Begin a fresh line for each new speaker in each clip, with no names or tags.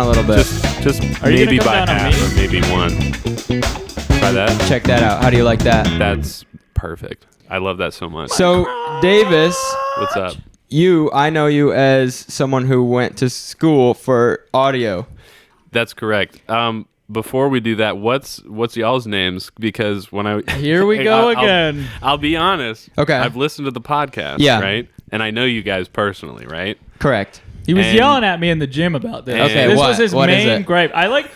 a little bit.
Just maybe by half or maybe one. Try that.
Check that out. How do you like that?
That's perfect. I love that so much.
So, Davis,
what's up?
I know you as someone who went to school for audio.
That's correct. Before we do that, what's y'all's names? Because when
here we go again.
I'll be honest.
Okay.
I've listened to the podcast, right? And I I know you guys personally, right?
Correct.
He was yelling at me in the gym about this.
Okay,
this
what?
was his
What is
main
it?
gripe. I like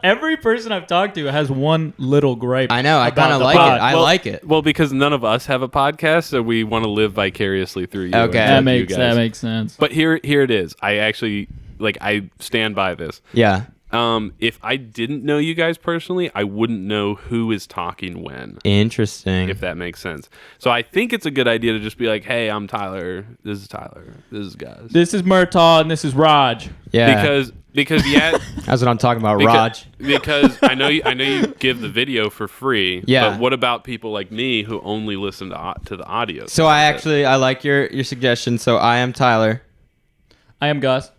every person I've talked to has one little gripe.
I know. I kind of like it. I like it.
Well, because none of us have a podcast, so we want to live vicariously through you.
Okay.
That makes sense.
But here it is. I actually I stand by this.
Yeah.
If I didn't know you guys personally, I wouldn't know who is talking when.
Interesting.
If that makes sense. So I think it's a good idea to just be like, hey, I'm Tyler. This is Tyler. This is Gus.
This is Murtaugh, and this is Raj.
Yeah. Because yeah.
That's what I'm talking about, Raj.
Because I know you give the video for free.
Yeah.
But what about people like me who only listen to the audio?
So I like your suggestion. So I am Tyler.
I am Gus.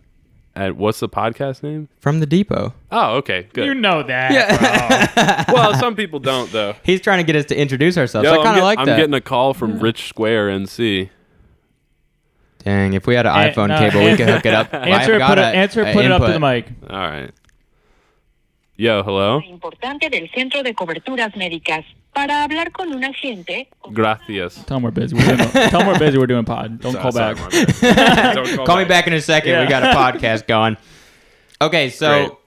What's the podcast name?
From the Depot.
Oh, okay, good.
You know that.
Yeah.
Well, some people don't though.
He's trying to get us to introduce ourselves.
Yo,
I kind of like that.
I'm getting a call from Rich Square NC.
Dang, if we had an iPhone cable, we could hook it up.
Answer it up to the mic.
All right. Yo, hello.
Importante del Centro de Coberturas Médicas. Para hablar con un agente.
Gracias.
Tell him we're busy. We're doing pod. Don't call back.
Don't
call me back in a second.
Yeah.
We got a podcast going. Okay, so
Great.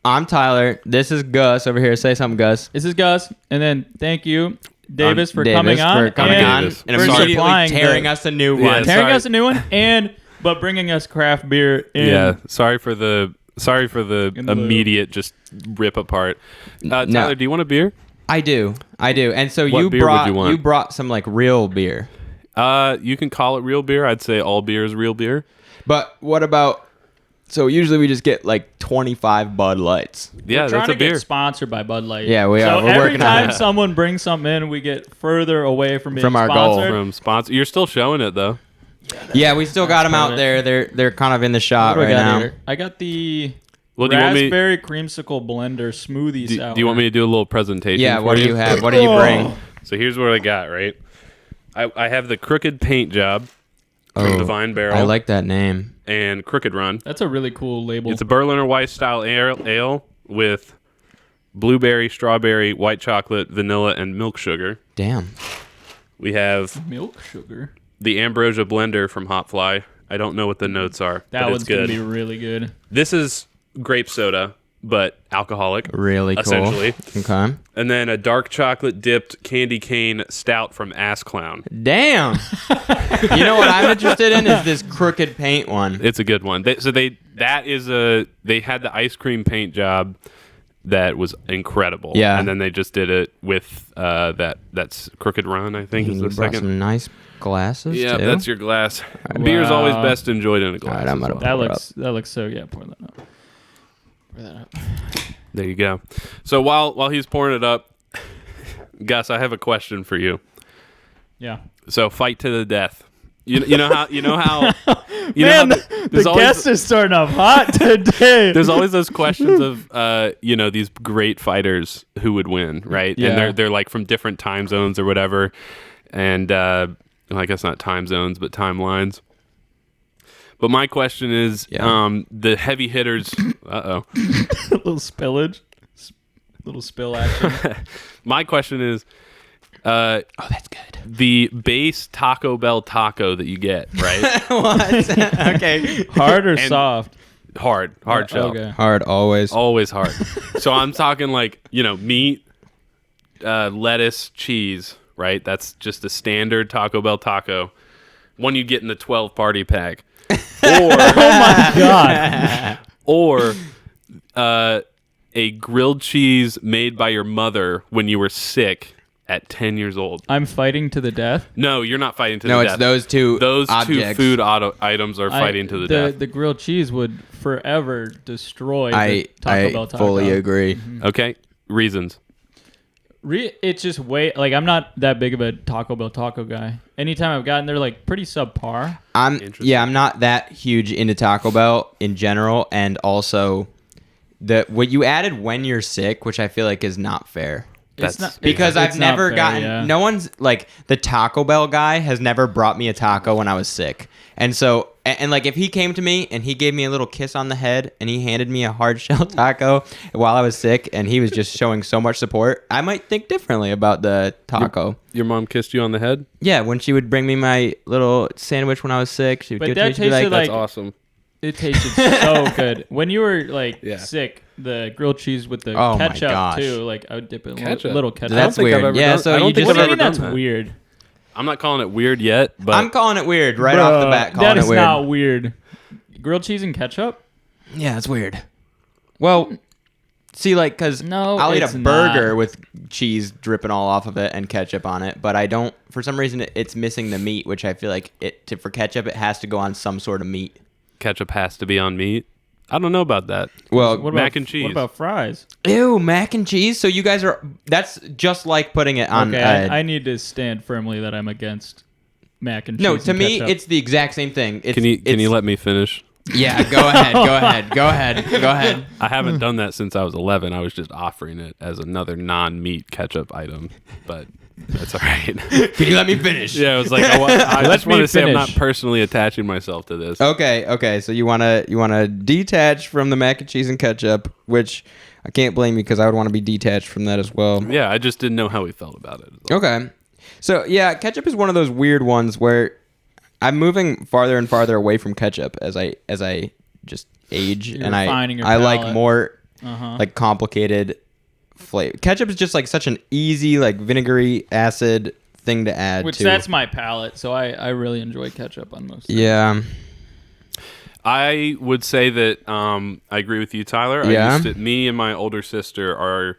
I'm Tyler. This is Gus over here. Say something, Gus.
This is Gus. And then thank you, Davis, for
Davis
coming on.
for coming on
Davis.
and
for
immediately
supplying
tearing us a new one.
Yeah, sorry.
us a new one, but bringing us craft beer in.
Yeah, sorry for the immediate just rip apart. Tyler, do you want a beer?
I do. And so
What
you
beer would you want?
you brought some like real beer.
You can call it real beer. I'd say all beer is real beer.
But what about? So usually we just get like 25 Bud Lights.
Yeah,
We're trying
that's a
to
beer.
get sponsored by Bud Light.
Yeah, we are.
So
We're
every
working on
time
it.
someone brings something in, we get further away from being
From our goal.
sponsored.
From sponsor, you're still showing it though.
Yeah, we still got them out
perfect.
there. They're kind of in the shop
What do
right
I got
now.
here? I got the
Well, do you want me?
raspberry creamsicle blender smoothie sour.
Do you want me to do a little presentation?
Yeah,
for
what do you have? What do you bring?
So here's what I got. Right, I have the Crooked Paint Job from Divine Barrel.
I like that name.
And Crooked Run.
That's a really cool label.
It's a Berliner Weiss style ale with blueberry, strawberry, white chocolate, vanilla, and milk sugar.
Damn.
We have
milk sugar.
the Ambrosia Blender from Hopfly. I don't know what the notes are,
That
but
one's
it's good.
gonna be really good.
This is grape soda, but alcoholic.
Really cool.
Essentially.
Okay.
And then a dark chocolate dipped candy cane stout from Ass Clown.
Damn. You know what I'm interested in is this Crooked Paint one.
It's a good one. They had the ice cream paint job that was incredible.
Yeah.
And then they just did it with that's Crooked Run, I think, is
You
the
brought
second.
some nice glasses
Yeah,
too.
that's your glass. Beer's always best enjoyed in a glass.
All right, I'm gonna
That looks so. Yeah, pour that up. Pour that up.
There you go. So while he's pouring it up, Gus, I have a question for you.
Yeah.
So fight to the death. You know how
Man, the guest is starting off hot today.
There's always those questions of these great fighters who would win, right?
Yeah.
And they're like from different time zones or whatever. And I guess not time zones, but timelines. But my question is, the heavy hitters.
A little spillage, little spill action.
My question is,
that's good.
the base Taco Bell taco that you get, right?
What? Okay.
Hard or soft?
Hard shell.
Okay.
Hard always.
Always hard. So I'm talking like, meat, lettuce, cheese, right? That's just a standard Taco Bell taco. One you get in the 12 party pack. Or,
Oh my god.
Or a grilled cheese made by your mother when you were sick at 10 years old.
I'm fighting to the death.
No, you're not fighting to
No,
the
it's
death.
those two
Those
objects.
two food items are fighting to the death.
The grilled cheese would forever destroy
I
the Taco Bell taco.
fully agree.
Okay, reasons.
It's just way like I'm not that big of a Taco Bell taco guy. Anytime I've gotten there, like pretty subpar.
I'm not that huge into Taco Bell in general, and also what you added when you're sick, which I feel like is not fair.
That's
Because I've never gotten
yeah.
no one's like the Taco Bell guy has never brought me a taco when I was sick. And so and like if he came to me and he gave me a little kiss on the head and he handed me a hard shell taco while I was sick and he was just showing so much support, I might think differently about the taco.
Your mom kissed you on the head?
Yeah, when she would bring me my little sandwich when I was sick, she would
But
give
that
it to me. She'd be
tasted
That's
like-
awesome.
It tasted so good. When you were like
Yeah.
sick, the grilled cheese with the
Oh my
ketchup
gosh.
too. Like I would dip it in a
Ketchup?
little ketchup.
That's
think I've
weird.
ever
Yeah,
done-
so
I don't
you
think
just
What do you
I've
mean
ever
that's
done that.
weird?
I'm not calling it weird yet, but
I'm calling it weird right off the bat. Calling
That
it
is
weird.
not weird. Grilled cheese and ketchup?
Yeah, it's weird. Well, see, like, because
No,
I'll eat
it's
a burger
not.
with cheese dripping all off of it and ketchup on it, but I don't. For some reason, it's missing the meat, which I feel like for ketchup, it has to go on some sort of meat.
ketchup has to be on meat. I don't know about that.
Well,
What
Mac
about,
and cheese.
What about fries?
ew, mac and cheese. So you guys are. That's just like putting it on.
Okay, I need to stand firmly that I'm against mac and cheese.
no, to
and
me,
ketchup.
it's the exact same thing. It's,
Can you
it's-
let me finish?
Yeah, go ahead. Go ahead.
I haven't done that since I was 11. I was just offering it as another non-meat ketchup item, but that's all right.
Can you let me finish?
Yeah, it was like I just
me
want to say I'm not
finish.
personally attaching myself to this.
Okay. So you wanna detach from the mac and cheese and ketchup, which I can't blame you because I would want to be detached from that as well.
Yeah, I just didn't know how we felt about it.
Okay. So yeah, ketchup is one of those weird ones where I'm moving farther and farther away from ketchup as I just age,
You're
and
refining your
I like
palate.
more
Uh-huh.
like complicated flavor. Ketchup is just like such an easy like vinegary acid thing to add
Which
to.
that's my palate, so I really enjoy ketchup on most things.
Yeah.
I would say that I agree with you, Tyler.
Yeah?
Me and my older sister are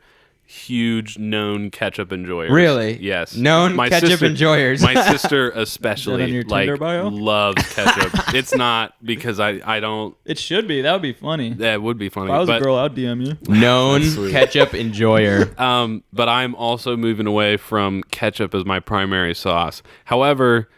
huge known ketchup enjoyers.
Really?
Yes.
Known ketchup enjoyers.
My sister
Is that on
especially
your Tinder bio?
loves ketchup. It's not because I don't.
It should be. That would be funny.
That would be funny.
If I was
but,
a girl, I'd DM you.
Known
sweet.
ketchup enjoyer.
But I'm also moving away from ketchup as my primary sauce. However,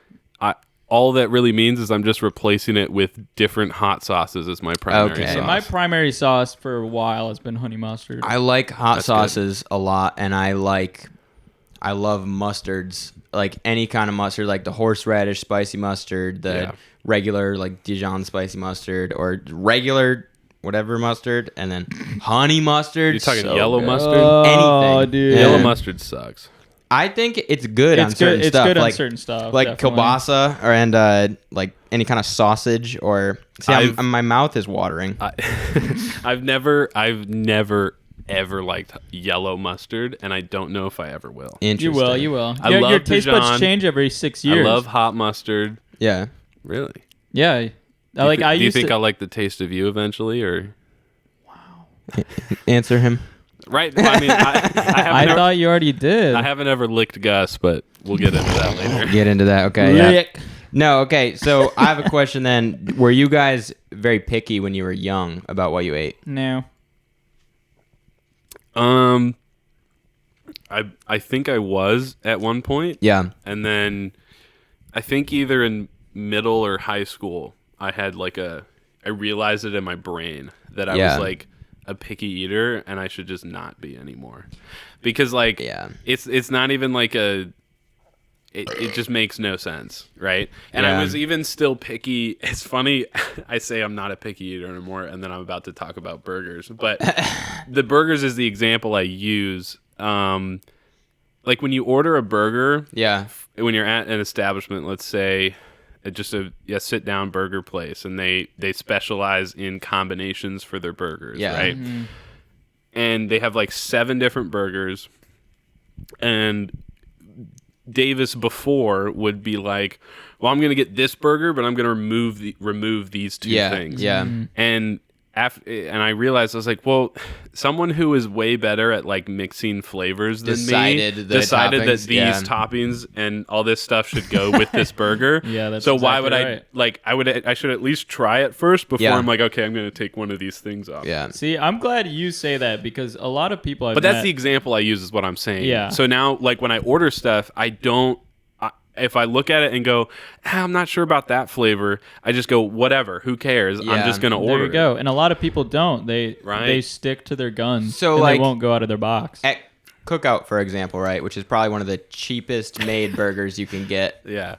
all that really means is I'm just replacing it with different hot sauces as my primary
Okay.
sauce.
My primary sauce for a while has been honey mustard.
I like hot
That's
sauces a lot, and I love mustards, like any kind of mustard, like the horseradish spicy mustard, the
Yeah.
regular like Dijon spicy mustard, or regular whatever mustard, and then honey mustard.
You're talking
so
yellow
good.
mustard?
Oh,
Anything.
dude.
Yellow
Yeah.
mustard sucks.
I think it's good on
It's
certain
good. It's
stuff,
good
like
on certain stuff.
like
definitely.
kielbasa and like any kind of sausage or. See, my mouth is watering.
I've never ever liked yellow mustard, and I don't know if I ever will.
You
Interesting.
will. You will.
I
your
love
taste
Dijon.
buds change every 6 years.
I love hot mustard.
Yeah.
Really?
Yeah.
Do you think I'll like the taste of you eventually, or
Answer him.
right? I mean, I
I
haven't
thought you already did.
I haven't ever licked Gus, but we'll get into that later.
Get into that. Okay. Yeah.
Lick.
No, okay. So I have a question then. Were you guys very picky when you were young about what you ate?
No.
I think I was at one point,
Yeah.
and then I think either in middle or high school, I had I realized it in my brain that I
Yeah.
was like a picky eater, and I should just not be anymore, because like
Yeah.
it's not even like it just makes no sense, right? And
Yeah.
I was even still picky. It's funny, I say I'm not a picky eater anymore, and then I'm about to talk about burgers. But the burgers is the example I use. Like when you order a burger,
Yeah.
when you're at an establishment, let's say just a sit-down burger place, and they specialize in combinations for their burgers,
Yeah.
right?
Mm-hmm.
And they have like 7 different burgers, and Davis before would be like, well, I'm going to get this burger, but I'm going to remove these 2
Yeah.
things.
Yeah.
Mm-hmm.
And and I realized, I was like, well, someone who is way better at like mixing flavors than
Decided
me
the
decided that
toppings,
these
yeah.
toppings and all this stuff should go with this burger.
Yeah, that's
so why
exactly
would
right.
I like? I should at least try it first before
Yeah.
I'm like, okay, I'm going to take one of these things off.
Yeah.
See, I'm glad you say that because a lot of people I've
But that's
met,
the example I use is what I'm saying.
Yeah.
So now, like when I order stuff, I don't. If I look at it and go, I'm not sure about that flavor, I just go, whatever, who cares?
Yeah.
I'm just going to order
There you go. And a lot of people don't. They
Right.
stick to their guns.
So,
and
like,
they won't go out of their box.
At Cookout, for example, right, which is probably one of the cheapest made burgers you can get.
it. Yeah.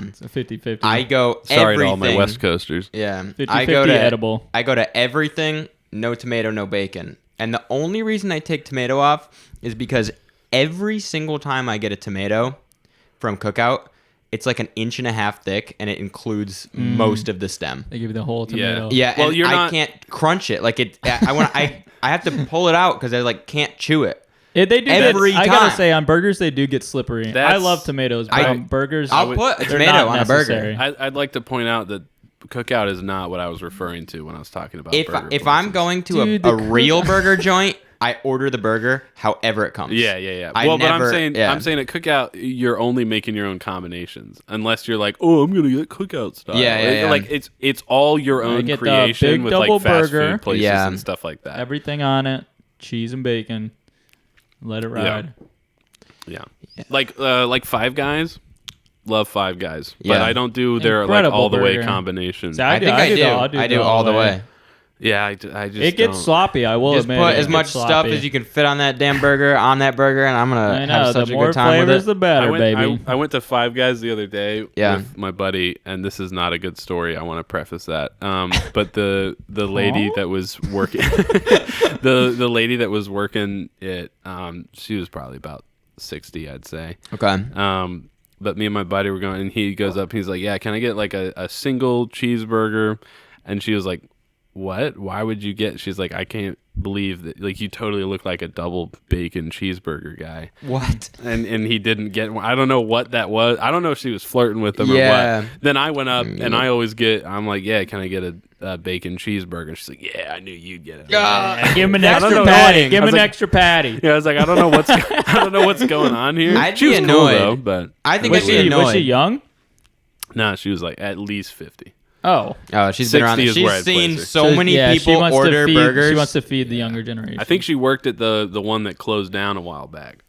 It's a 50-50.
I go
Sorry
everything.
to all my West Coasters.
Yeah,
50-50
I go to
edible.
I go to everything, no tomato, no bacon. And the only reason I take tomato off is because every single time I get a tomato from Cookout, it's like an inch and a half thick, and it includes most of the stem.
They give you the whole tomato.
Yeah,
Well,
and
you're
I
not-
can't crunch it. Like it, I have to pull it out because I like can't chew it.
They do
Every
get, I gotta
time.
say, on burgers they do get slippery. I
That's-
love tomatoes, but
I-
on burgers,
I'll put a
they're
tomato
not
on a burger.
necessary.
I'd like to point out that Cookout is not what I was referring to when I was talking about
If
burger
if I'm
places.
going to
Dude,
a
the
real burger joint, I order the burger however it comes.
Yeah.
I
Well, but
never- yeah.
I'm saying at Cookout, you're only making your own combinations, unless you're like, oh, I'm gonna get Cookout style.
Yeah.
Like it's all your own
get the
creation
big
with
double
like fast
burger.
food places
Yeah.
and stuff like that.
Everything on it, cheese and bacon. Let it ride.
Yeah. Like Five Guys. Love Five Guys, but
Yeah.
I don't do their like
Incredible
all the way
burger.
combinations.
See,
I think I do. I do all the way.
Yeah, I just
It gets
don't.
sloppy. I will
Just
admit.
put
it
as
gets
much stuff
sloppy.
as you can fit on that damn burger on that burger, and I'm
I
gonna
know.
have such
The
a
more
good time with
flavors,
it.
the better,
I
baby.
I went to Five Guys the other day
Yeah.
with my buddy, and this is not a good story. I want to preface that. But the lady that was working, the lady that was working it, she was probably about 60, I'd say.
Okay.
But me and my buddy were going, and he goes up, he's like, yeah, can I get like a single cheeseburger? And she was like, what? Why would you get? She's like, I can't believe that. Like, you totally look like a double bacon cheeseburger guy.
What?
And he didn't get one. I don't know what that was. I don't know if she was flirting with him or
Yeah.
what. Then I went up, and I always get, I'm like, yeah, can I get a bacon cheeseburger? She's like, yeah, I knew you'd get it.
Yeah, give him an
I don't
extra
know.
patty. Give
I
him
was
an
like-
extra patty.
Yeah, I was like, I don't know what's going on here.
I'd
She
be
was cool,
annoyed.
though, but
I think
Was
I'd be
she
annoyed.
young?
no, she was like at least 50.
Oh,
Oh, she's been around.
60 is where
She's
I'd
seen
place her.
so many
yeah, she
people
wants to
order
feed-
burgers.
She wants to feed the younger generation.
I think she worked at the one that closed down a while back.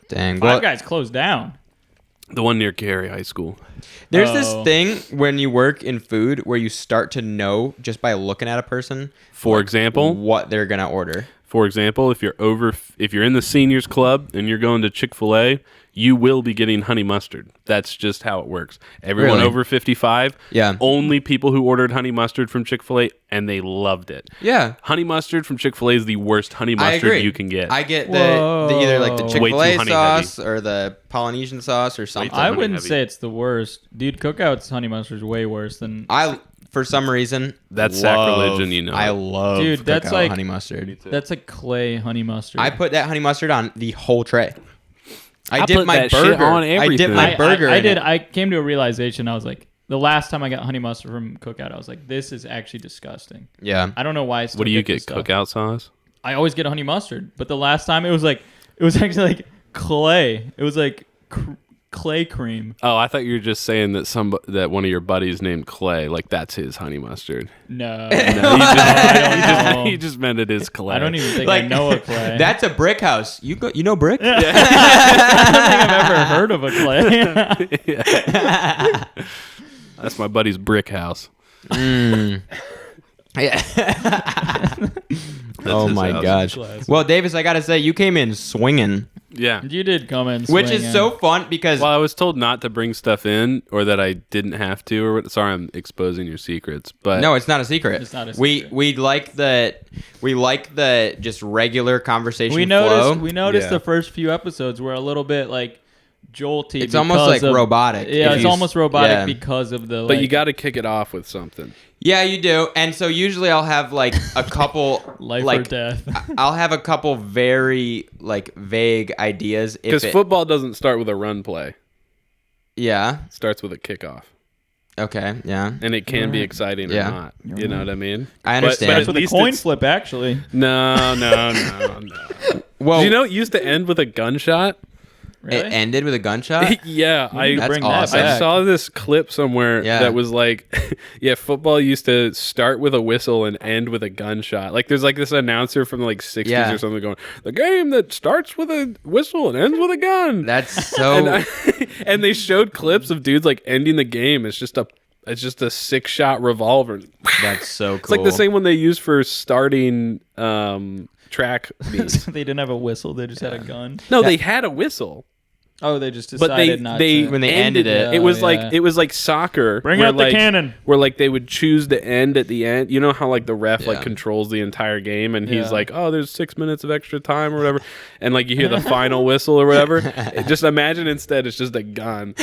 Dang.
Five
Well,
Guys closed down.
The one near Cary High School.
there's this
Oh.
thing when you work in food where you start to know just by looking at a person
For example,
what they're gonna order.
if you're in the seniors club and you're going to Chick-fil-A, you will be getting honey mustard. That's just how it works. Everyone
Really?
over 55,
Yeah.
only people who ordered honey mustard from Chick-fil-A, and they loved it.
Yeah.
Honey mustard from Chick-fil-A is the worst honey
I
mustard
agree.
you can get.
I get the either like the
Whoa.
Chick-fil-A
Way too honey
sauce or the Polynesian sauce or something.
I
honey
wouldn't
heavy.
say it's the worst, dude. Cookout's honey mustard is way worse than.
I for some reason
That's
love-
sacrilege and you know
I
it.
love
Dude, that's
Cookout
like-
honey mustard.
That's a clay honey mustard.
I put that honey mustard on the whole tray. I
I
dip
put
my
that shit
burger
on
I dip
everything.
my burger.
I
in
did.
it.
I came to a realization. I was like, the last time I got honey mustard from Cookout, I was like, this is actually disgusting.
Yeah.
I don't know why. I still
What do you
this
get?
stuff.
Cookout sauce?
I always get honey mustard, but the last time it was actually like clay. It was like clay cream.
Oh, I thought you were just saying that one of your buddies named Clay, like that's his honey mustard.
No,
He just meant it is Clay.
I don't even think
Like
I know a clay.
That's a brick house. You know brick?
I don't think I've ever heard of a clay.
That's my buddy's brick house.
Yeah.
That's
Oh
his
my
house.
gosh.
Class.
Well, Davis, I gotta say, you came in swinging,
Yeah.
You did come in,
which is
swinging.
so fun because
Well, I was told not to bring stuff in, or that I didn't have to, or sorry, I'm exposing your secrets. But
no, it's not a secret.
It's not a
We
secret.
we like the just regular conversation
We
flow.
noticed
Yeah.
the first few episodes were a little bit like jolty.
It's almost
because
like
of-
robotic.
Yeah,
If
it's
you-
almost robotic
yeah.
because of the.
but
like,
you got to kick it off with something.
Yeah, you do. And so usually I'll have like a couple
life
like
or death.
I'll have a couple very like vague ideas if
Because
it,
football doesn't start with a run play;
yeah.
it starts with a kickoff.
Okay, yeah.
and it can be exciting or
Yeah.
not. You know what I mean?
I understand.
But
That's
at
with a
least
coin
it's-
flip, actually.
No.
Well,
Do you know it used to end with a gunshot?
Really?
it ended with a gunshot?
Yeah,
We need to
That's
bring
awesome.
that
I
back.
saw this clip somewhere
Yeah.
that was like, yeah, football used to start with a whistle and end with a gunshot. Like, there's like this announcer from the like 60s
Yeah.
or something going, the game that starts with a whistle and ends with a gun.
That's so...
And they showed clips of dudes like ending the game. It's just a 6-shot revolver.
That's so cool.
It's like the same one they use for starting track meets.
They didn't have a whistle. They just had a gun.
No, they had a whistle.
Oh, they just
But
decided not to.
When they ended it.
It was
yeah.
like soccer.
Bring
where,
out the
like,
cannon.
Where like they would choose the end at the end. You know how like the ref like
Yeah.
controls the entire game, and
Yeah.
he's like, oh, there's 6 minutes of extra time or whatever, and like you hear the final whistle or whatever. Just imagine instead it's just a gun.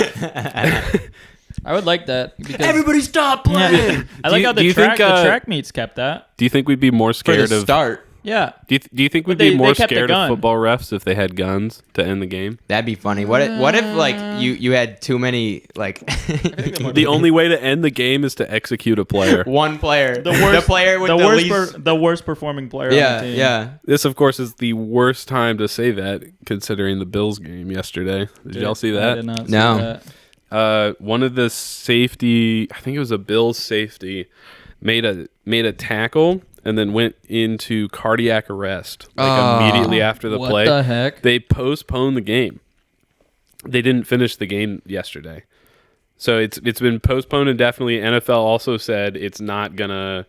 I would like that. Because,
Everybody stop playing!
Yeah. I like how
do you
the
think,
track meets kept that.
Do you think we'd be more
For
scared
the
of?
start.
Yeah.
Do you think we'd
But they
be more
kept the
scared of
gun.
football refs if they had guns to end the game?
That'd be funny. What if like you had too many like
The only way to end the game is to execute a player.
one player,
The worst
player with
the
the,
worst
least.
the worst performing player on
Yeah,
the team.
yeah.
This, of course, is the worst time to say that, considering the Bills game yesterday. Did y'all see
I
that?
did not see
No.
that.
One of the safety, I think it was a Bills safety, made a tackle and then went into cardiac arrest immediately after the
What
play.
the heck?
They postponed the game. They didn't finish the game yesterday, so it's been postponed indefinitely. NFL also said it's not gonna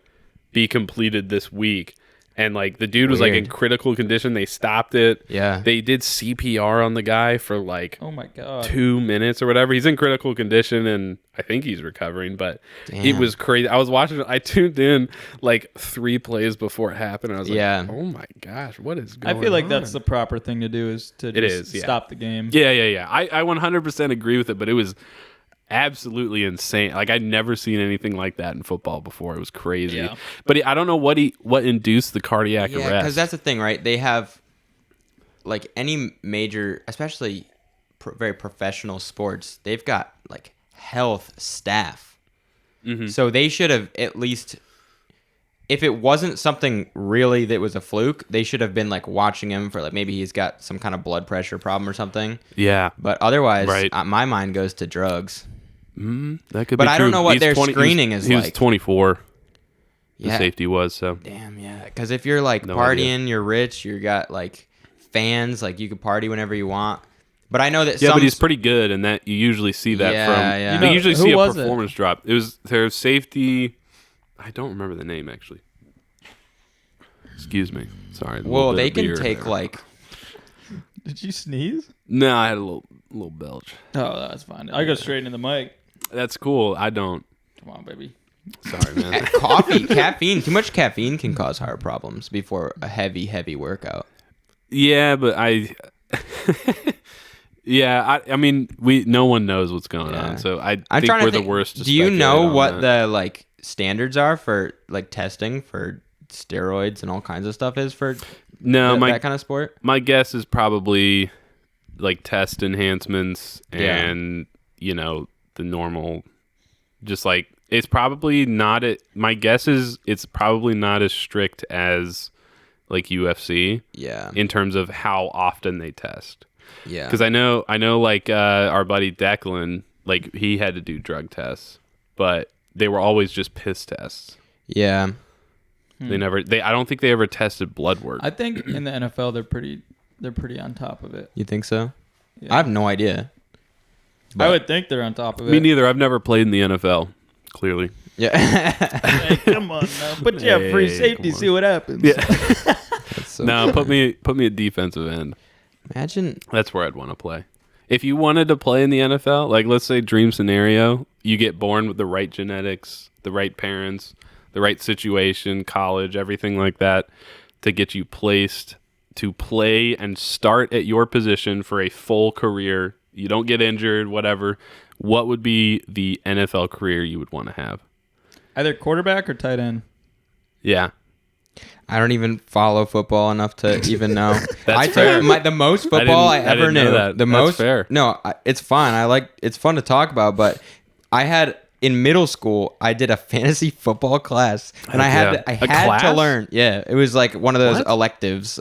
be completed this week. And like the dude was like in
Weird.
critical condition. They stopped it.
Yeah.
They did CPR on the guy for like
Oh my god.
2 minutes or whatever. He's in critical condition and I think he's recovering, but it
Damn.
was crazy. I was watching it. I tuned in like 3 plays before it happened. I was like,
Yeah.
oh my gosh, what is going
I
on?
feel like that's the proper thing to do is to just
is, yeah.
stop the game.
Yeah. I 100% agree with it, but it was absolutely insane. Like I'd never seen anything like that in football before. It was crazy.
Yeah.
But I don't know what induced the cardiac
Yeah,
arrest.
because that's the thing, right? They have like any major, especially very professional sports. They've got like health staff, so they should have at least. If it wasn't something really that was a fluke, they should have been like watching him for like maybe he's got some kind of blood pressure problem or something.
yeah.
But otherwise,
Right.
My mind goes to drugs.
That could
But
be
I don't
true.
know what
He's
their
20
screening is
he was
like.
24. The
Yeah.
safety was so.
Damn, yeah. Because if you're like
No
partying, you're rich, you got like fans, like you could party whenever you want. But I know that
Yeah,
some.
but he's pretty good, and that you usually see that
Yeah,
from.
yeah.
You
They
know,
usually
who
see a
was it?
performance drop. It was their safety. I don't remember the name actually. Excuse me. Sorry. a little
Well,
bit
they
of
can
beer
take
there.
like.
Did you sneeze?
No, I had a little belch.
Oh, that's fine. I go straight into the mic.
That's cool. I don't.
Come on, baby.
Sorry, man.
Coffee, caffeine. Too much caffeine can cause heart problems before a heavy workout.
Yeah, but yeah, I mean, no one knows what's going
Yeah.
on, so I
I'm
think
trying to
we're
think.
the worst. To
Do you
speculate
know
on
what
that.
the like standards are for like testing for steroids and all kinds of stuff is for
No,
that kind of sport?
my guess is probably like test enhancements
Yeah.
and the normal, just like it's probably not. My guess is it's probably not as strict as like UFC
Yeah,
in terms of how often they test.
yeah.
Because I know like our buddy Declan, like he had to do drug tests, but they were always just piss tests.
Yeah.
I don't think they ever tested blood work.
I think in the NFL they're pretty on top of it.
You think so?
Yeah.
I have no idea.
I would think they're on top of it.
Me neither. I've never played in the NFL. Clearly.
Yeah.
Hey, come on now. But yeah, free
Hey,
safety,
come on.
see what happens.
Yeah.
That's so
No,
cool.
put me at defensive end.
Imagine.
That's where I'd want to play. If you wanted to play in the NFL, like let's say dream scenario, you get born with the right genetics, the right parents, the right situation, college, everything like that to get you placed to play and start at your position for a full career. You don't get injured, whatever. What would be the NFL career you would want to have?
Either quarterback or tight end.
Yeah.
I don't even follow football enough to even know.
That's
I tell you,
fair.
the most football I
I
ever
didn't know
knew.
that.
The
That's
most
fair.
No, it's fun. It's fun to talk about, but I had in middle school, I did a fantasy football class, and I had to
class?
learn. Yeah, it was like one of those
What?
electives,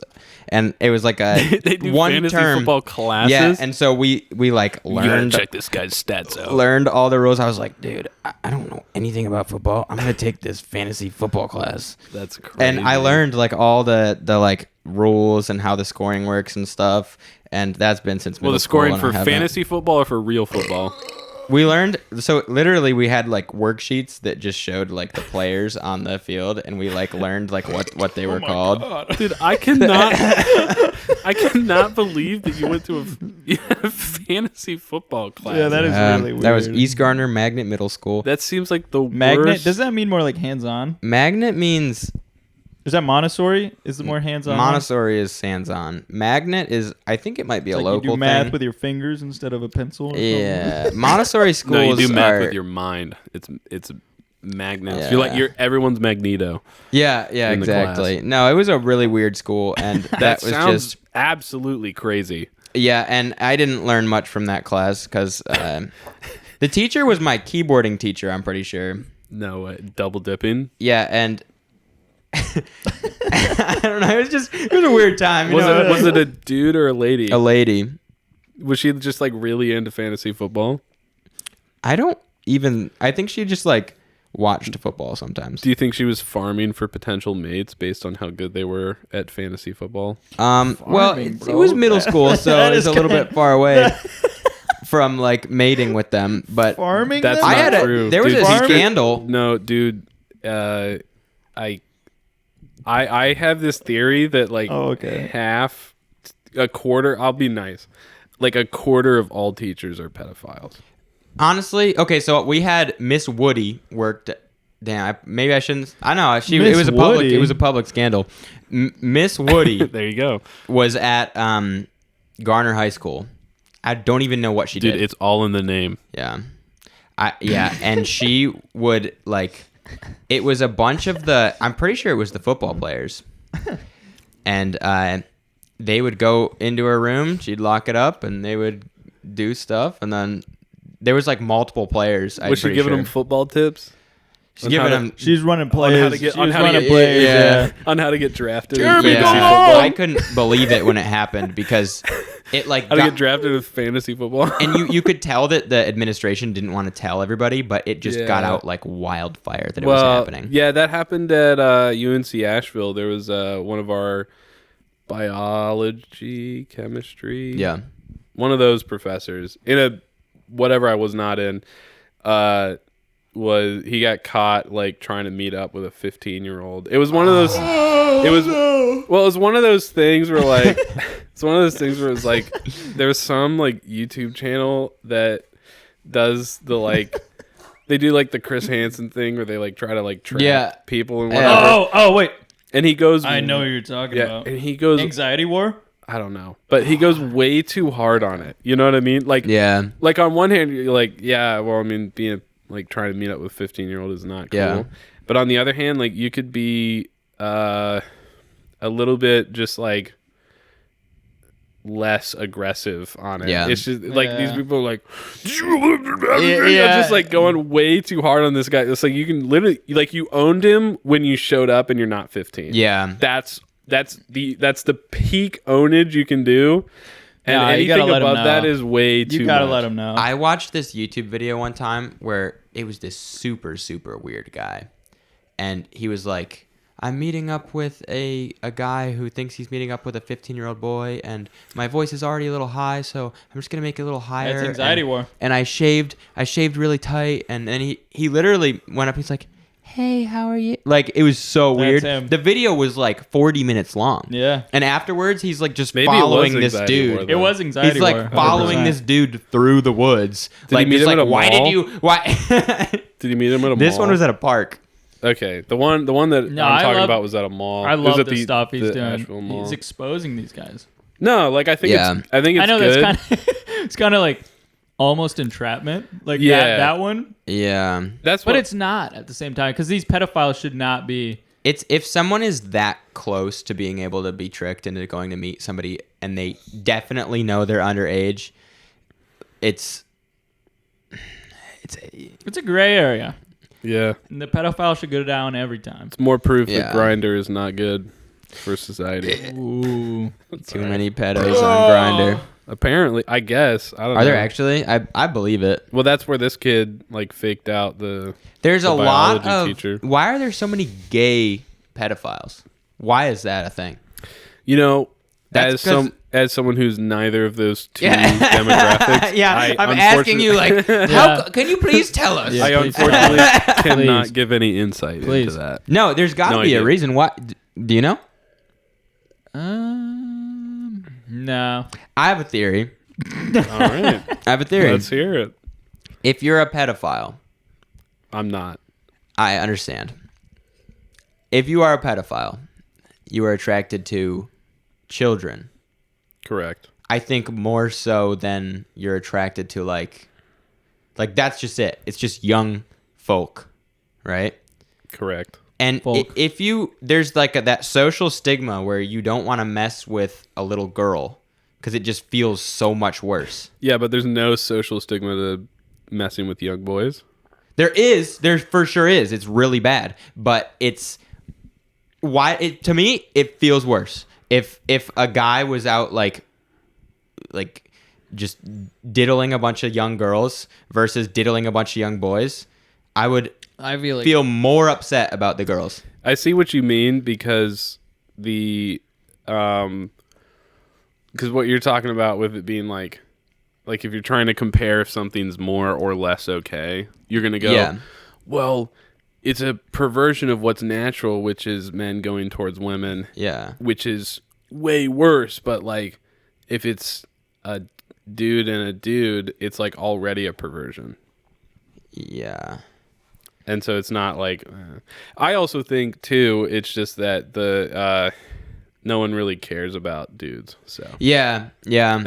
and it was like a
They do
one
fantasy
term
football classes?
Yeah, and so we like
You gotta
learned
check this guy's stats out.
learned all the rules. I was like, dude, I don't know anything about football. I'm gonna take this fantasy football class.
That's crazy.
And I learned like all the like rules and how the scoring works and stuff. And that's been since middle
Well, the
school,
scoring
and I
for
haven't-
fantasy football or for real football?
We learned, so literally we had like worksheets that just showed like the players on the field, and we like learned like what they were called.
Dude, I cannot believe that you went to a fantasy football class.
Yeah, that is really weird.
That was East Gardner Magnet Middle School.
That seems like the
Magnet.
worst.
Does that mean more like hands-on?
Magnet means
Is that Montessori? Is it more hands-on?
Montessori is hands-on. Magnet is, I think it might be
It's
a
like
local
you do math
thing.
with your fingers instead of a pencil. Or
Yeah, Montessori schools
No, you do math
are.
with your mind. It's magnets.
Yeah.
You're everyone's Magneto.
Yeah,
in the
exactly.
class.
No, it was a really weird school, and that was
sounds
just
absolutely crazy.
yeah. And I didn't learn much from that class because the teacher was my keyboarding teacher. I'm pretty sure.
No, double dipping.
Yeah, and I don't know. It was a weird time.
Was it a dude or a lady?
a lady?
Was she just like really into fantasy football?
I think she just like watched football sometimes.
Do you think she was farming for potential mates based on how good they were at fantasy football?
Well,
Farming,
it
bro.
was middle school, so
That
it's
is
a little
kinda-
bit far away from like mating with them. But
Farming.
That's
them?
I had
not
a
true.
there was
Dude,
a
farming-
scandal.
No, dude. I have this theory that like
Oh, okay.
a quarter. I'll be nice. Like a quarter of all teachers are pedophiles.
Honestly, okay, so we had Miss Woody worked. Damn, maybe I shouldn't. I know it
Miss
was a public.
Woody?
It was a public scandal. Miss Woody
There you go,
was at Garner High School. I don't even know what she
dude.
did.
It's all in the name.
Yeah, and she would like. It was a bunch of the. I'm pretty sure it was the football players, and they would go into her room. She'd lock it up, and they would do stuff, and then there was like multiple players.
Was she giving them football tips?
She's giving them.
She's running plays.
how to get-
She
on
was
how to
running
get-
plays.
yeah.
Yeah.
On how to get drafted in
Jeremy,
fantasy
go
football.
on!
I couldn't believe it when it happened because it like
How to
got-
get drafted with fantasy football.
and you could tell that the administration didn't want to tell everybody, but it just got
Yeah.
out like wildfire that it was happening.
Yeah, that happened at UNC Asheville. There was one of our biology, chemistry.
Yeah.
One of those professors in a whatever I was not in, he got caught like trying to meet up with a 15-year-old. It was one of those. It was one of those things where like it's one of those things where it's like there's some like YouTube channel that does the like they do like the Chris Hansen thing where they like try to like trap
Yeah.
people and
Yeah.
whatever.
Oh, wait.
And he goes.
I know what you're talking
Yeah,
about.
and he goes.
Anxiety war?
I don't know, but he goes way too hard on it. You know what I mean? Like,
Yeah.
like on one hand, you're like, yeah, well, I mean, being like trying to meet up with a 15-year-old is not cool.
Yeah.
But on the other hand, like you could be a little bit just like less aggressive on it.
Yeah.
It's just like these
Yeah.
people are like,
Yeah.
just like going way too hard on this guy. It's like you can literally like you owned him when you showed up and you're not 15.
Yeah.
That's the peak ownage you can do, and
Nah, you
anything
gotta let 'em
above that
know.
is way too.
You gotta
much.
let him know.
I watched this YouTube video one time where it was this super, super weird guy. And he was like, I'm meeting up with a guy who thinks he's meeting up with a 15-year-old boy, and my voice is already a little high, so I'm just going to make it a little higher.
That's anxiety war.
And I shaved really tight, and then he literally went up, he's like, hey, how are you? Like, it was so
That's
weird.
him.
The video was like 40 minutes long.
Yeah.
And afterwards, he's like just
Maybe it was
following this
anxiety war,
dude.
though.
It was anxiety
He's like
war.
following
100%.
this dude through the woods.
Did
like,
he meet
just
him
like,
at a
why
mall?
did you? Why?
Did you meet him at a
This
mall?
one was at a park.
Okay, the one that
No,
I'm
I
talking
love-
about was at a mall.
I
It was
love
at
the stuff he's doing.
Asheville Mall.
He's exposing these guys.
No, like I think
Yeah.
it's
I know
good.
that's kind of it's kind of like almost entrapment, like
Yeah.
that one.
Yeah.
That's
But
what
it's not at the same time because these pedophiles should not be.
It's if someone is that close to being able to be tricked into going to meet somebody and they definitely know they're underage,
It's a gray area.
Yeah.
And the pedophile should go down every time.
It's more proof
Yeah.
that Grindr is not good for society.
Ooh.
Too many pedos on Grindr.
Apparently, I guess. I don't know.
Are there actually? I believe it.
Well, that's where this kid like faked out the.
There's
The
a lot
biology
of.
teacher.
Why are there so many gay pedophiles? Why is that a thing?
You know,
That's
as someone who's neither of those two
Yeah.
demographics.
Yeah, I'm asking you like,
Yeah.
can you please tell us?
Yeah.
I
please.
unfortunately cannot
Please.
give any insight
Please.
into that.
No, there's got to
No
be a
idea.
reason. Why? Do you know?
No.
I have a theory.
All right,
I have a theory.
let's hear it.
If you're a pedophile,
I'm not.
I understand. If you are a pedophile, you are attracted to children.
Correct.
I think more so than you're attracted to like that's just it. It's just young folk, right?
Correct.
And
Folk.
if you there's like that social stigma where you don't want to mess with a little girl because it just feels so much worse.
Yeah, but there's no social stigma to messing with young boys.
There for sure is. It's really bad, but it's to me it feels worse. If a guy was out like just diddling a bunch of young girls versus diddling a bunch of young boys, I would
I feel like
feel more upset about the girls.
I see what you mean because because what you're talking about with it being like if you're trying to compare if something's more or less okay, you're gonna go,
Yeah.
well, it's a perversion of what's natural, which is men going towards women,
Yeah.
which is way worse. But like, if it's a dude and a dude, it's like already a perversion.
Yeah.
And so it's not like I also think too it's just that the no one really cares about dudes. So
Yeah. Yeah.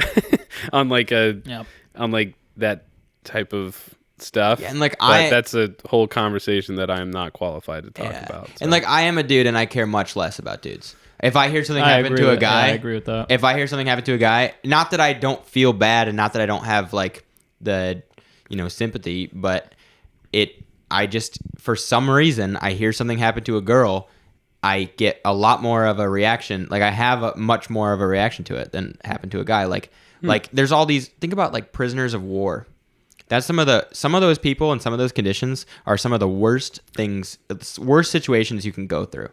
on like
Yep.
on like that type of stuff.
Yeah, and like
but that's a whole conversation that I am not qualified to talk
yeah.
about. So.
And like I am a dude and I care much less about dudes. If I hear something
I
happen
agree
to a
with- yeah,
guy,
I agree with that.
If I hear something happen to a guy, not that I don't feel bad and not that I don't have like the sympathy, but I just for some reason I hear something happen to a girl, I get a lot more of a reaction. Like I have a much more of a reaction to it than happened to a guy. Like there's all these. Think about like prisoners of war. That's some of those people and some of those conditions are some of the worst situations you can go through.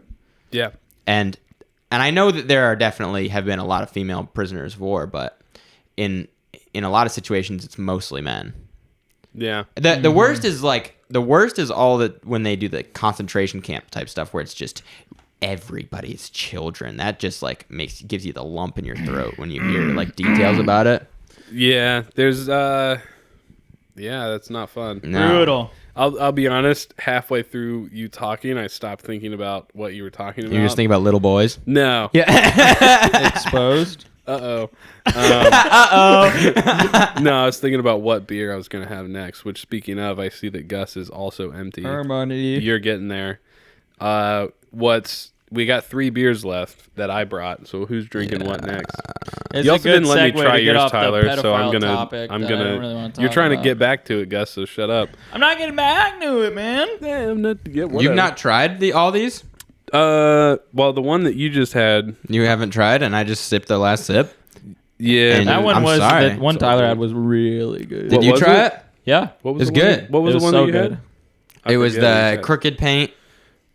yeah.
And I know that there have been a lot of female prisoners of war, but in a lot of situations it's mostly men.
Yeah.
The worst is all that when they do the concentration camp type stuff where it's just everybody's children. That just like gives you the lump in your throat when you hear like details about it.
Yeah. There's yeah, that's not fun.
No.
Brutal.
I'll be honest, halfway through you talking, I stopped thinking about what you were talking about.
You're just thinking about little boys.
No.
Yeah.
Exposed.
Uh-oh.
Uh-oh.
No, I was thinking about what beer I was going to have next, which speaking of, I see that Gus is also empty.
Harmony.
You're getting there. We got 3 beers left that I brought, so who's drinking what next?
It's
You
a
also
good
didn't let me
segue
try
to get
yours,
off the
Tyler, so I'm
pedophile
gonna
topic that I don't really wanna
You're
talk
trying
about.
to get back to it, Gus, so shut up.
I'm not getting back to it, man.
You've not tried all these?
well, the one that you just had,
You haven't tried, and I just sipped the last sip.
yeah.
And
That one
I'm
was
sorry.
the one
It's
Tyler
all
had
good.
was really good.
Did
What
you
was
try
it?
it?
Yeah.
What was
It's
the one-
good.
What was
It
the
was
one
so
that you
good.
had? I
It was
forget what you
the
said.
crooked paint.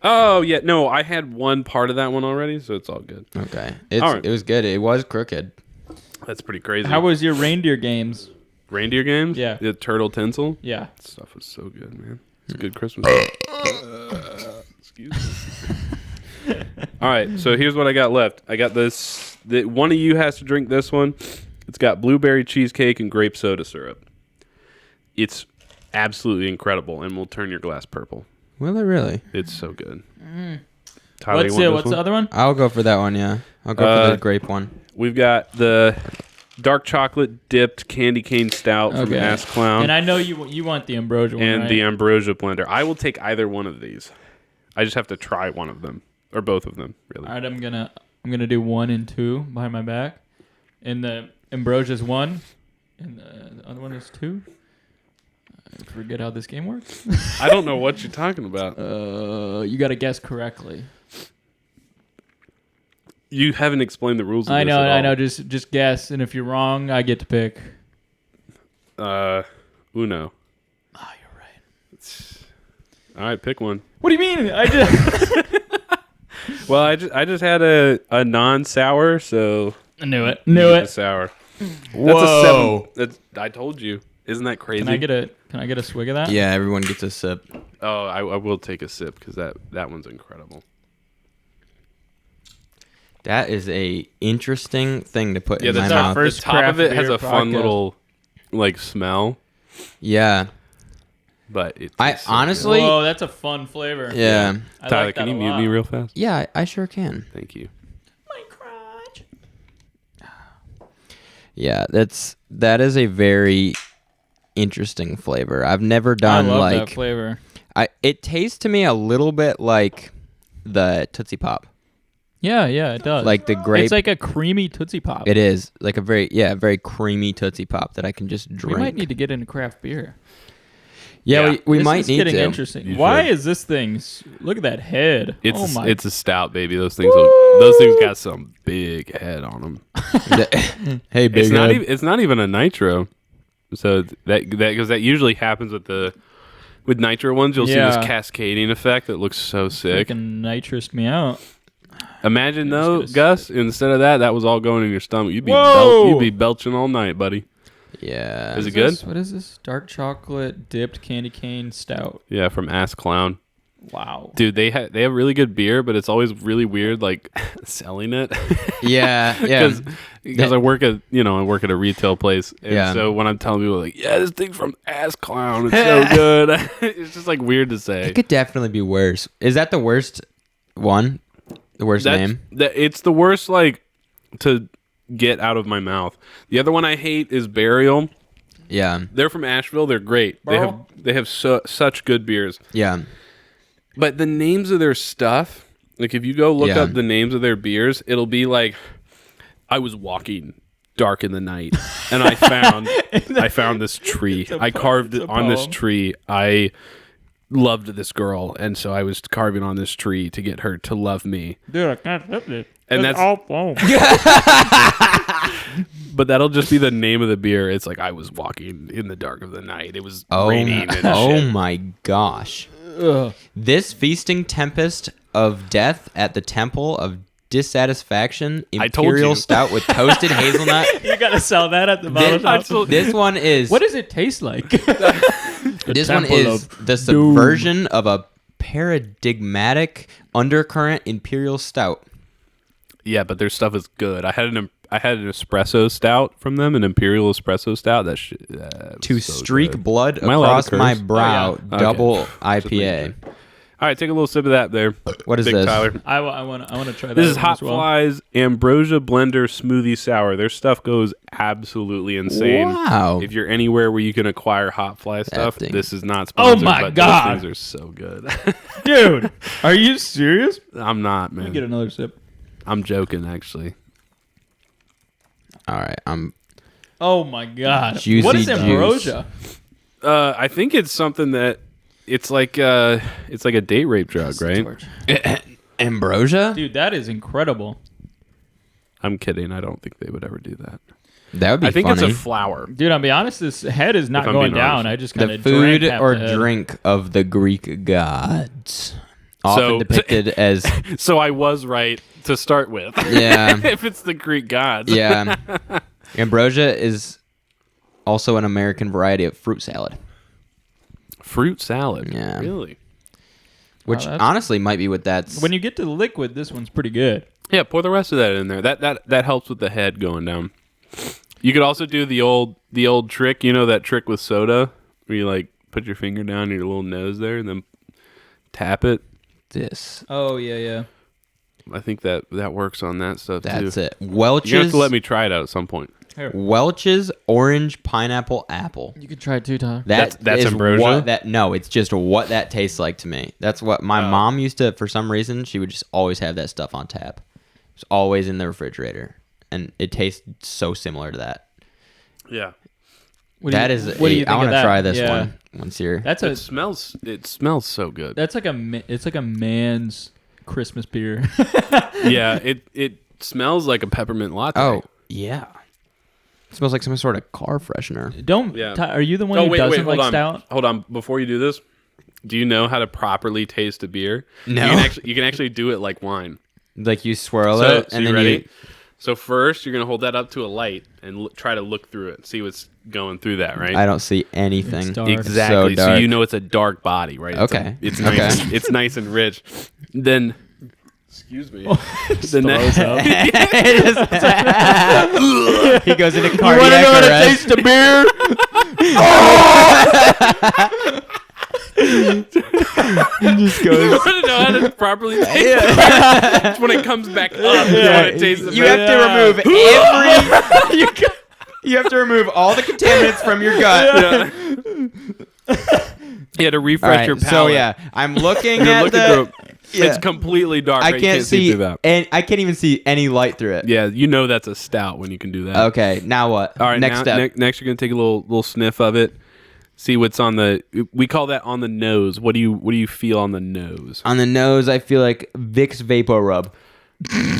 Oh yeah, no, I had one part of that one already, so it's all good.
Okay.
All right.
It was good. It was crooked.
That's pretty crazy.
How was your reindeer games?
Reindeer games?
Yeah.
The turtle tinsel?
Yeah.
That stuff was so good, man. It's a good Christmas. Excuse me. All right, so here's what I got left. I got this. One of you has to drink this one. It's got blueberry cheesecake and grape soda syrup. It's absolutely incredible and will turn your glass purple.
Will it really?
It's so good. Tyler,
What's
you want this
What's the
one?
other one?
I'll go for that one, yeah. I'll go for the grape one.
We've got the dark chocolate dipped candy cane stout from
Okay.
Ass Clown
And I know you want the ambrosia one,
and
right?
the ambrosia blender. I will take either one of these. I just have to try one of them or both of them, really.
All right, I'm gonna do 1 and 2 behind my back, and the ambrosia's 1, and the other one is 2. I forget how this game works.
I don't know what you're talking about.
You got to guess correctly.
You haven't explained the rules of
I
this
know,
at
I
all.
know. Just guess, and if you're wrong, I get to pick.
Uno.
Oh, you're right.
All right, pick one.
What do you mean? I just
Well, I just had a non-sour, so
knew it.
you
Knew
get the
it.
sour.
Whoa.
That's a 7. I told you. Isn't that crazy?
Can I get a swig of that?
Yeah, everyone gets a sip.
Oh, I will take a sip because that one's incredible.
That is a interesting thing to put
Yeah,
in
the
my
our
top,
mouth.
first
the top of
craft
it has
beer
a fun
podcast.
little like smell,
Yeah.
but it
I
tastes so
honestly-
Whoa, that's a fun flavor.
Yeah.
good.
I
Tyler,
like
can
that
you
a
mute
lot.
me real fast?
Yeah, I sure can.
Thank you.
My crotch.
Yeah, that is a very interesting flavor. I've never
I
done
love that
like
flavor.
it tastes to me a little bit like the Tootsie Pop.
Yeah, it does.
Like the grape.
It's like a creamy Tootsie Pop.
It is like a very creamy Tootsie Pop that I can just
We
drink.
might need to get into craft beer.
Yeah,
Yeah.
we
This
might
is
need
getting
to.
interesting.
You
Why
should.
is this thing? Look at that head.
It's a stout, baby. Those things got some big head on them.
Hey, big head.
It's not even a nitro. So that because that usually happens with nitro ones. You'll see
Yeah.
this cascading effect that looks so sick.
Freaking nitrous me out.
Imagine though,
just
Gus, instead of that was all going in your stomach. You'd
Whoa!
be belching all night, buddy.
Yeah.
Is it good?
What is this? Dark chocolate dipped candy cane stout.
Yeah, from Ass Clown.
Wow.
Dude, they have really good beer, but it's always really weird, like selling it.
Yeah,
Because I work at a retail place, and
Yeah.
so when I'm telling people like, yeah, this thing's from Ass Clown, it's so good. It's just like weird to say.
It could definitely be worse. Is that the worst one? The worst name?
It's the worst, like, to get out of my mouth. The other one I hate is Burial.
Yeah.
They're from Asheville. They're great.
Bro.
They have such good beers.
Yeah.
But the names of their stuff, like if you go look
Yeah.
up the names of their beers, it'll be like, I was walking dark in the night and I found this tree. I carved
it's
it
a
on this
poem.
tree. I loved this girl, and so I was carving on this tree to get her to love me.
Dude, I can't flip it.
And
It's
that's-
all foam.
But that'll just be the name of the beer. It's like I was walking in the dark of the night. It was
Oh,
raining and
oh
shit.
my gosh.
Ugh.
This feasting tempest of death at the temple of dissatisfaction
I told
imperial
you.
stout with toasted hazelnut.
You gotta sell that at the bottle shop.
This one is
What does it taste like?
this one
Temple
is
of
the
Doom.
subversion of a paradigmatic undercurrent imperial stout.
Yeah, but their stuff is good. I had an espresso stout from them, an imperial espresso stout. That shit
To
was so
streak
good.
blood
Am I allowed
across
to
my
curse?
brow,
Oh,
yeah.
double
Okay. Just making
IPA.
sure. All right, take a little sip of that there.
What is
Big
this?
Tyler.
I want to try that.
This is
one
Hot
as well.
Flies Ambrosia Blender Smoothie Sour. Their stuff goes absolutely insane.
Wow.
If you're anywhere where you can acquire Hot Fly stuff,
thing.
this is not
Oh
sponsored.
my
but
God.
Those things are so good.
Dude, are you serious?
I'm not,
Let me get
man.
another sip.
I'm joking, actually.
All right,
Oh my god.
Juicy
What is
juice.
ambrosia?
I think it's something that it's like a date rape drug, right?
ambrosia.
Dude, that is incredible.
I'm kidding. I don't think they would ever do that.
That would be
I think
funny.
it's a flower.
Dude, I'll be honest, this head is not
If I'm
going
being
down.
honest.
I just kind
The
of
food
drank half
or
the head.
drink of the Greek gods, often
So-
depicted as
So I was right to start with.
yeah,
If it's the Greek gods.
yeah. Ambrosia is also an American variety of fruit salad,
Fruit salad.
Yeah.
Really?
which
that's-
honestly might be what that's.
When you get to the liquid, this one's pretty good.
Yeah, pour the rest of that in there. That helps with the head going down. You could also do the old trick, that trick with soda where you like put your finger down your little nose there and then tap it.
this.
Oh, yeah.
I think that works on that stuff
That's
too.
it.
You're gonna have
Welch's.
to let me try it out at some point.
Welch's orange pineapple apple.
You could try it too, Tyler.
That's
That's ambrosia?
No, it's just what that tastes like to me. That's what my mom used to. For some reason, she would just always have that stuff on tap. It's always in the refrigerator, and it tastes so similar to that.
Yeah.
That is.
What do you think
I want
of
to
that?
try this
Yeah.
one once here.
That's
It smells so good.
That's like it's like a man's Christmas beer.
Yeah, it smells like a peppermint latte.
Oh yeah. It smells like some sort of car freshener.
Are you the one who doesn't
hold
like
on.
stout?
Hold on, before you do this, do you know how to properly taste a beer?
No.
You can actually do it like wine.
Like you swirl
So
it and
you
then
ready?
you.
So first, you're gonna hold that up to a light and try to look through it, see what's going through that, right?
I don't see anything.
It's dark.
Exactly. So,
dark.
you know it's a dark body, right?
Okay.
It's
Okay.
nice. It's nice and rich. Then, excuse me. The
Throws up.
He goes into
You
cardiac
want to know how to
arrest.
taste a beer?
Just
You
goes.
want to know how to properly taste it? It's when it comes back up. You want to taste the
You
beer.
have to remove every. You have to remove all the contaminants from your gut.
Yeah, to
All
refresh
right,
your palate.
so yeah, I'm looking
You're
at
looking
the.
through it.
Yeah.
It's completely dark.
I
right?
can't
You
see,
through that.
and I can't even see any light through it.
Yeah, you know that's a stout when you can do that.
Okay, now what?
All right,
next
now,
step.
Next, you're gonna take a little sniff of it. See what's on the. We call that on the nose. What do you feel on the nose?
On the nose, I feel like Vicks Vapor Rub.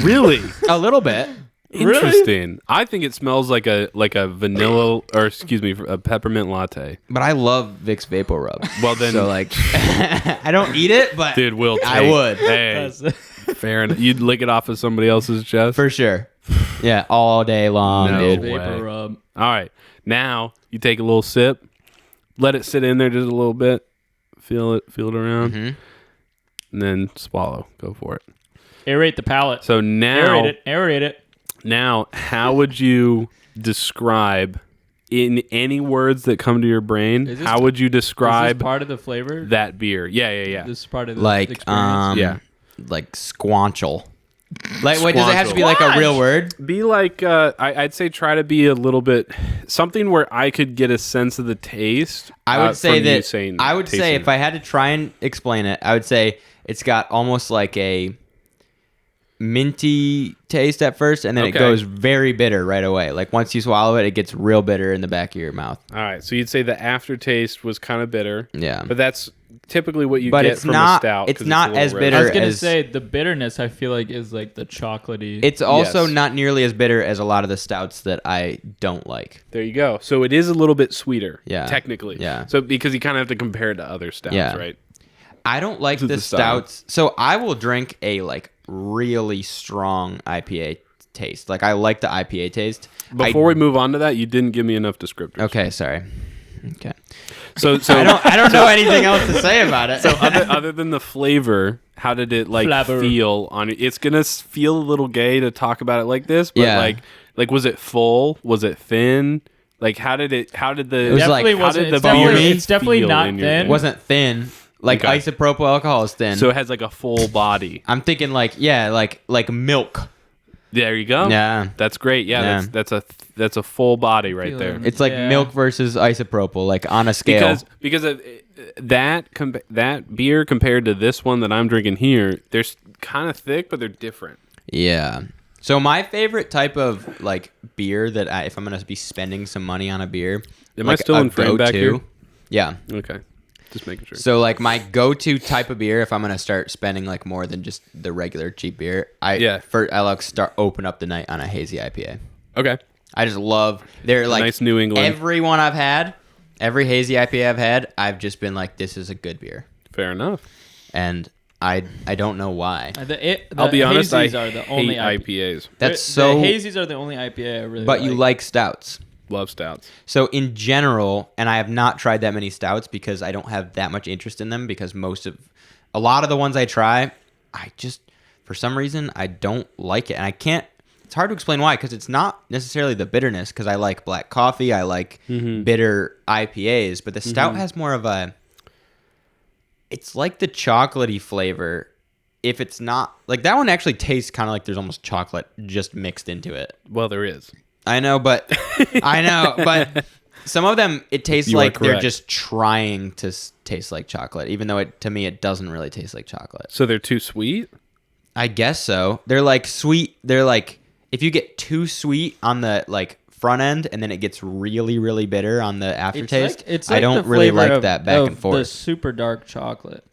Really
A little bit.
interesting. I think it smells like a vanilla or excuse me, a peppermint latte.
But I love Vicks Vapor Rub.
Well then,
So like, I don't eat it, but
dude, will
I would.
Hey, fair enough. You'd lick it off of somebody else's chest
for sure. Yeah, all day long,
No
dude.
way.
Vapor rub.
All right, now you take a little sip, let it sit in there just a little bit, feel it around,
Mhm.
and then swallow. Go for it.
Aerate the palate.
So now,
Aerate it.
now, how would you describe in any words that come to your brain?
Is this-
How would you
Is this
describe
part of the flavor?
that beer? Yeah.
This is part of the
Like,
experience.
Yeah.
like squanchel. Like, wait, does it have to be like a real word?
Be like, I'd say try to be a little bit something where I could get a sense of the taste.
I would say
from you
that.
saying-
I would say
tasting
if I had to try and explain it, I would say it's got almost like a minty taste at first, and then
Okay.
it goes very bitter right away. Like once you swallow it, it gets real bitter in the back of your mouth.
All right, so you'd say the aftertaste was kind of bitter.
Yeah.
But that's typically what you
But
get
it's
from
not-
a stout.
it's
'cause
not
a little
as
red.
bitter
I was gonna
as-
say the bitterness. I feel like is like the chocolatey.
It's also
Yes.
not nearly as bitter as a lot of the stouts that I don't like.
There you go. So it is a little bit sweeter.
Yeah.
Technically.
Yeah.
So because you kind of have to compare it to other stouts,
Yeah.
right?
I don't like
This
the
is the style.
stouts. So I will drink a like really strong IPA taste. Like I like the IPA taste.
Before we move on to that, you didn't give me enough descriptors.
Okay, sorry. Okay.
So
I don't know anything else to say about it.
So other than the flavor, how did it like
Flavor.
feel on it? It's gonna feel a little gay to talk about it like this, but
Yeah.
like was it full? Was it thin? Like how did the
was
definitely
like-
how
wasn't.
did the
It's definitely,
beer
it's definitely
feel
not
in your
thin.
mouth?
wasn't thin. Like
Okay.
isopropyl alcohol is thin.
so it has like a full body?
I'm thinking like like milk.
There you go.
Yeah.
That's great. Yeah,
Yeah.
that's a full body right
Feeling
there.
it.
It's like
Yeah.
milk versus isopropyl, like on a scale.
Because of that beer compared to this one that I'm drinking here, they're kind of thick, but they're different.
Yeah. So my favorite type of like beer that if I'm gonna be spending some money on a beer,
Am I
like
still
a
in frame back here?
Yeah.
Okay, just making sure.
So like my go-to type of beer, if I'm gonna start spending like more than just the regular cheap beer, I like start open up the night on a hazy IPA.
Okay,
I just love they're like
nice New England.
Every one I've had, every hazy IPA I've had, I've just been like, this is a good beer,
fair enough.
and I don't know why.
I'll be honest, I
hazies are the only
hate IPAs.
That's so.
The hazies are the only IPA I really.
But you like stouts.
Love stouts.
So in general, and I have not tried that many stouts because I don't have that much interest in them because a lot of the ones I try, I just, for some reason, I don't like it. And I can't, it's hard to explain why because it's not necessarily the bitterness because I like black coffee, I like bitter IPAs, but the stout has more of it's like the chocolatey flavor. If it's not, like that one actually tastes kind of like there's almost chocolate just mixed into it.
Well, there is.
I know, but some of them it tastes
You are
like they're
correct.
just trying to taste like chocolate, even though to me it doesn't really taste like chocolate.
So they're too sweet.
I guess so. They're like sweet. They're like if you get too sweet on the like front end and then it gets really, really bitter on the aftertaste.
It's
I
like
don't
the
really
flavor
like
of-
that back
of
and forth.
The super dark chocolate.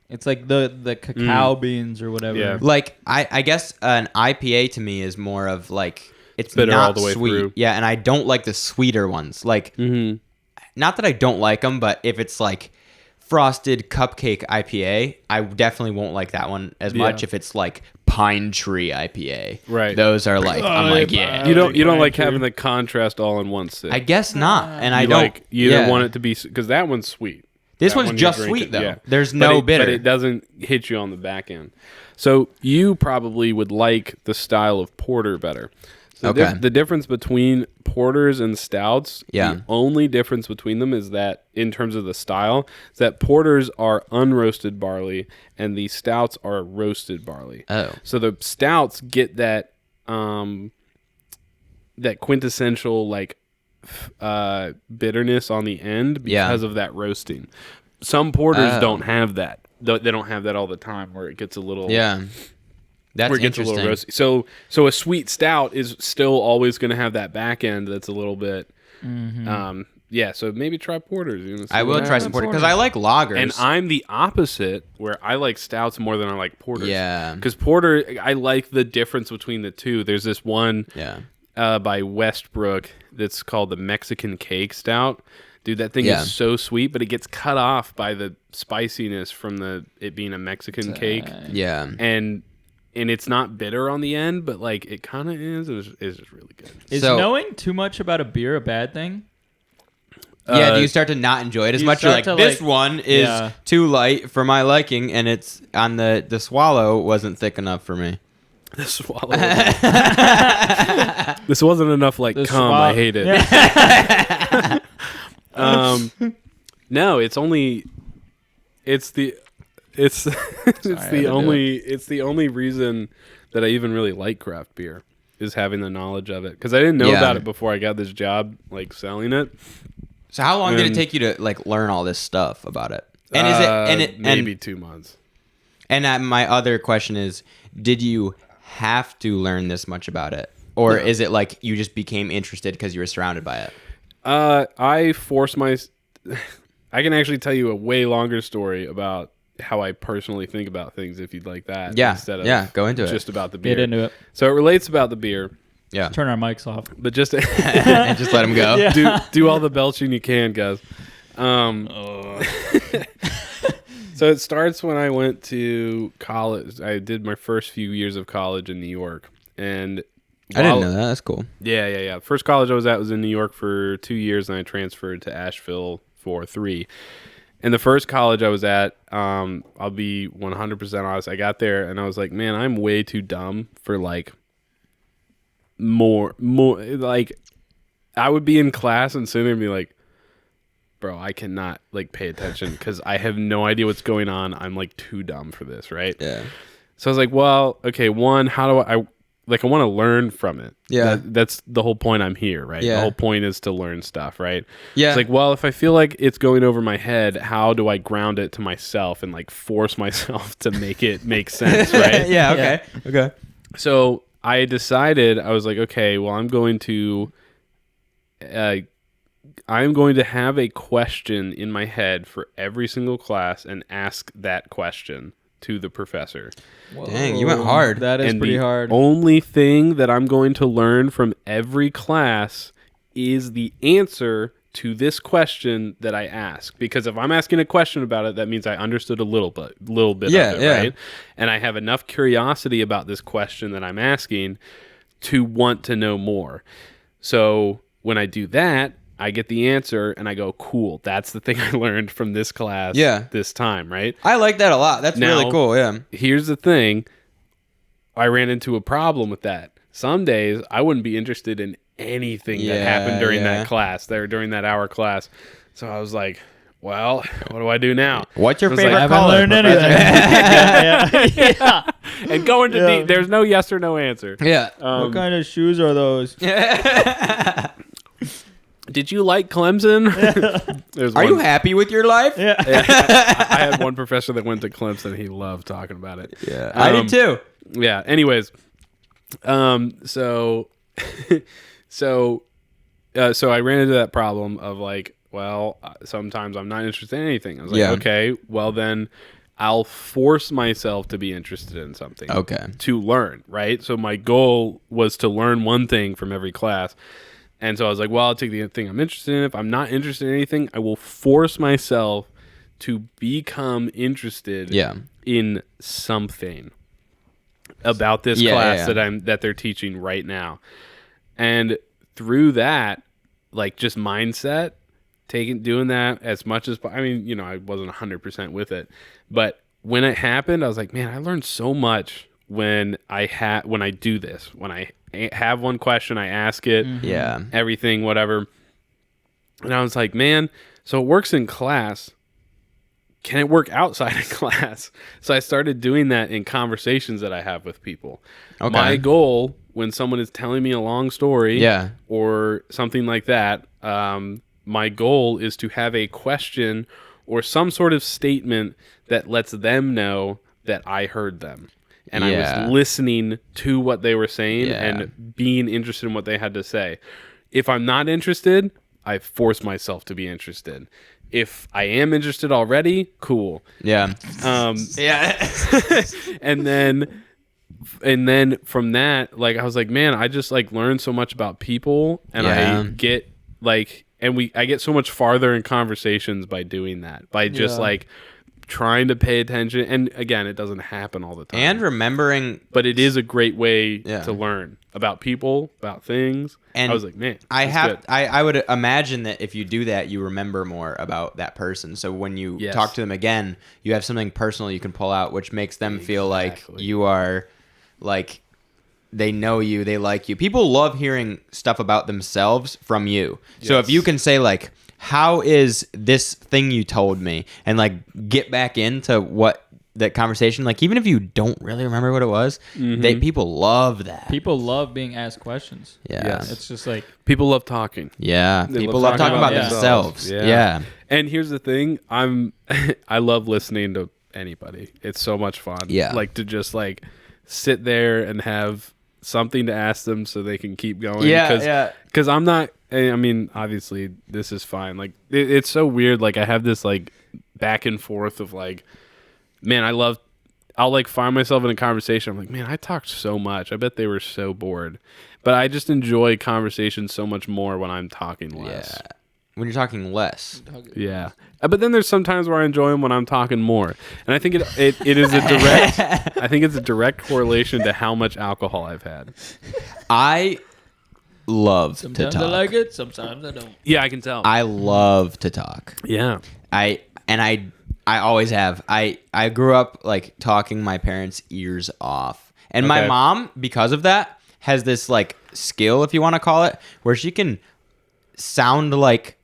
It's like the cacao beans or whatever.
Yeah.
Like I guess an IPA to me is more of like it's
bitter
not
all the way
sweet.
through.
Yeah, and I don't like the sweeter ones. Like not that I don't like them, but if it's like frosted cupcake IPA, I definitely won't like that one as much. If it's like pine tree IPA,
Right.
Those are like I'm like yeah.
You don't like
True.
having the contrast all in one sip.
I guess not, and I
you
don't.
like you either
yeah.
want it to be because that one's sweet.
This
That
one's
one
just
you're drinking,
sweet though.
yeah.
There's
But
no
it-
bitter.
but it doesn't hit you on the back end. So you probably would like the style of porter better. So
Okay.
the difference between porters and stouts,
Yeah.
the only difference between them is that in terms of the style, is that porters are unroasted barley and the stouts are roasted barley.
Oh.
So the stouts get that that quintessential like bitterness on the end because of that roasting. Some porters
Oh.
don't have that. They don't have that all the time where it gets a little
Yeah. That's
where it gets a
interesting.
little roasty. So a sweet stout is still always going to have that back end that's a little bit yeah, so maybe try porters. You know, see
I
what
will try some
happens.
porter because I like lagers.
And I'm the opposite, where I like stouts more than I like porters.
Yeah.
Because porter, I like the difference between the two. There's this one
yeah.
by Westbrook that's called the Mexican Cake Stout. Dude, that thing
Yeah.
is so sweet, but it gets cut off by the spiciness from it being a Mexican cake.
Yeah.
And it's not bitter on the end, but like it kind of is. It's just really good.
Is
So-
knowing too much about a beer a bad thing?
Yeah, do you start to not enjoy it as
you
much? You're like,
start to,
this
like-
one is
Yeah.
too light for my liking, and it's on the swallow wasn't thick enough for me.
The swallow. This wasn't enough like
The
cum. I hate it. No, it's only it's the it's it's the only reason that I even really like craft beer is having the knowledge of it, because I didn't know
Yeah.
about it before I got this job like selling it.
So how long did it
And-
take you to like learn all this stuff about it? And is it and it
maybe
and,
2 months.
and my other question is, did you have to learn this much about it, or is it like you just became interested because you were surrounded by it?
I forced my. I can actually tell you a way longer story about how I personally think about things if you'd like that.
Yeah,
instead of
yeah, go into it.
just about the beer.
Get into it.
So it relates about the beer,
Yeah,
Turn our mics off.
but just
and just let him go.
Yeah.
do all the belching you can, guys. So it starts when I went to college. I did my first few years of college in New York, and
I didn't know that. That's cool.
Yeah. First college I was at was in New York for 2 years, and I transferred to Asheville for 3. And the first college I was at, I'll be 100% honest, I got there and I was like, man, I'm way too dumb for like more like I would be in class and sitting there and be like, bro, I cannot like pay attention because I have no idea what's going on. I'm like too dumb for this, right?
Yeah.
So I was like, well, okay, one, how do I want to learn from it.
Yeah.
That's the whole point I'm here, right?
Yeah.
The whole point is to learn stuff, right?
Yeah.
It's like, well, if I feel like it's going over my head, how do I ground it to myself and like force myself to make it make sense, right?
Yeah. Okay. Okay.
So I decided, I was like, okay, well, I'm going to have a question in my head for every single class and ask that question to the professor.
Dang, you went hard.
That is
And
pretty
the
hard.
only thing that I'm going to learn from every class is the answer to this question that I ask. Because if I'm asking a question about it, that means I understood a little bit
Yeah,
of it,
yeah.
right? And I have enough curiosity about this question that I'm asking to want to know more. So when I do that, I get the answer and I go, cool, that's the thing I learned from this class this time, right?
I like that a lot. That's
Now-
really cool. Yeah.
Here's the thing. I ran into a problem with that. Some days I wouldn't be interested in anything that happened during that class, during that hour class. So I was like, well, what do I do now?
What's your
It was
favorite
like,
I haven't
color?
learned anything. yeah.
And going to
Yeah.
there's no yes or no answer.
Yeah.
What kind of shoes are those?
Did you like Clemson? There's
Are
one-
you happy with your life?
Yeah.
I had one professor that went to Clemson. He loved talking about it.
Yeah. I did too.
Yeah. Anyways, so so I ran into that problem of like, well, sometimes I'm not interested in anything. I was like,
Yeah.
okay, well then I'll force myself to be interested in something.
Okay.
To learn, right? So my goal was to learn one thing from every class. And so I was like, well, I'll take the thing I'm interested in. If I'm not interested in anything, I will force myself to become interested in something about this class that they're teaching right now. And through that, like just mindset, doing that as much as, I mean, you know, I wasn't 100% with it, but when it happened, I was like, man, I learned so much when I do this. When I have one question, I ask it, everything, whatever. And I was like, man, so it works in class. Can it work outside of class? So I started doing that in conversations that I have with people. Okay. My goal when someone is telling me a long story or something like that, my goal is to have a question or some sort of statement that lets them know that I heard them. And I was listening to what they were saying and being interested in what they had to say. If I'm not interested, I force myself to be interested. If I am interested already, cool.
Yeah.
And then from that, like I was like, man, I just like learned so much about people, and I get like, I get so much farther in conversations by doing that, by just like trying to pay attention. And again, it doesn't happen all the time.
And remembering,
but it is a great way to learn about people, about things. And I was like, man,
I would imagine that if you do that, you remember more about that person. So when you talk to them again, you have something personal you can pull out, which makes them feel like you are, like, they know you, they like you. People love hearing stuff about themselves from you. So if you can say like, how is this thing you told me, and like get back into what that conversation, like even if you don't really remember what it was, people love that.
People love being asked questions. It's just like
people love talking.
People love talking about themselves.
And here's the thing, I love listening to anybody. It's so much fun. Like to just like sit there and have something to ask them so they can keep going. Because I'm not, I mean, obviously this is fine. Like it's so weird. Like I have this like back and forth of like, man, I'll like find myself in a conversation. I'm like, man, I talked so much. I bet they were so bored. But I just enjoy conversations so much more when I'm talking less.
When you're talking less.
But then there's some times where I enjoy them when I'm talking more. And I think it is a direct I think it's a direct correlation to how much alcohol I've had.
I love to talk.
Sometimes I like it, sometimes I don't.
Yeah, I can tell.
I love to talk.
Yeah.
I always have. I grew up like talking my parents' ears off. And my mom, because of that, has this like skill, if you want to call it, where she can sound like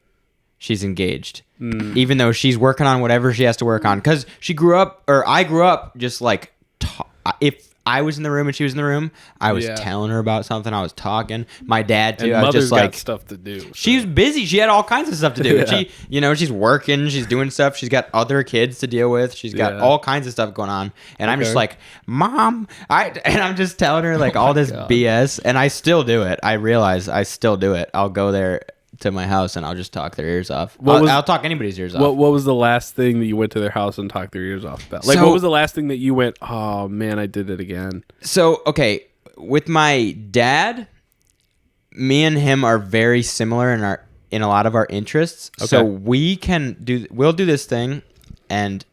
she's engaged. Even though she's working on whatever she has to work on. Because I grew up just like, if I was in the room and she was in the room, I was telling her about something. I was talking. My dad too.
And
I was
mother's
just like,
got stuff to do. So.
She's busy. She had all kinds of stuff to do. She, she's working. She's doing stuff. She's got other kids to deal with. She's got all kinds of stuff going on. And I'm just like, Mom, and I'm just telling her like all this BS. And I still do it. I realize I still do it. I'll go there to my house and I'll just talk their ears off. I'll talk anybody's ears off.
What was the last thing that you went to their house and talked their ears off about? Like, what was the last thing that you went, oh man, I did it again?
So, okay, with my dad, me and him are very similar in a lot of our interests. Okay. So we'll do this thing, and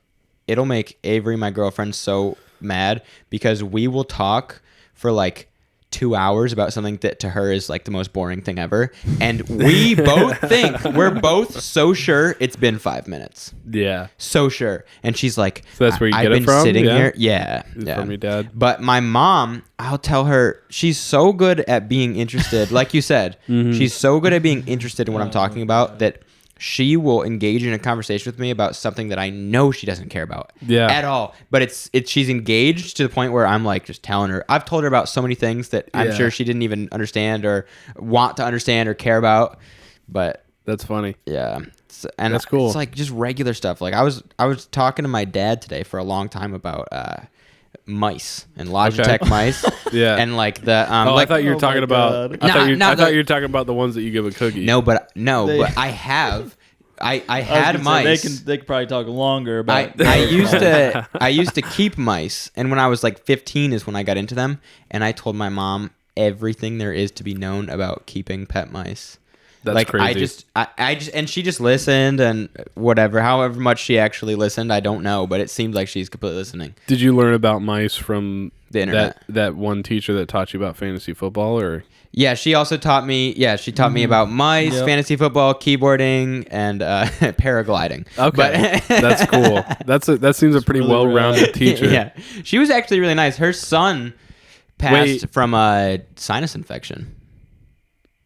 it'll make Avery, my girlfriend, so mad because we will talk for like 2 hours about something that to her is like the most boring thing ever, and we both think we're both so sure it's been 5 minutes. So sure. And she's like,
so that's where you
I've
get
been
it from?
Sitting here.
From your dad.
But my mom, I'll tell her, she's so good at being interested. Like you said, she's so good at being interested in what I'm talking about that she will engage in a conversation with me about something that I know she doesn't care about at all. But it's she's engaged to the point where I'm like just telling her. I've told her about so many things that I'm sure she didn't even understand or want to understand or care about. But
that's funny.
Yeah. And
that's cool.
It's like just regular stuff. Like I was talking to my dad today for a long time about mice and Logitech mice.
Yeah.
And like the
I thought you were talking about.
God.
I thought
the-
you were talking about the ones that you give a cookie.
but
They-
but I have. I
I was
had
gonna
mice.
say, they could probably talk longer about.
I used to keep mice, and when I was like 15 is when I got into them, and I told my mom everything there is to be known about keeping pet mice.
That's
like
crazy.
I just and she just listened and whatever, however much she actually listened, I don't know, but it seemed like she's completely listening.
Did you learn about mice from
The internet.
that one teacher that taught you about fantasy football, or?
Yeah, she also taught me. Yeah, she taught me about mice,
Yep.
fantasy football, keyboarding, and paragliding.
Okay,
But
that's cool. That seems a pretty
really
well-rounded
rad.
teacher.
yeah, she was actually really nice. Her son passed
Wait.
from a sinus infection.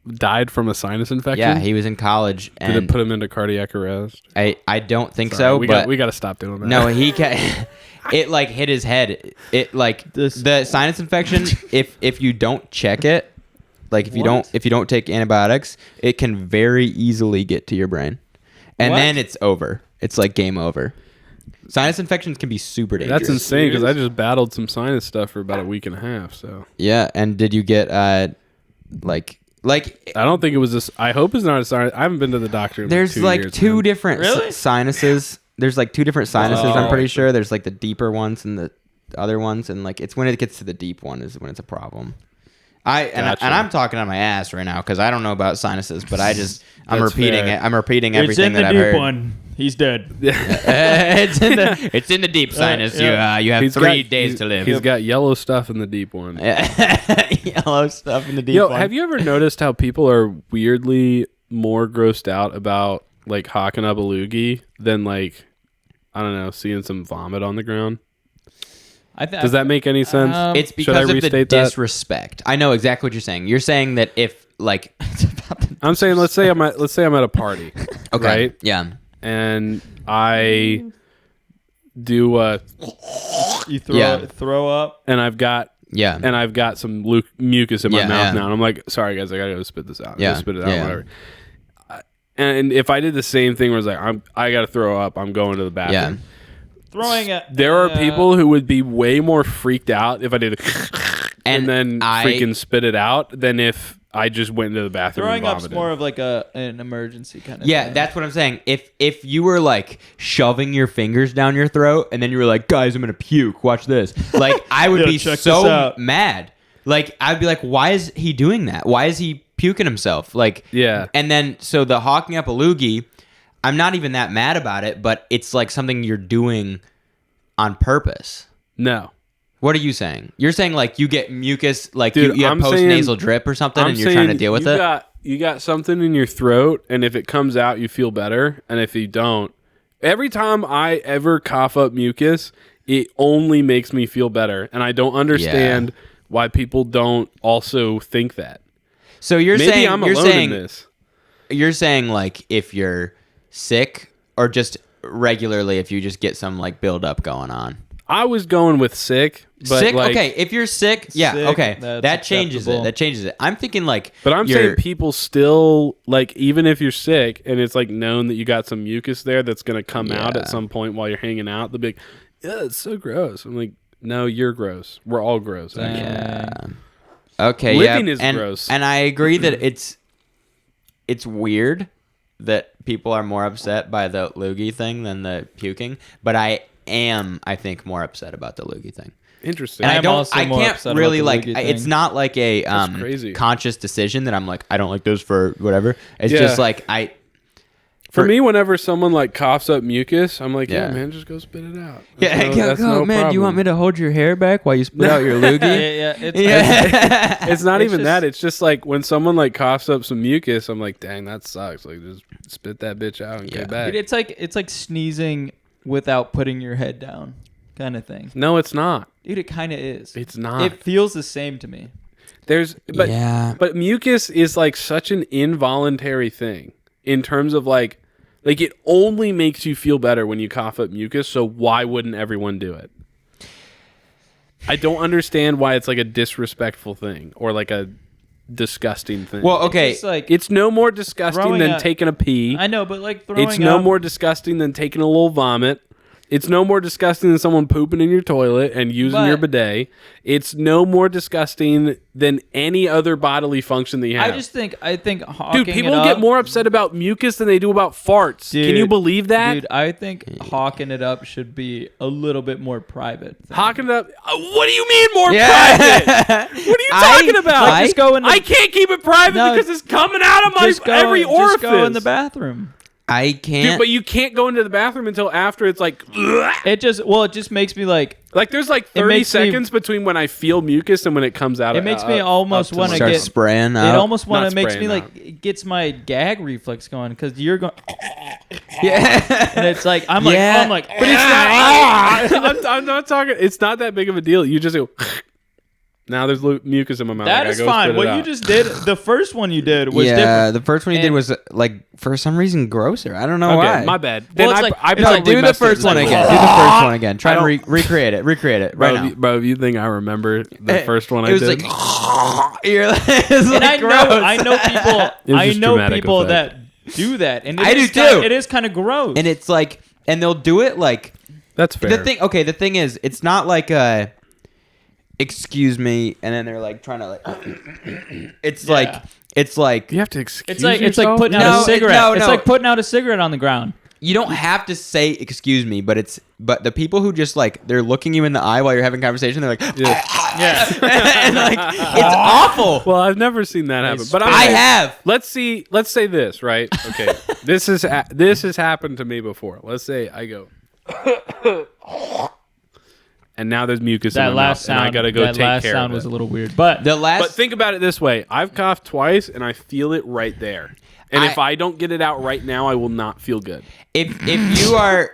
Died from a sinus infection.
Yeah, he was in college,
Did it
and
put him into cardiac arrest?
I don't think
Sorry,
so.
we
But
got to stop doing that.
no, it like hit his head. It like
This-
the sinus infection. If you don't check it, like if you don't take antibiotics, it can very easily get to your brain, and
What?
then it's over. It's like game over. Sinus infections can be super dangerous.
That's insane because I just battled some sinus stuff for about a week and a half. So
Yeah, and did you get like
I don't think it was this. I hope it's not a sinus. I haven't been to the doctor. In
there's
like 2
like
years,
two
man.
different
Really?
sinuses. There's like two different sinuses. I'm
Oh.
pretty sure. There's like the deeper ones and the other ones, and like it's when it gets to the deep one is when it's a problem.
Gotcha.
And I'm talking on my ass right now because I don't know about sinuses, but I'm
That's
repeating
fair.
it. I'm repeating
It's
everything
in the
that I've
deep
heard.
one. He's dead.
It's in the deep sinus.
yeah.
You have
He's
3
got-
days
he's-
to live.
He's got yellow stuff in the deep one.
Yellow stuff in the deep one.
Have you ever noticed how people are weirdly more grossed out about like hawking up a loogie than like, I don't know, seeing some vomit on the ground? Does that make any sense?
It's
Should I
because of the
restate that?
disrespect. I know exactly what you're saying. You're saying that if like it's about the
I'm saying let's say I'm at a party,
okay,
right?
yeah,
And I do
You
Yeah.
throw up.
and I've got some mucus in my
Yeah,
mouth
yeah.
now, and I'm like, sorry guys, I gotta go spit this out.
Yeah,
Go spit it out,
yeah.
whatever. And if I did the same thing, where it's like I gotta throw up, I'm going to the bathroom.
yeah.
Throwing it.
There are people who would be way more freaked out if I did and then
I-
freaking spit it out than if I just went into the bathroom
Throwing
and
up's
vomited.
more of like an emergency kind of
Yeah,
thing.
that's what I'm saying. If you were like shoving your fingers down your throat and then you were like, guys, I'm gonna puke. Watch this. Like I would
Yeah,
be
check this
so
out.
mad. Like I'd be like, why is he doing that? Why is he puking himself? Like
Yeah.
And then so the hawking up a loogie, I'm not even that mad about it, but it's like something you're doing on purpose.
No.
What are you saying? You're saying like you get mucus, like
Dude,
you have
I'm
post
saying-
nasal drip or something,
I'm
and you're trying to
saying
deal with
you
it.
You got something in your throat, and if it comes out, you feel better. And if you don't, every time I ever cough up mucus, it only makes me feel better. And I don't understand why people don't also think that.
So you're
Maybe
saying
I'm
you're
alone
saying
in this.
you're saying like if you're sick or just regularly if you just get some like buildup going on.
I was going with sick, but
Sick,
like,
okay. If you're sick, yeah,
Sick,
okay,
that's
that changes it.
acceptable.
That changes it. I'm thinking like,
But I'm
you're-
saying people still like, even if you're sick and it's like known that you got some mucus there that's gonna come out
Yeah.
at some point while you're hanging out, they'll be like, "Yeah, it's so gross." I'm like, "No, you're gross. We're all gross." Actually.
yeah. Okay,
Living
yeah,
is
and,
gross.
and I agree that it's weird that people are more upset by the loogie thing than the puking, but I think more upset about the loogie thing.
Interesting.
And
I
I
am
don't.
also
I
more
can't
upset about
really
the
like.
loogie
It's
thing.
not like a
crazy.
conscious decision that I'm like I don't like this for whatever. It's
Yeah.
just like
For me, whenever someone like coughs up mucus, I'm like, "Yeah,
Yeah.
man, just go spit it out."
That's no, man. Do you want me to hold your hair back while you spit out your
yeah,
loogie?
yeah. It's,
Yeah.
It's not
It's
even
just-
that. It's just like when someone like coughs up some mucus, I'm like, "Dang, that sucks." Like, just spit that bitch out and
Yeah.
get back.
Dude, it's like sneezing without putting your head down, kind of thing.
No, it's not.
Dude, it kind of is.
It's not.
It feels the same to me.
Yeah.
But mucus is like such an involuntary thing in terms of like it only makes you feel better when you cough up mucus. So why wouldn't everyone do it? I don't understand why it's like a disrespectful thing or like a disgusting thing.
Well, okay.
It's like
it's no more disgusting
Throwing
than
a-
taking a pee.
I know, but like throwing
It's no
up,
more disgusting than taking a little vomit. It's no more disgusting than someone pooping in your toilet and using your bidet. It's no more disgusting than any other bodily function that you have.
I think hawking
Dude, people
it up,
get more upset about mucus than they do about farts.
Dude,
Can you believe that?
Dude, I think hawking it up should be a little bit more private.
Hawking it up? What do you mean more
Yeah.
private? What are you talking about?
Like, just go in the-
I can't keep it private
No,
because it's coming out of my every orifice.
Just go in the bathroom.
I can't.
Dude, but you can't go into the bathroom until after it's like...
It just makes me like
there's like 30 seconds between when I feel mucus and when it comes out.
It makes me almost want to
start
get
spraying out.
It almost want
Not
to makes me
spraying
like it gets my gag reflex going because you're going.
Yeah.
And it's like I'm
Yeah.
like,
But it's not. I'm not talking. It's not that big of a deal. You just go. Now there's mucus in my mouth.
that
I
is
go
fine.
spit it
What
out.
you just did, the first one you did was
yeah,
different.
the first one you did
And-
was like for some reason grosser. I don't know
Okay,
why.
my bad.
Well,
Then
it's like-
I
it's
No,
probably
do the
messed it
first one
up.
again. Do the first one again. Try
I
to
don't-
recreate it. Recreate it right now.
Bro, you think I remember the first one I
It was
did?
like you're like, it's
And
like
I know people.
It was
I
just
know
dramatic
people
effect.
that do that, and
I do
is kinda-
too.
It is kind of gross.
and it's like, and they'll do it like
That's fair.
the thing is, it's not like excuse me, and then they're like trying to like, it's like
you have to excuse
it's like
yourself?
putting out
No,
a cigarette.
no,
It's
no.
like putting out a cigarette on the ground.
you don't have to say excuse me, but the people who just like they're looking you in the eye while you're having conversation, they're like,
Yeah.
and like it's awful.
Well, I've never seen that happen, but
I have.
Let's say this, right? Okay, this has happened to me before. Let's say I go, and now there's mucus in
That
my
last
mouth,
sound.
and I gotta go
that
take
last
care
sound
of
was
it.
a little weird, but
The last
But think about it this way: I've coughed twice, and I feel it right there. And if I don't get it out right now, I will not feel good.
if you are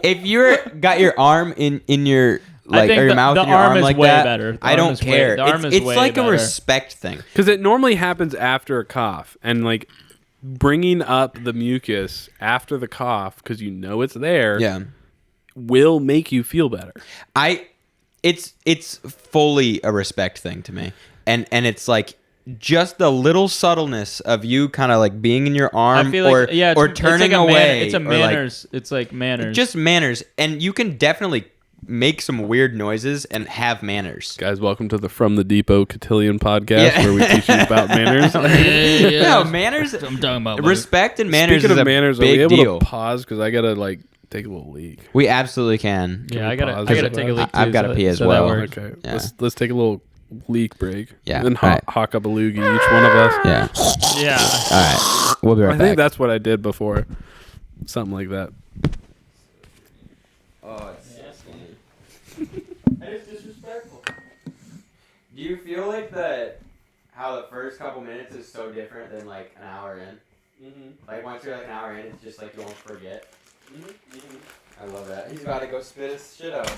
if you're got your arm in your like
think
or your
the-
mouth
the
in your
arm
arm
is
like
way
that,
better. The
I
arm
don't
is way-
care.
the arm is
It's
way
like
better.
a respect thing.
Because it normally happens after a cough, and like bringing up the mucus after the cough, because you know it's there,
Yeah.
will make you feel better.
It's fully a respect thing to me. And it's like just the little subtleness of you kind of like being in your arm
I feel like
or
it's
turning
like
away.
It's a
or, like,
manners. It's like manners.
just manners. And you can definitely make some weird noises and have manners.
Guys, welcome to the From the Depot Cotillion podcast,
Yeah.
where we teach you about manners.
No, manners.
I'm talking about.
Respect and manners
Speaking
is
of
a
manners, are we
big
able
deal.
to pause? Because I gotta like take a little leak.
We absolutely can.
Yeah,
we
I gotta
pause
take a
it?
leak.
I've
too,
gotta
so
pee
that-
as
so that
well.
works.
Okay,
Yeah.
let's take a little leak break.
Yeah,
And then
alright.
hawk up a loogie, each one of us.
Yeah.
Yeah.
All right. We'll be right
I
back.
think that's what I did before. Something like that.
Oh, it's disrespectful. Do you feel like how the first couple minutes is so different than like an hour in? Like once you're like an hour in, it's just like you almost forget. I love that. He's about to go spit his shit out.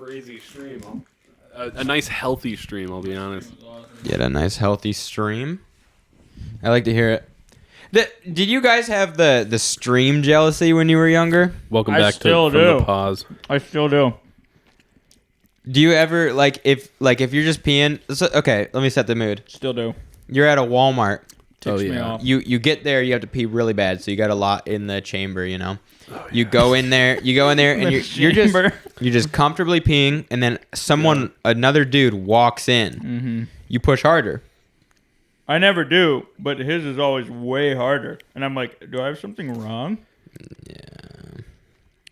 crazy stream. A nice healthy stream, I'll be honest.
Get a nice healthy stream. I like to hear it. Did you guys have the stream jealousy when you were younger?
Welcome
I
back to
still
From
do.
the Pause.
I still do.
Do you ever if you're just peeing? So, okay, let me set the mood.
Still do.
You're at a Walmart.
Ticks me
yeah.
off.
You get there, you have to pee really bad, so you got a lot in the chamber, you know. You go in there, and
chamber.
you're just comfortably peeing, and then another dude walks in.
Mm-hmm.
You push harder.
I never do, but his is always way harder. And I'm like, do I have something wrong?
Yeah.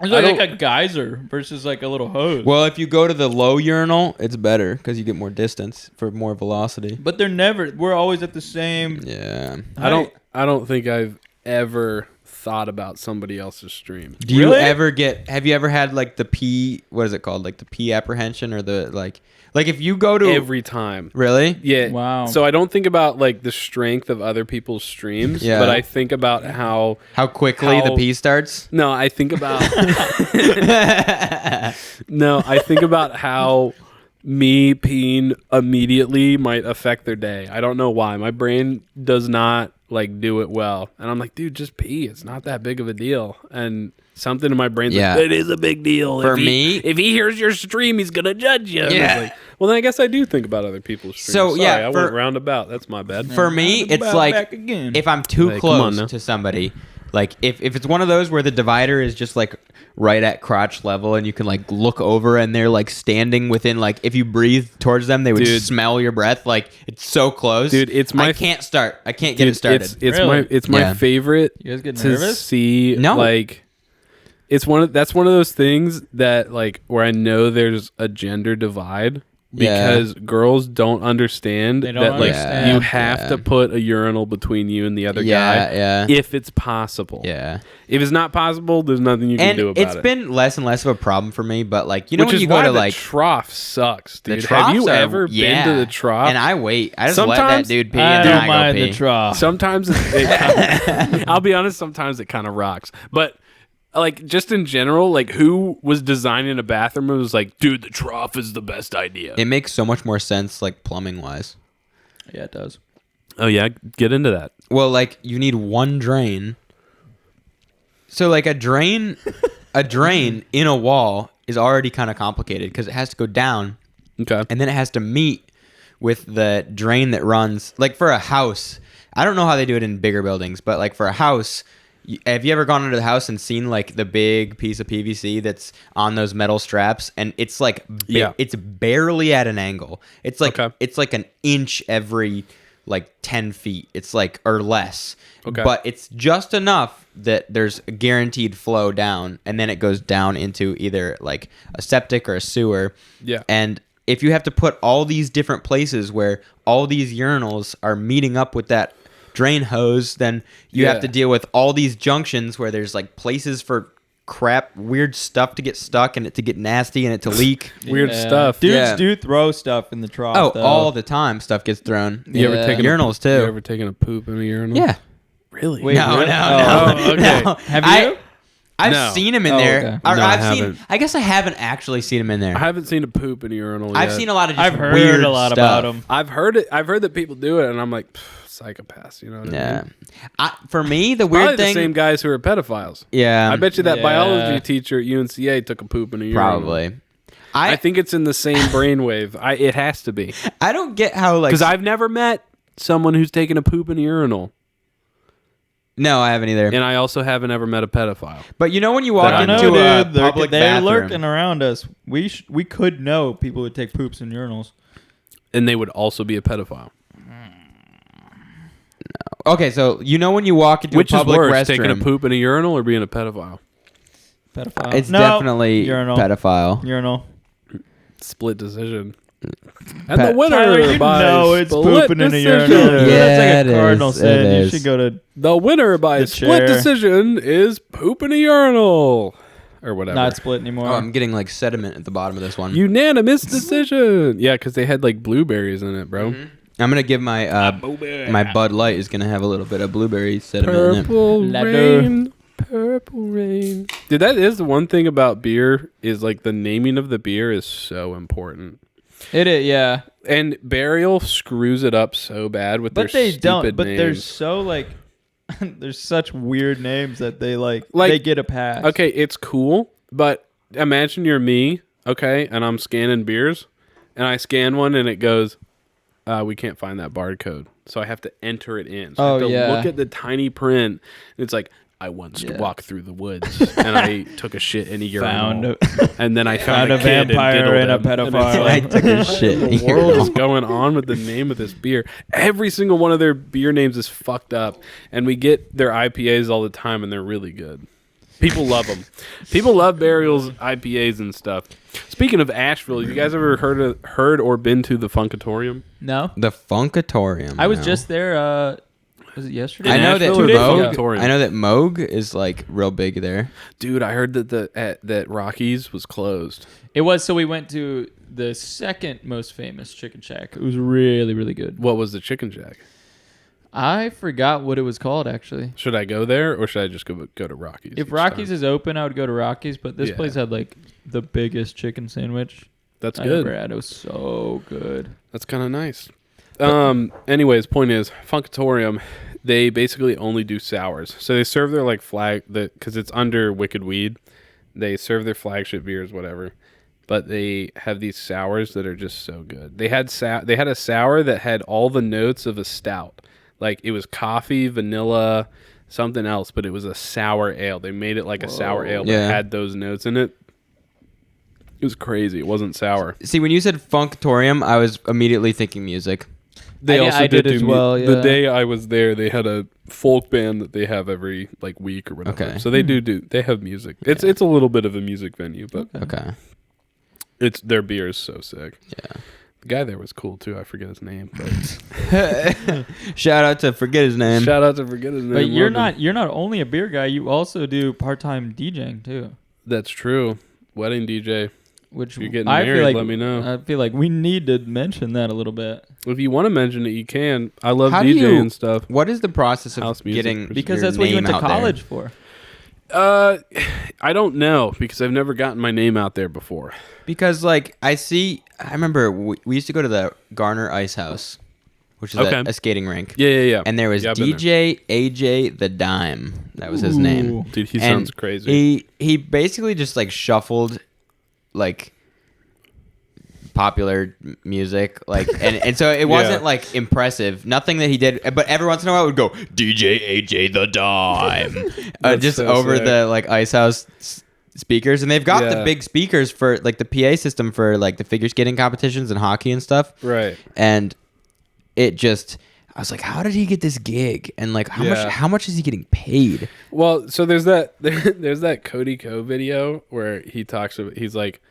It's like a geyser versus like a little hose.
Well, if you go to the low urinal, it's better because you get more distance for more velocity.
But we're always at the same.
Yeah.
height.
I don't think I've ever thought about somebody else's stream.
Do you
Really?
have you ever had like the pee, what is it called? Like the pee apprehension or the like if you go to
Every time.
Really?
Yeah.
Wow.
So I don't think about like the strength of other people's streams,
Yeah.
but I think about how
How quickly the pee starts?
No, I think about No, I think about how me peeing immediately might affect their day. I don't know why. My brain does not like do it well. And I'm like, dude, just pee. It's not that big of a deal. And something in my brain's
Yeah.
like, it is a big deal.
For
if
me-
he hears your stream, he's gonna judge you. And I was
Yeah.
like, well, then I guess I do think about other people's streams.
So,
Sorry,
yeah,
I
for-
went roundabout. That's my bad.
For me, it's
Back
like
again.
if I'm too
Hey, come on
close
now.
to somebody, like if it's one of those where the divider is just like right at crotch level and you can like look over and they're like standing within like if you breathe towards them they would
Dude.
smell your breath, like it's so close.
Dude, it's my-
I can't get it started.
It's
Really?
my
Yeah.
favorite
You guys get
to
nervous?
see.
No.
Like that's one of those things that like where I know there's a gender divide
Yeah.
because girls don't understand
They don't
that like
understand.
you have
Yeah.
to put a urinal between you and the other
Yeah,
guy
yeah.
if it's possible.
Yeah.
If it's not possible, there's nothing you can
And
do about
it's
it.
been less and less of a problem for me, but like you know
Which
when
is
you go
why
to
the
like
trough sucks,
the
dude.
troughs
Have you
are-
ever been to the trough?
And I wait. I just let that
Sometimes-
dude pee
I
and then
don't
I
mind
go pee.
the trough.
Sometimes I'll be honest, sometimes it kind of rocks. But like just in general, like who was designing a bathroom and was like, dude, the trough is the best idea.
It makes so much more sense like plumbing wise.
Yeah, it does.
Oh yeah, get into that.
Well, like you need one drain. So like a drain in a wall is already kind of complicated because it has to go down
Okay.
and then it has to meet with the drain that runs. Like for a house, I don't know how they do it in bigger buildings, but like for a house, have you ever gone into the house and seen like the big piece of PVC that's on those metal straps and it's like
Yeah.
it's barely at an angle. It's like
Okay.
it's like an inch every like 10 feet. It's like or less.
Okay.
But it's just enough that there's a guaranteed flow down and then it goes down into either like a septic or a sewer.
Yeah.
And if you have to put all these different places where all these urinals are meeting up with that drain hose, then you have
Yeah.
to deal with all these junctions where there's like places for crap, weird stuff to get stuck and it to get nasty and it to leak.
Weird
Yeah.
stuff.
Dudes
Yeah.
do throw stuff in the trough.
Oh,
though.
all the time stuff gets thrown.
You ever
Yeah.
taken
Urinals too?
You ever taken a poop in a urinal?
Yeah.
Really?
Wait,
No,
really?
no.
Oh, okay.
No.
Have you?
I've
No.
seen him in
Oh,
there.
okay.
Or
No, I
I've seen.
haven't.
I guess I haven't actually seen him in there.
I haven't seen a poop in a urinal
I've
yet.
seen a lot of just
I've heard
weird
a lot
stuff.
about them.
I've heard it. I've heard that people do it, and I'm like, psychopaths. You know what I
Yeah.
mean?
For me, the
Probably
weird
the
thing.
same guys who are pedophiles.
Yeah.
I bet you that
Yeah.
biology teacher at UNCA took a poop in a urinal.
probably.
I think it's in the same brainwave. It has to be
I don't get how like.
because I've never met someone who's taken a poop in a urinal,
No, I haven't either.
and I also haven't ever met a pedophile.
But you know when you walk
I
into
know,
a
dude.
public
They're
bathroom,
lurking around us. We could know people would take poops in urinals.
And they would also be a pedophile.
okay, so you know when you walk into
Which
a
is
public
worse,
restroom,
taking a poop in a urinal or being a pedophile?
Pedophile.
it's
No,
definitely
urinal.
pedophile.
Urinal.
Split decision. And
Pet-
the winner
Tyler, you
by
know it's
split
pooping in a
decision.
urinal.
Yeah,
That's like
it
a cardinal
is. It
sin. You
is.
should go to
The winner by
The
split
chair.
decision is poop in a urinal. Or whatever.
not split anymore.
Oh, I'm getting like sediment at the bottom of this one.
Unanimous decision. Yeah, because they had like blueberries in it, bro.
I'm gonna give my my Bud Light is gonna have a little bit of blueberry sediment in it.
Purple
Ladder.
rain. Purple Rain. Dude, that is the one thing about beer is like the naming of the beer is so important.
It is, yeah.
And Burial screws it up so bad with
But
their
they
stupid
don't. But
names.
they're so like, there's such weird names that they they get a pass.
Okay, it's cool, but imagine you're me, okay, and I'm scanning beers, and I scan one and it goes, we can't find that barcode. So I have to enter it in. So I have to look at the tiny print. And it's like, I once walked through the woods and I took a shit in a urinal. And then I found a kid
vampire and a pedophile.
I took a shit.
What the world is going on with the name of this beer? Every single one of their beer names is fucked up. And we get their IPAs all the time and they're really good. People love them. People love Burial's IPAs and stuff. Speaking of Asheville, you guys ever heard or been to the Funkatorium?
No.
The Funkatorium.
I was just there. Was it yesterday?
I know that
Nashville or the
Moog.
Funkatorium?
I know that Moog is like real big there.
Dude, I heard that that Rockies was closed.
It was. So we went to the second most famous chicken shack. It was really, really good.
What was the Chicken Shack?
I forgot what it was called, actually.
Should I go there or should I just go to Rockies?
If
each
Rockies
time?
is open, I would go to Rockies. But this
Yeah.
place had like the biggest chicken sandwich
That's
I
good.
ever had. It was so good.
That's kind of nice. Anyways, point is, Funkatorium, they basically only do sours. So they serve their like because it's under Wicked Weed. They serve their flagship beers, whatever. But they have these sours that are just so good. They had a sour that had all the notes of a stout. Like it was coffee, vanilla, something else, but it was a sour ale. They made it like a sour ale, but it had those notes in it. It was crazy. It wasn't sour.
See, when you said Funkatorium, I was immediately thinking music.
They
I
also
did
did
as
do
well,
The
yeah.
day I was there, they had a folk band that they have every like week or whatever.
Okay.
So they they have music. It's a little bit of a music venue, but
Okay.
it's their beer is so sick.
Yeah.
The guy there was cool too. I forget his name, but
Shout out to forget his name.
shout out to forget his name.
But you're
London.
not only a beer guy. You also do part-time DJing too.
That's true. Wedding DJ.
Which
If you're getting
I
married,
feel like
let me know.
I feel like we need to mention that a little bit
If you want to mention it, you can. I love
How do
DJing
you-
and stuff.
What is the process of
House music,
getting
because
your
that's what you went
name
to
out there?
college for.
I don't know because I've never gotten my name out there before.
Because like I remember we used to go to the Garner Ice House, which is
Okay.
a skating rink.
Yeah.
And there was
Yeah, I've been
DJ AJ the Dime. That was his name.
Dude, he
And
sounds crazy.
He basically just like shuffled like popular music and so it wasn't like impressive, nothing that he did, but every once in a while it would go DJ AJ the Dime just
so
over
sick.
the like Ice House speakers, and they've got the
Yeah.
big speakers for like the PA system for like the figure skating competitions and hockey and stuff,
Right.
and it just I was like, how did he get this gig, and like how much is he getting paid?
Well, so there's that Cody Co video where he talks about, he's like,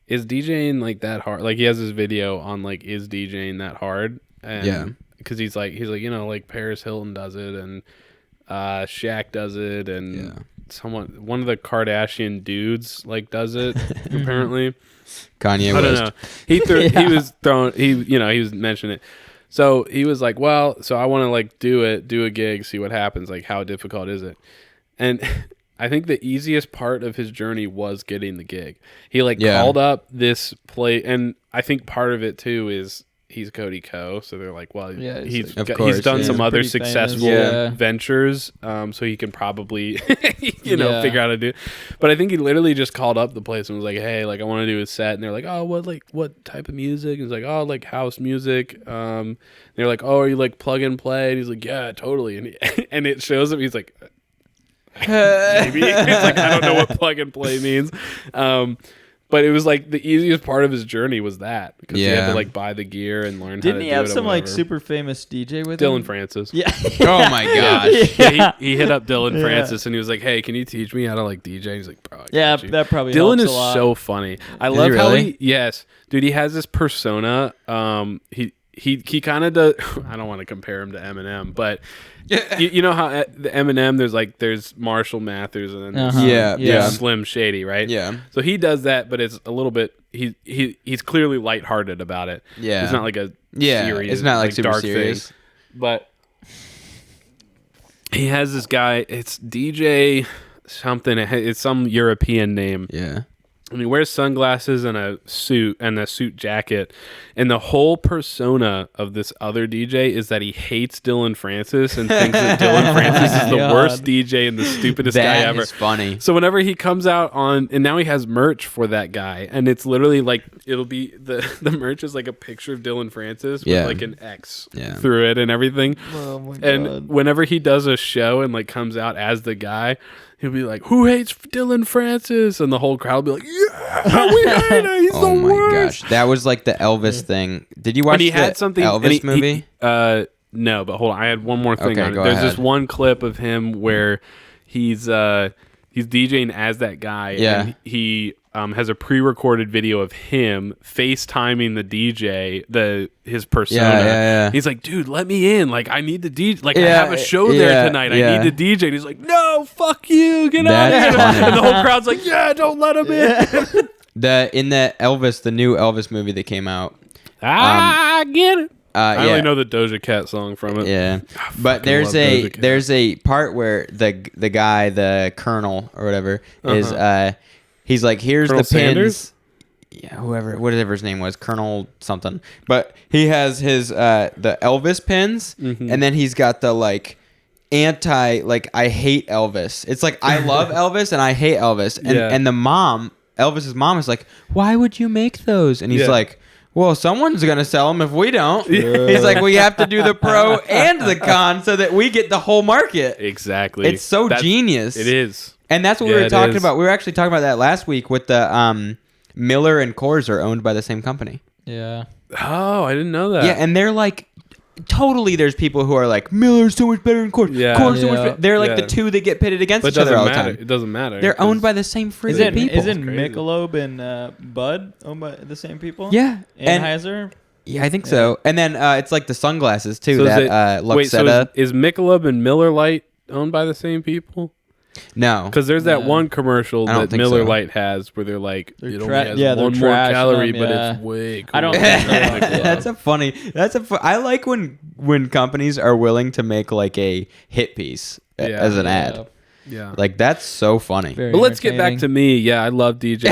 is DJing like that hard? Like he has this video on like, is DJing that hard? And because he's like, you know, like Paris Hilton does it and Shaq does it and one of the Kardashian dudes like does it apparently.
Kanye
I
West.
don't know. He was mentioning it. So he was like, well, so I want to like do a gig, see what happens. Like, how difficult is it? And I think the easiest part of his journey was getting the gig. He called up this play, and I think part of it too is he's Cody Co. So they're like, well, he's done some other
pretty
successful
famous.
ventures, so he can probably figure out how to do it. But I think he literally just called up the place and was like, hey, like I want to do a set, and they're like, oh, what type of music? And he's like, oh, like house music. They're like, oh, are you like plug and play? And he's like, yeah, totally. And it shows him, he's like, maybe. It's like, I don't know what plug and play means. But it was like the easiest part of his journey was that, because he had to like buy the gear and learn how to do it.
Didn't he have
or
some like
whatever.
super famous DJ with him?
Dylan Francis?
Yeah.
Oh my gosh.
Yeah, he hit up Dylan Francis and he was like, hey, can you teach me how to like DJ? And he's like, bro, I got you."
That probably
Dylan
helps
is
a lot.
so funny. I
Is
love
he
how
really?
yes, dude, he has this persona. He kind of does. I don't want to compare him to Eminem, but you know how the Eminem there's Marshall Mathers and then there's
Yeah.
Slim Shady, right?
Yeah.
So he does that, but it's a little bit. He's clearly lighthearted about it.
Yeah.
It's not like a serious,
it's not like super
dark
serious.
thing. But he has this guy. It's DJ something. It's some European name.
Yeah.
And he wears sunglasses and a suit jacket. And the whole persona of this other DJ is that he hates Dylan Francis and thinks that Dylan Francis is the
God.
worst DJ and the stupidest guy ever.
That is funny.
So whenever he comes out and now he has merch for that guy, and it's literally like it'll be the merch is like a picture of Dylan Francis with like an X through it and everything.
Oh my
And
God.
whenever he does a show and like comes out as the guy, he'll be like, "Who hates Dylan Francis?" And the whole crowd will be like, "Yeah, we hate him. He's
Oh
the
my
worst."
gosh, that was like the Elvis thing. Did you watch
And he
the
had something
Elvis
and
movie?
No, but hold on. I had one more thing
Okay,
on it.
go
There's this
ahead.
one clip of him where he's DJing as that guy.
Yeah.
And he has a pre-recorded video of him FaceTiming the DJ, his persona.
Yeah.
He's like, "Dude, let me in. Like, I need the DJ. Like, I
Yeah,
have a show there
yeah,
tonight.
yeah.
I need the DJ." And he's like, "No, fuck you. Get out of
That's
here."
funny.
And the whole crowd's like, "Yeah, don't let him in."
In the new Elvis movie that came out.
I get it. I
yeah.
only know the Doja Cat song from it.
Yeah, but
fucking love Doja Cat.
there's a part where the guy, the colonel or whatever, is he's like, here's
Colonel
the pins.
Sanders?
Yeah, whatever his name was, Colonel something. But he has his the Elvis pins, and then he's got the like I hate Elvis. It's like I love Elvis and I hate Elvis, and the mom, Elvis's mom, is like, why would you make those? And he's like, well, someone's going to sell them if we don't. He's like, we have to do the pro and the con so that we get the whole market.
Exactly.
It's so genius.
It is.
And that's what we were talking about. We were actually talking about that last week with the Miller and Coors are owned by the same company.
Yeah.
Oh, I didn't know that.
Yeah, and they're like, totally there's people who are like, Miller's so much better than Coors.
Yeah.
Coors so much
Yeah.
better. They're like
Yeah.
the two that get pitted against
But it
each other
doesn't
all the
matter.
time.
It doesn't matter.
They're owned by the same freaking people.
Isn't
Crazy.
Michelob and Bud owned by the same people?
Yeah. And
Anheuser?
yeah, I think so. And then it's like the sunglasses too.
So is
that
it-
Luxetta.
Wait, so is Michelob and Miller Lite owned by the same people?
No.
Because there's that
No.
one commercial
I don't
that
think
Miller
so.
Lite has where they're like,
They're
it
tra-
only has
yeah, they're
one more
trashing
calorie,
them,
but
yeah.
it's way cool.
I don't think so.
That's a funny. I like when companies are willing to make like a hit piece as an ad.
Yeah.
Like that's so funny.
Very
But let's get back
entertaining.
to me. Yeah, I love DJ.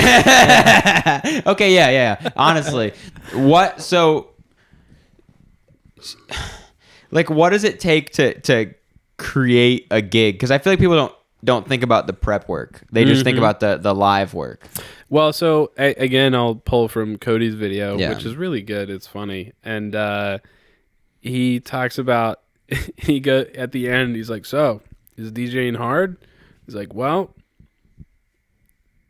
Okay, yeah. Honestly, what so like what does it take to create a gig? Because I feel like people don't think about the prep work. They just think about the live work.
Well, so again, I'll pull from Cody's video,
Yeah.
which is really good. It's funny, and he talks about at the end. He's like, "So, is DJing hard?" He's like, "Well,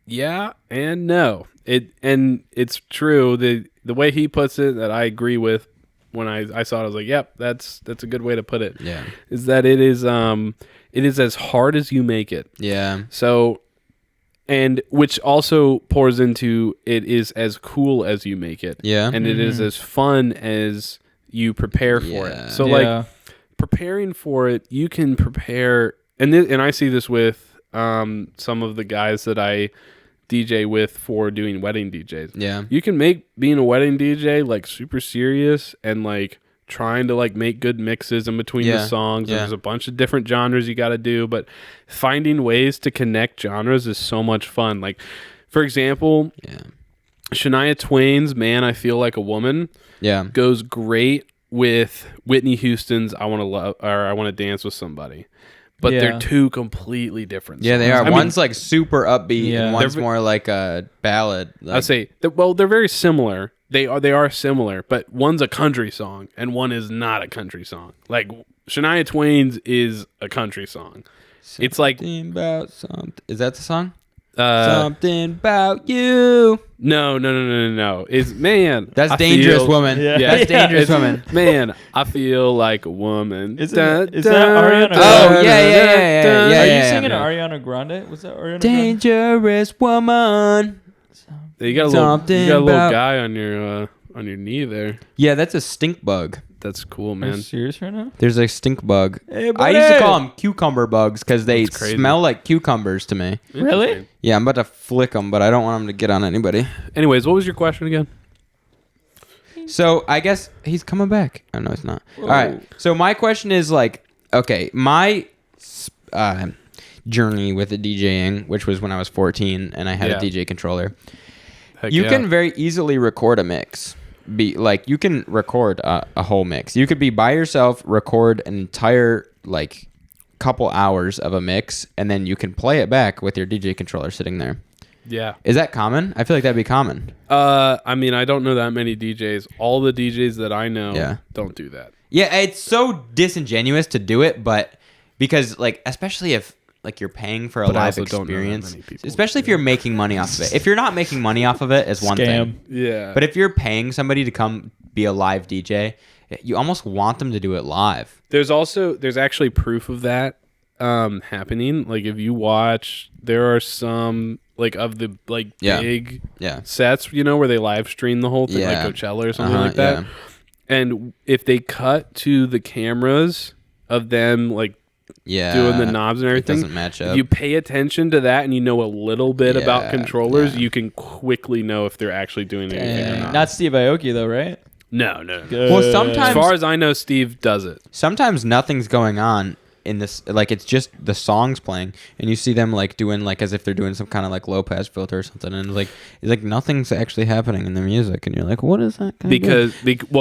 yeah and no." It's true. The way he puts it, that I agree with. When I saw it, I was like, "Yep, that's a good way to put it."
Yeah.
Is that it is as hard as you make it.
Yeah.
So, and which also pours into it is as cool as you make it.
Yeah.
And it is as fun as you prepare for
Yeah.
it. So
Yeah.
like preparing for it, you can prepare, and I see this with some of the guys that I DJ with for doing wedding DJs.
Yeah.
You can make being a wedding DJ like super serious and like trying to like make good mixes in between the songs.
Yeah.
There's a bunch of different genres you got to do, but finding ways to connect genres is so much fun. Like, for example, Shania Twain's "Man, I Feel Like a Woman" goes great with Whitney Houston's "I Want to Love" or "I Want to Dance with Somebody." But they're two completely different songs.
Yeah, they are.
I mean,
One's like super upbeat,
Yeah.
and one's
They're-
more like a ballad. Like,
I'd say, they're very similar. They are similar, but one's a country song and one is not a country song. Like Shania Twain's is a country song. It's like
something about something. Is that the song?
something
about you.
No. It's man.
That's
I
Dangerous
feel-
Woman.
Yeah.
That's Dangerous Woman.
Man, I feel like a woman.
Is that Ariana
Oh,
Grande?
yeah.
Are you
yeah.
singing Ariana Grande? Was that Ariana Grande?
Dangerous Woman.
You got a
Something
little
about-
guy on your knee there.
Yeah, that's a stink bug.
That's cool,
Are you
man.
serious right now?
There's a stink bug.
Hey,
I used to
buddy.
call them cucumber bugs because they
That's crazy.
smell like cucumbers to me.
Really?
Yeah, I'm about to flick them, but I don't want them to get on anybody.
Anyways, what was your question again?
So I guess he's coming back. Oh, no, it's not. All right. So my question is like, okay, my journey with the DJing, which was when I was 14 and I had
Yeah.
a DJ controller.
Heck
You
yeah.
can very easily record a mix. You can record a whole mix. You could be by yourself, record an entire like couple hours of a mix, and then you can play it back with your DJ controller sitting there.
Yeah.
Is that common? I feel like that'd be common.
I mean, I don't know that many DJs. All the DJs that I know
Yeah.
don't do that.
Yeah, it's so disingenuous to do it, but because like especially if like you're paying for a
But I
live
also don't know that
experience,
many people
especially if you're making money off of it. If you're not making money off of it, it's one
Scam.
thing.
Yeah.
But if you're paying somebody to come be a live DJ, you almost want them to do it live.
there's actually proof of that happening. Like if you watch, there are some like of the like
Yeah.
big
Yeah.
sets, where they live stream the whole thing,
Yeah.
like Coachella or something
Uh-huh,
like that.
yeah.
And if they cut to the cameras of them like
Yeah.
doing the knobs and everything,
It doesn't match up.
if you pay attention to that and you know a little bit about
Yeah,
controllers,
yeah.
you can quickly know if they're actually doing anything or not.
Not Steve Aoki though, right?
No.
Well,
As
sometimes
far as I know, Steve does it.
sometimes nothing's going on in this, like it's just the songs playing and you see them like doing like as if they're doing some kind of like low pass filter or something, and it's like nothing's actually happening in the music, and you're like, what is that guy doing?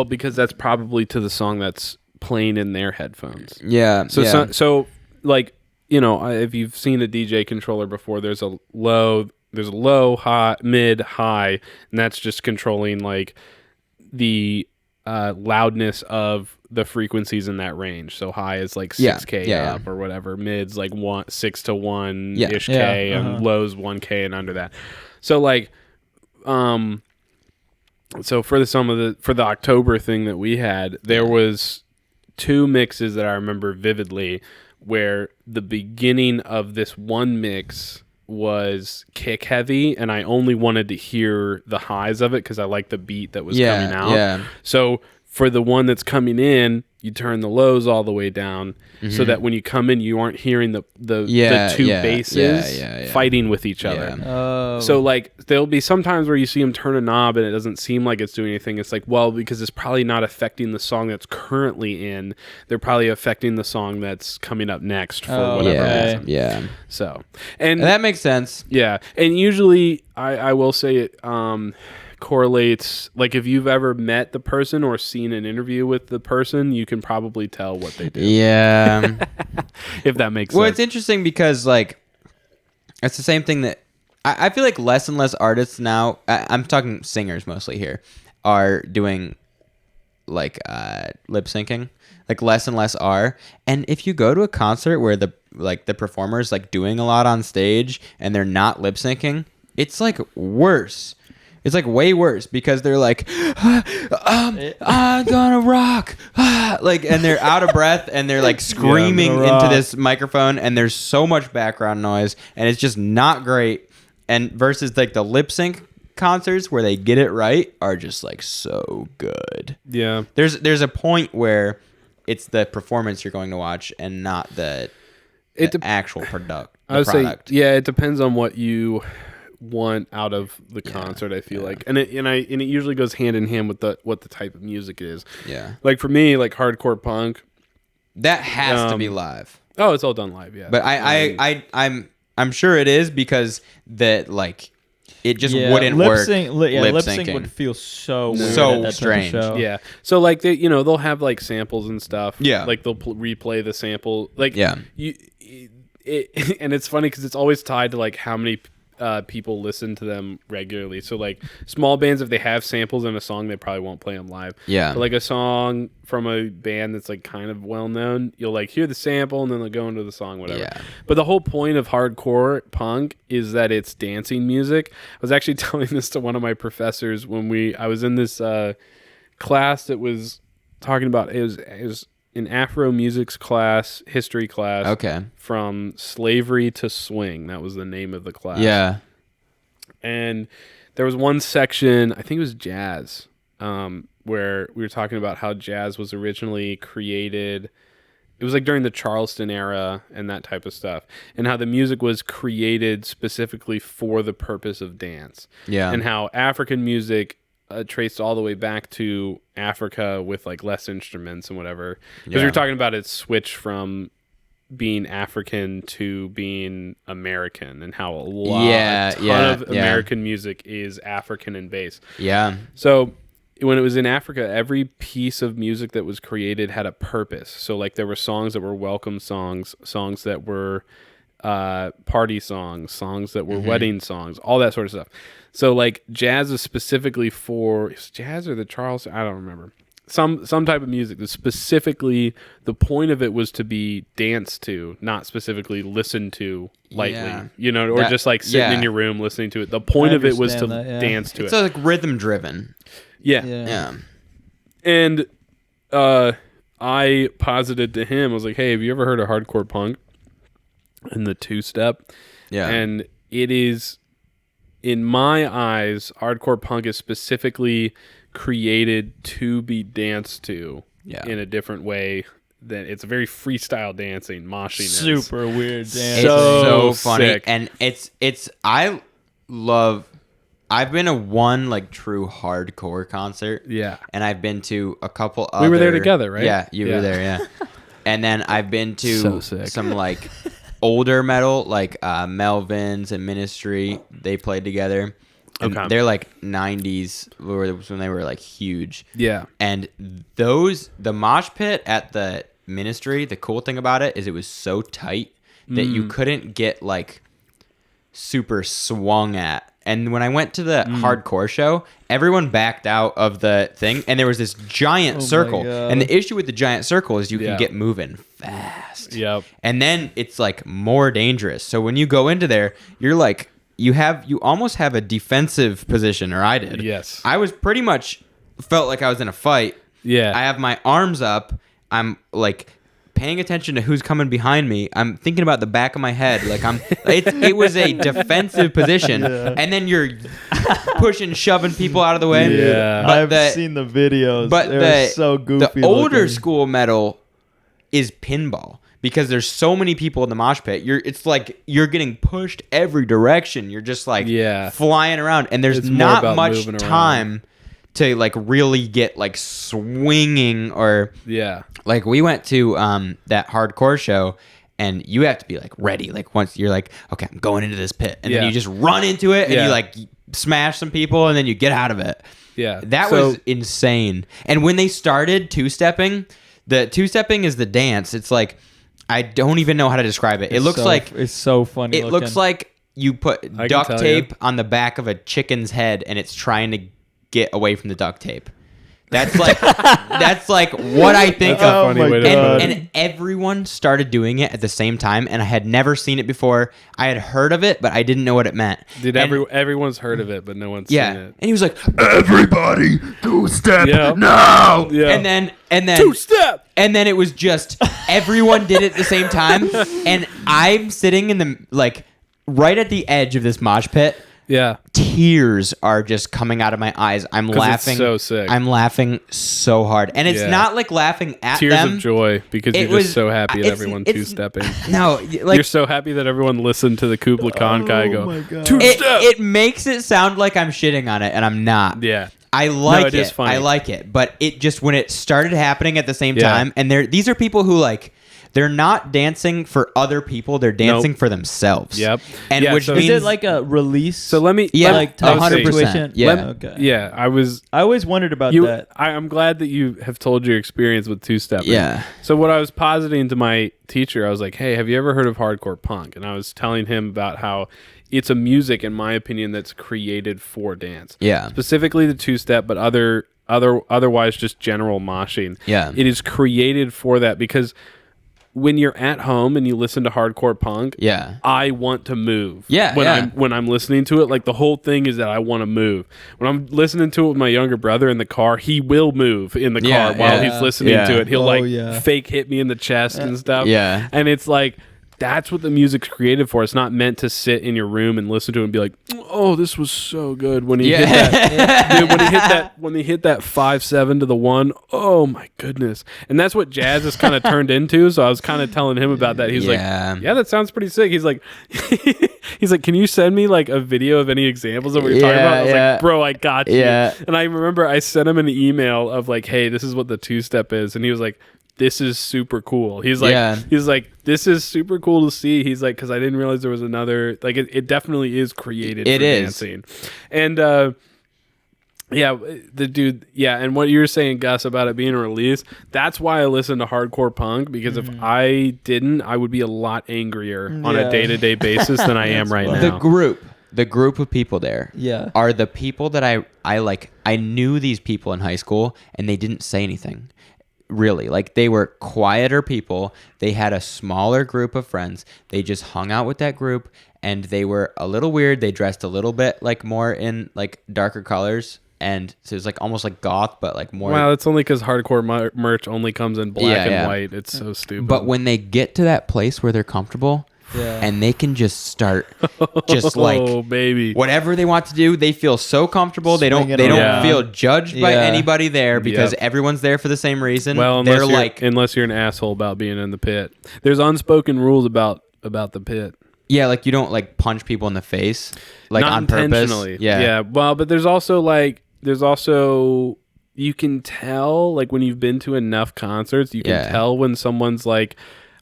Because that's probably to the song that's playing in their headphones.
Yeah.
So like, if you've seen a DJ controller before, there's a low, high, mid, high, and that's just controlling like the loudness of the frequencies in that range. So high is like 6K
Yeah.
up or whatever. Mid's like 6 to 1
Yeah.
ish
Yeah.
K, and low's 1K and under that. So like, so for the October thing that we had, there was 2 mixes that I remember vividly, where the beginning of this one mix was kick heavy, and I only wanted to hear the highs of it because I liked the beat that was coming out.
Yeah.
So for the one that's coming in, you turn the lows all the way down so that when you come in, you aren't hearing the two basses fighting with each other.
Yeah.
Oh.
So like there'll be some times where you see them turn a knob and it doesn't seem like it's doing anything. It's like, well, because it's probably not affecting the song that's currently in. They're probably affecting the song that's coming up next for whatever reason.
Yeah.
So and
That makes sense.
yeah, and usually I will say it correlates. Like if you've ever met the person or seen an interview with the person, you can probably tell what they do.
Yeah.
If that makes
Well,
sense.
it's interesting because like it's the same thing that I feel like less and less artists now, I'm talking singers mostly here, are doing like lip syncing. Like less and less are. And if you go to a concert where the performer's like doing a lot on stage and they're not lip syncing, it's like worse. It's like way worse because they're like, I'm gonna rock, like, and they're out of breath and they're like screaming into this microphone, and there's so much background noise, and it's just not great. And versus like the lip sync concerts where they get it right are just like so good.
Yeah.
There's a point where it's the performance you're going to watch and not the actual product.
I would say, yeah, it depends on what you want out of the concert. I feel like, and it usually goes hand in hand with what the type of music is.
Yeah,
like for me, like hardcore punk,
that has to be live.
Oh, it's all done live. Yeah,
but I'm sure it is because that like it just wouldn't work.
Lip sync would feel so weird
So
at that
strange.
type of show.
yeah. So like they'll have like samples and stuff.
Yeah.
like they'll replay the sample. Like
Yeah.
And it's funny because it's always tied to like how many people listen to them regularly. So like small bands, if they have samples in a song, they probably won't play them live.
Yeah.
But like a song from a band that's like kind of well known, you'll like hear the sample and then they'll go into the song, whatever.
Yeah.
But the whole point of hardcore punk is that it's dancing music. I was actually telling this to one of my professors when I was in this class that was talking about it was an Afro musics class, history class.
Okay.
From slavery to swing. That was the name of the class.
Yeah.
And there was one section, I think it was jazz, where we were talking about how jazz was originally created. It was like during the Charleston era and that type of stuff, and how the music was created specifically for the purpose of dance.
Yeah.
And how African music traced all the way back to Africa with like less instruments and whatever. Because we were talking about its switch from being African to being American, and how a ton of American music is African in base.
Yeah.
So when it was in Africa, every piece of music that was created had a purpose. So like there were songs that were welcome songs, songs that were party songs that were wedding songs, all that sort of stuff. So like jazz is specifically is jazz or the Charleston? I don't remember. Some type of music that specifically the point of it was to be danced to, not specifically listened to lightly, or just like sitting in your room listening to it. The point of it was to dance to it.
It's like rhythm driven.
Yeah. And I posited to him, I was like, hey, have you ever heard of hardcore punk and the two-step?
Yeah.
And it is, in my eyes, hardcore punk is specifically created to be danced to in a different way. That it's a very freestyle dancing, moshing.
Super weird dancing.
It's so funny.
Sick.
And I've been to one like true hardcore concert.
Yeah.
And I've been to a couple other.
We were there together, right?
Yeah, you were there, yeah. And then I've been to
sick.
some like older metal, like Melvins and Ministry. They played together. And
Okay.
they're like 90s when they were like huge.
Yeah.
And the mosh pit at the Ministry, the cool thing about it is it was so tight that you couldn't get like super swung at. And when I went to the hardcore show, everyone backed out of the thing, and there was this giant circle.
God.
And the issue with the giant circle is you can get moving fast.
Yep.
And then it's like more dangerous. So when you go into there, you're like you almost have a defensive position, or I did.
Yes.
I was pretty much felt like I was in a fight.
Yeah.
I have my arms up. I'm like paying attention to who's coming behind me. I'm thinking about the back of my head. Like it was a defensive position. And then you're pushing, shoving people out of the way.
Yeah.
I've seen the videos.
But
They're so goofy.
the older
looking.
school metal is pinball. Because there's so many people in the mosh pit, it's like you're getting pushed every direction. You're just like flying around, and there's
It's more
not
about
much
moving around.
time to like really get like swinging or like we went to that hardcore show, and you have to be like ready. Like once you're like, okay, I'm going into this pit, and then you just run into it, and you like smash some people, and then you get out of it.
Yeah,
That was insane. And when they started two-stepping, the two-stepping is the dance. It's like I don't even know how to describe it. It looks like
it's so funny.
it looks like you put
I can
duct
tell
tape on the back of a chicken's head, and it's trying to get away from the duct tape. That's like what I think
That's a
of.
funny way to put it.
And everyone started doing it at the same time, and I had never seen it before. I had heard of it, but I didn't know what it meant.
Dude,
And-
everyone's heard of it, but no one's seen
yeah,
it.
and he was like, "Everybody, two-step
Yeah.
now!"
Yeah.
And then
Two-step!
and then it was just everyone did it at the same time, and I'm sitting in the like right at the edge of this mosh pit.
Yeah.
Tears are just coming out of my eyes. I'm
'Cause
laughing.
it's so sick.
I'm laughing so hard, and it's
Yeah.
not like laughing at
Tears
them.
of joy because you're
It was-
just so happy at
it's-
everyone
it's-
two-stepping.
No, like
You're so happy that everyone listened to the Kubla Khan guy go,
my God.
two-step!
it makes it sound like I'm shitting on it, and I'm not.
Yeah.
I like
it is funny.
I like it, but it just when it started happening at the same
Yeah.
time, and these are people who like. They're not dancing for other people. They're dancing for themselves.
Yep.
And
Yeah,
which
so-
means
Is it like a release?
So let me...
Yeah,
like
I was
type
100%.
situation?
Yeah.
Okay.
Yeah, I
always wondered about
you.
that.
I'm glad that you have told your experience with two-stepping.
Yeah.
So what I was positing to my teacher, I was like, "Hey, have you ever heard of hardcore punk?" And I was telling him about how it's a music, in my opinion, that's created for dance.
Yeah.
Specifically the two-step, but otherwise just general moshing.
Yeah.
It is created for that because when you're at home and you listen to hardcore punk,
Yeah.
I want to move.
Yeah,
When I'm listening to it, like the whole thing is that I want to move. When I'm listening to it with my younger brother in the car, he will move in the
Yeah,
car while
yeah.
he's listening
Yeah.
to it. He'll
yeah.
fake hit me in the chest and stuff.
Yeah.
And it's like that's what the music's created for. It's not meant to sit in your room and listen to it and be like, "Oh, this was so good." When he hit that, dude, when he hit that 5/7 to the 1, oh my goodness! And that's what jazz has kind of turned into. So I was kind of telling him about that. He's
Yeah.
like, "Yeah, that sounds pretty sick." He's like, "Can you send me like a video of any examples of what you're talking about?" I was
Yeah.
like, "Bro, I got you."
Yeah.
And I remember I sent him an email of like, "Hey, this is what the two-step is," and he was like, this is super cool. He's like, this is super cool to see. He's like, because I didn't realize there was another, like, it definitely is created for dancing. And yeah, the dude, yeah, and what you were saying, Gus, about it being a release, that's why I listen to hardcore punk, because if I didn't, I would be a lot angrier on a day-to-day basis than I am right now.
The group of people there are the people that I like. I knew these people in high school, and they didn't say anything. Really, like, they were quieter people. They had a smaller group of friends. They just hung out with that group, and they were a little weird. They dressed a little bit like more in like darker colors, and so it was like almost like goth, but like more.
Well, it's only because hardcore merch only comes in black and white. It's so stupid.
But when they get to that place where they're comfortable. And they can just start just like
baby.
Whatever they want to do. They feel so comfortable. They don't feel judged by anybody there because everyone's there for the same reason.
Well, unless you're an asshole about being in the pit. There's unspoken rules about the pit.
Yeah, like you don't like punch people in the face like
Not
on purpose.
Intentionally. Yeah. Well, but there's also you can tell, like, when you've been to enough concerts, you can tell when someone's like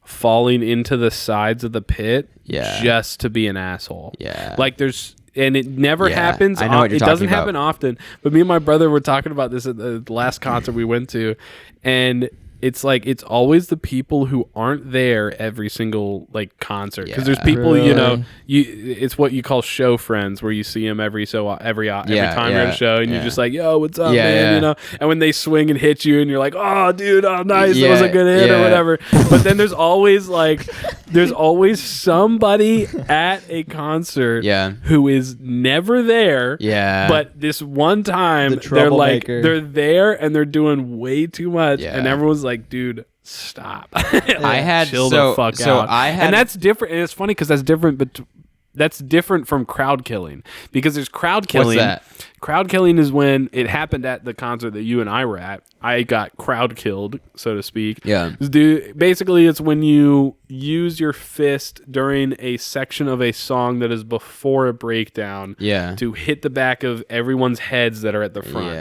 falling into the sides of the pit just to be an asshole. Like and it never happens.
I know what you're
it doesn't
talking
happen often. But me and my brother were talking about this at the last concert we went to, and it's like it's always the people who aren't there every single like concert, because there's people it's what you call show friends, where you see them every time you're at a show, and you're just like, yo, what's up, man? You know, and when they swing and hit you, and you're like, oh, dude, oh, nice, that was a good hit or whatever. But then there's always somebody at a concert who is never there. But this one time they're there and they're doing way too much, and everyone's like, dude, stop.
I had
chill the fuck out. And that's different, and it's funny because that's different, but that's different from crowd killing, because there's crowd killing.
What's that?
Crowd killing is when it happened at the concert that you and I were at. I got crowd killed, so to speak. Basically, it's when you use your fist during a section of a song that is before a breakdown to hit the back of everyone's heads that are at the front.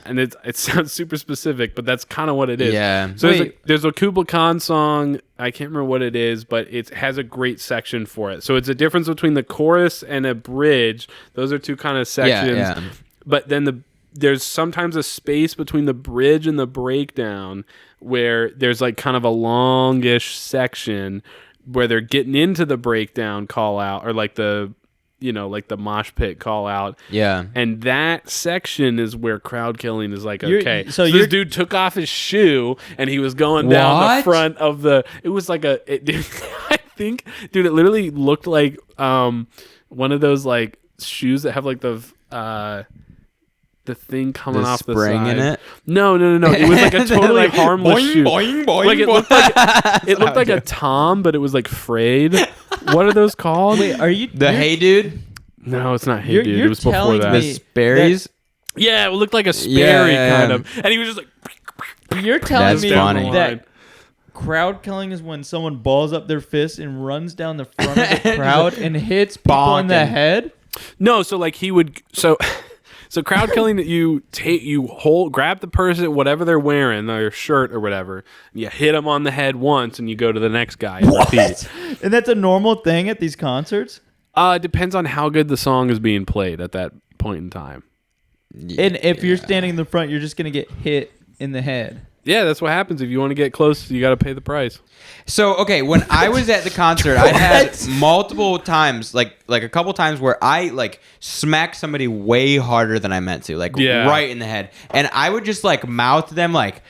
And it sounds super specific, but that's kind of what it is. So there's a Kubla Khan song. I can't remember what it is, but it has a great section for it. So it's a difference between the chorus and a bridge. Those are two kind of sections. But then there's sometimes a space between the bridge and the breakdown where there's like kind of a longish section where they're getting into the breakdown call out, or like the mosh pit call out. And that section is where crowd killing is like, okay. So this dude took off his shoe and he was going down the front of it was like I think, dude, it literally looked like one of those like shoes that have like the thing coming off the
spring
side.
in it?
No. It was like a totally
like,
harmless
boing,
shoe.
Boing, boing,
like it
boing.
looked like a Tom, but it was like frayed. What are those called?
Wait, are you
Hey Dude?
No, it's not Hey Dude. It was before that.
The Sperry's?
Yeah, it looked like a Sperry kind of. And he was just like...
You're telling me
funny.
that crowd killing is when someone balls up their fist and runs down the front of the crowd and hits people in the head?
No, so like he would... So crowd killing, you grab the person, whatever they're wearing, their shirt or whatever, and you hit them on the head once, and you go to the next guy.
And that's a normal thing at these concerts?
It depends on how good the song is being played at that point in time.
And if you're standing in the front, you're just going to get hit in the head.
Yeah, that's what happens. If you want to get close, you got to pay the price.
So, okay, when I was at the concert, I had multiple times, like a couple times where I like smacked somebody way harder than I meant to, like right in the head. And I would just like mouth them like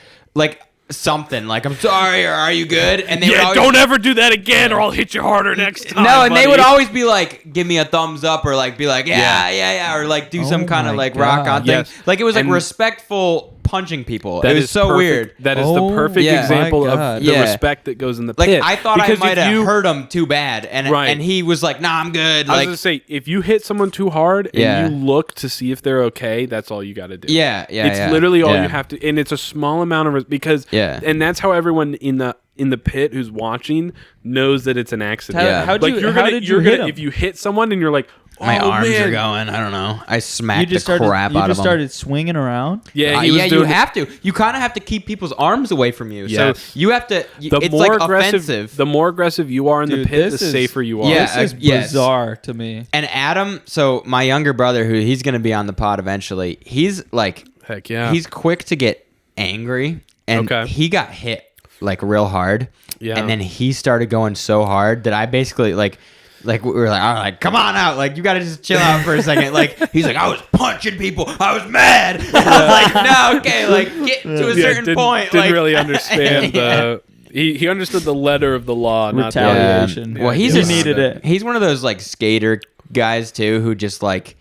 something like, I'm sorry, or are you good? And they would always,
don't ever do that again or I'll hit you harder next time.
No, and buddy. They would always be like, give me a thumbs up, or like be like, yeah, or like do some kind of like rock on thing. Like it was like respectful punching people. It was so
perfect.
Weird.
That is the perfect example of the respect that goes in the pit.
Like I thought I might have hurt him too bad, and he was like, nah, I'm good.
I was gonna say, if you hit someone too hard and you look to see if they're okay, that's all you got to do. It's literally all you have to, and it's a small amount of because and that's how everyone in the pit who's watching knows that it's an accident.
How did you hit him?
If you hit someone and you're like,
My arms are
man.
going. I don't know. I
You
smacked
just
the
started.
crap
You
out of
just
him.
started swinging around.
Yeah, he was
Yeah, you
doing
have to. You kind of have to keep people's arms away from you.
Yes.
So you have to.
the
It's
more
like
aggressive.
offensive.
The more aggressive you are in the
Dude,
pit, the
this is-
safer you are.
Yeah.
This is
yes.
bizarre to me.
And Adam, so my younger brother, who he's gonna be on the pod eventually, he's like,
Heck yeah.
he's quick to get angry, and
Okay.
he got hit like real hard.
Yeah.
And then he started going so hard that I basically like we were like, all right, come on out. Like, you got to just chill out for a second. Like, he's like, I was punching people. I was mad. I was like, no, okay. Like, get to a certain
didn't,
point.
Didn't
like,
really understand the. He understood the letter of the law, not the
Retaliation.
Well, he's
He
a,
needed it.
He's one of those like skater guys too, who just like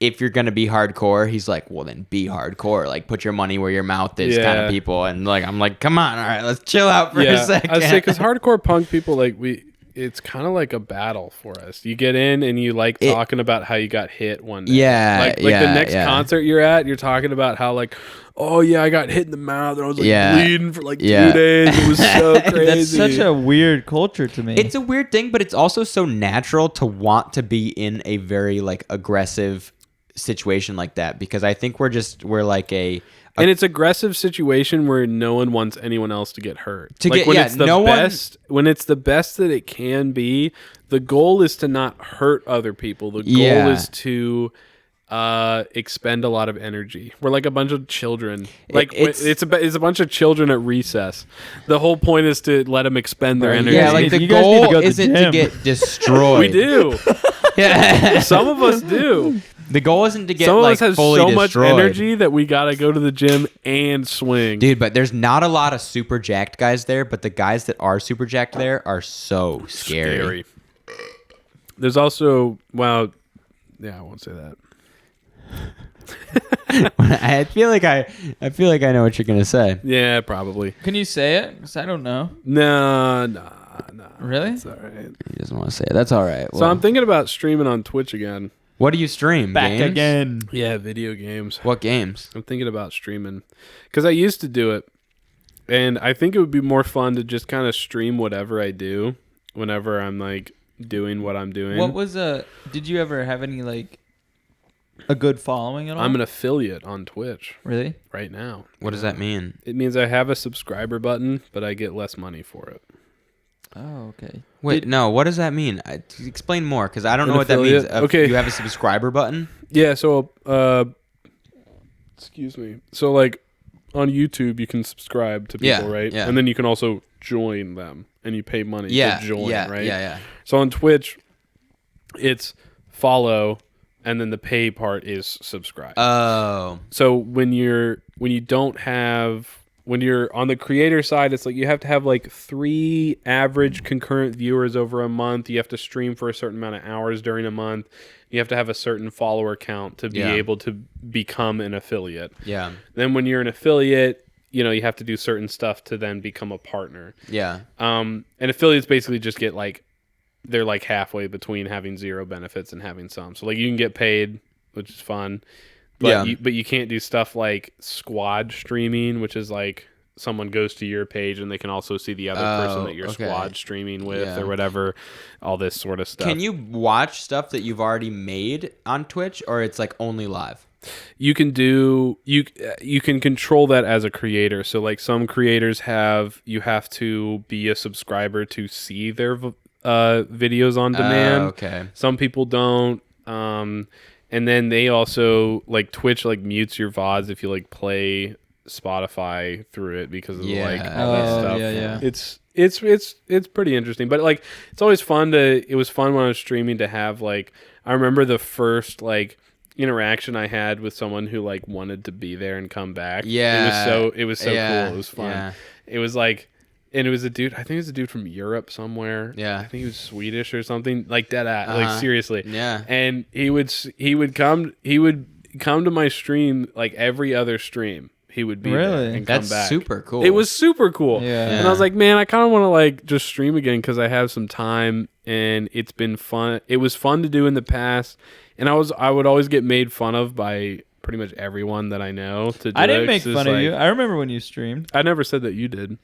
if you're gonna be hardcore, he's like, well then be hardcore. Like, put your money where your mouth is, kind
Yeah.
of people. And like, I'm like, come on, all right, let's chill out for a second.
I say because hardcore punk people it's kind of like a battle for us. You get in and you like talking about how you got hit one day.
Yeah,
like
yeah,
the next
yeah.
concert you're at, you're talking about how like, oh yeah, I got hit in the mouth and I was like bleeding for like 2 days. It was so crazy.
That's such a we're culture to me.
It's a weird thing, but it's also so natural to want to be in a very like aggressive situation like that, because I think we're like a
and it's aggressive situation where no one wants anyone else to get hurt.
To
like
get-
when
yeah,
it's the
no one-
best, when it's the best that it can be, the goal is to not hurt other people. The goal
Yeah.
is to expend a lot of energy. We're like a bunch of children. Like
it's
it's a bunch of children at recess. The whole point is to let them expend their
Right.
energy.
yeah, like the
You guys need to
goal
go to the
isn't to
gym.
get destroyed.
we do.
Yeah.
Some of us do.
The goal isn't to get
Some of
like
us have
fully
so much
destroyed.
energy that we gotta go to the gym and swing.
Dude, but there's not a lot of super jacked guys there, but the guys that are super jacked there are so scary.
There's also, well, yeah, I won't say that.
I feel like I know what you're gonna say.
Yeah, probably.
Can you say it? 'Cause I don't know.
No.
Really?
It's all right.
He doesn't want to say it. That's all right.
So I'm thinking about streaming on Twitch again.
what do you stream?
Back
Games?
again.
Yeah, video games.
What games?
I'm thinking about streaming because I used to do it, and I think it would be more fun to just kind of stream whatever I do whenever I'm like doing what I'm doing.
What was did you ever have any like a good following at all?
I'm an affiliate on Twitch
Really?
right now.
What does that mean?
It means I have a subscriber button, but I get less money for it.
Oh, okay.
Wait, no. What does that mean? Explain more, because I don't
An
know what that means.
affiliate? Okay.
You have a subscriber button?
Yeah, so excuse me. So like on YouTube you can subscribe to people,
Yeah,
right?
yeah.
And then you can also join them and you pay money
Yeah,
to join,
yeah,
right?
yeah.
So on Twitch it's follow and then the pay part is subscribe.
Oh,
So when you're on the creator side, it's like you have to have like 3 average concurrent viewers over a month. You have to stream for a certain amount of hours during a month. You have to have a certain follower count to be
Yeah.
able to become an affiliate.
yeah,
Then when you're an affiliate, you have to do certain stuff to then become a partner.
yeah.
And affiliates basically just get like, they're like halfway between having 0 benefits and having some. So like you can get paid, which is fun. But
Yeah.
but you can't do stuff like squad streaming, which is like someone goes to your page and they can also see the other person that you're
okay.
squad streaming with
Yeah.
or whatever, all this sort of stuff.
Can you watch stuff that you've already made on Twitch, or it's like only live?
You can do you can control that as a creator. So like some creators you have to be a subscriber to see their videos on demand.
Okay.
Some people don't. And then they also like Twitch like mutes your VODs if you like play Spotify through it because of like all that
Oh,
stuff.
yeah.
It's pretty interesting. But like it's always fun it was fun when I was streaming to have like I remember the first like interaction I had with someone who like wanted to be there and come back.
Yeah.
It was so
Yeah.
cool. It was fun.
Yeah.
It was like and it was a dude, I think it was a dude from Europe somewhere.
Yeah.
I think he was Swedish or something. Like dead at.
Uh-huh.
Like seriously.
Yeah.
And he would come to my stream like every other stream. He would be
Really?
there and come
That's
back.
super cool.
It was super cool.
Yeah.
And I was like, man, I kind of want to like just stream again because I have some time and it's been fun. It was fun to do in the past, and I would always get made fun of by pretty much everyone that I know. To do
I didn't
it,
make
'cause
fun
it's
of you.
like-
I remember when you streamed.
I never said that you did.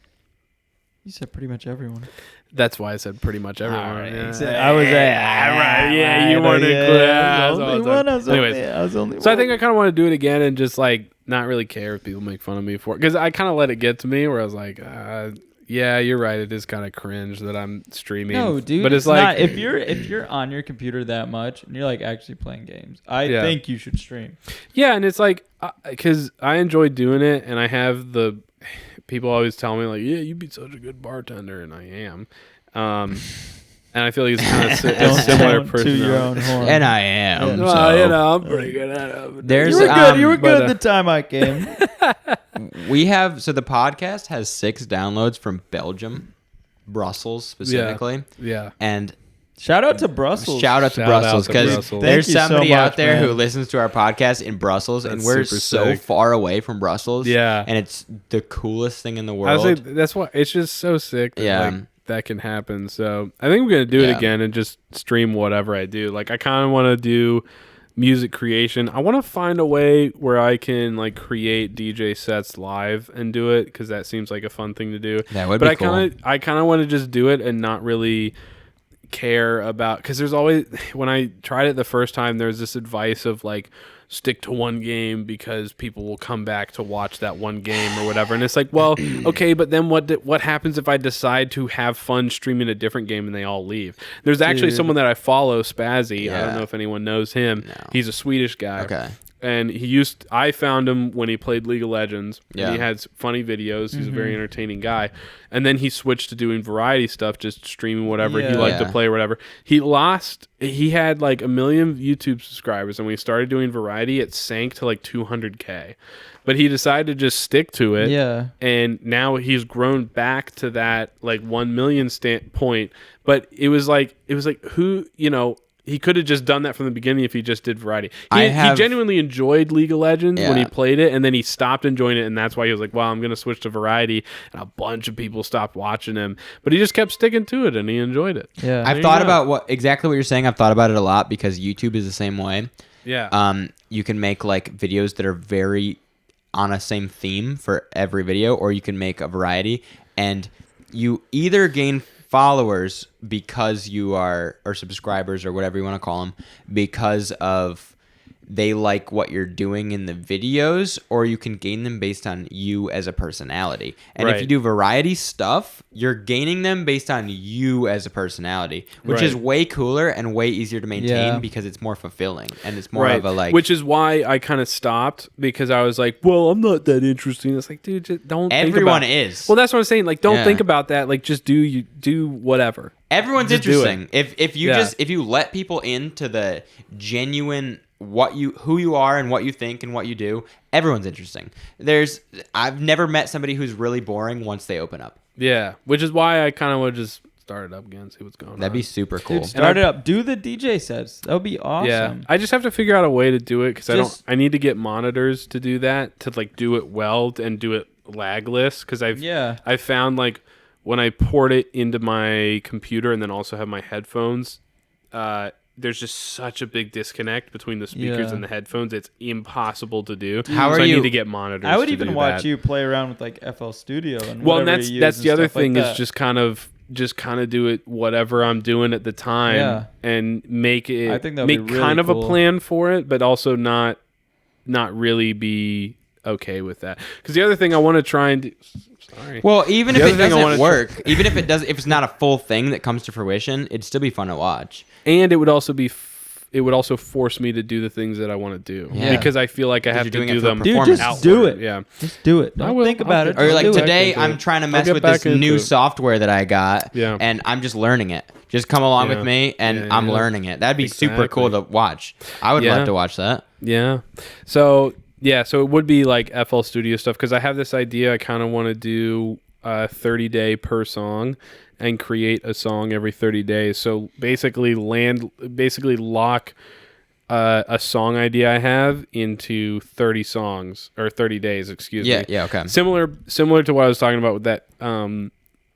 You said pretty much everyone.
That's why I said pretty much everyone.
All right,
Yeah.
exactly. I was
right. Yeah, you wanted to include
Anyways, I was only
so I think I kind of want to do it again and just like not really care if people make fun of me for it, because I kind of let it get to me where I was like, yeah, you're right. It is kind of cringe that I'm streaming.
No, dude.
But it's
not,
like
if you're on your computer that much and you're like actually playing games, I think you should stream.
Yeah, and it's like because I enjoy doing it, and I have the people always tell me like, yeah, you'd be such a good bartender, and I am. And I feel like it's kind of a similar person.
To your own horn.
And I am.
Yeah.
So.
Well, you know, I'm pretty good at it.
There's,
You were good at the time I came.
We have, so the podcast has 6 downloads from Belgium, Brussels specifically.
Yeah.
And
Shout out to Brussels.
shout out to
Shout
Brussels,
out to
because
Brussels.
there's
Thank you so
somebody
much,
out there who
man.
listens to our podcast in Brussels, and
That's
we're
super
so
sick.
far away from Brussels.
Yeah.
And it's the coolest thing in the
I
world.
was like, that's why it's just so sick that
Yeah.
like, that can happen. So I think I'm gonna do it
Yeah.
again and just stream whatever I do. Like I kind of want to do music creation. I want to find a way where I can like create DJ sets live and do it, because that seems like a fun thing to do.
That would
but
be cool.
I kind of want to just do it and not really care about, because there's always, when I tried it the first time, there's this advice of like stick to one game because people will come back to watch that one game or whatever, and it's like, well, okay, but then what happens if I decide to have fun streaming a different game and they all leave? There's actually
Dude.
someone that I follow, Spazzy. I
Yeah.
don't know if anyone knows him.
No.
He's a Swedish guy.
Okay.
And I found him when he played League of Legends.
Yeah.
And he has funny videos. He's a very entertaining guy. And then he switched to doing variety stuff, just streaming whatever he liked to
Yeah.
play or whatever. He had like 1 million YouTube subscribers. And when he started doing variety, it sank to like 200K. But he decided to just stick to it.
Yeah.
And now he's grown back to that like 1 million point. But it was like who, he could have just done that from the beginning if he just did variety. He genuinely enjoyed League of Legends when he
Yeah.
played it, and then he stopped enjoying it, and that's why he was like, well, I'm going to switch to variety, and a bunch of people stopped watching him. But he just kept sticking to it, and he enjoyed it.
Yeah.
I've thought about exactly what you're saying. I've thought about it a lot, because YouTube is the same way.
Yeah.
You can make like videos that are very on a same theme for every video, or you can make a variety, and you either gain followers because you are, or subscribers or whatever you want to call them, because of they like what you're doing in the videos, or you can gain them based on you as a personality. And if
Right.
you do variety stuff, you're gaining them based on you as a personality, which is
Right.
way cooler and way easier to maintain,
Yeah.
because it's more fulfilling and it's more of a like.
Which is why I kind of stopped, because I was like, well, I'm not that interesting. It's like, dude, just don't
Everyone
think about
is.
Well, that's what I'm saying. Like, don't
Yeah.
think about that. Like, just do whatever.
Everyone's
Just do
interesting. If you
Yeah.
if you let people into the genuine who you are and what you think and what you do, everyone's interesting. I've never met somebody who's really boring once they open up.
Yeah, which is why I kind of would just start it up again, see what's going on.
That'd be super cool.
Dude, start it up. Do the DJ sets. That would be awesome.
Yeah, I just have to figure out a way to do it, because
Just-
I need to get monitors to do that, to like do it well and do it lagless, because I found like when I port it into my computer and then also have my headphones, there's just such a big disconnect between the speakers
Yeah.
and the headphones. It's impossible to do.
How
so
are
I
you-
need to get monitors.
I would
to
even
do
watch
that.
you play around with like FL Studio and
Well, and
whatever you use
that's
and
the other
stuff like
thing
that.
is just kind of do it whatever I'm doing at the time,
Yeah.
and make it.
I think that would be
make
really
kind of
cool.
a plan for it, but also not really be okay with that. Because the other thing I want to try and do. Sorry.
Well, even
The
if
other
it
thing I wanna
doesn't work, even if it's not a full thing that comes to fruition, it'd still be fun to watch.
And it would also force me to do the things that I want to do,
Yeah.
because I feel like I have
you're
to
doing it
do
for
them.
Dude,
performance.
just do
outward.
it.
Yeah.
Just do it. Don't
will.
think
I'll
about
get
it.
back
Or
Just
like
do it.
today,
into
I'm
it.
trying to
I'll
mess
get
with
back
this
into
new
it.
software that I got,
Yeah.
and I'm just learning it. Just come along
Yeah.
with me, and
Yeah,
I'm
yeah.
learning it. That'd be super cool to
Exactly.
watch. I would
Yeah.
love to watch that.
Yeah. So it would be like FL Studio stuff, because I have this idea. I kind of want to do 30-day per song and create a song every 30 days. So basically lock a song idea I have into 30 songs or 30 days, excuse me.
Yeah, okay.
Similar to what I was talking about with that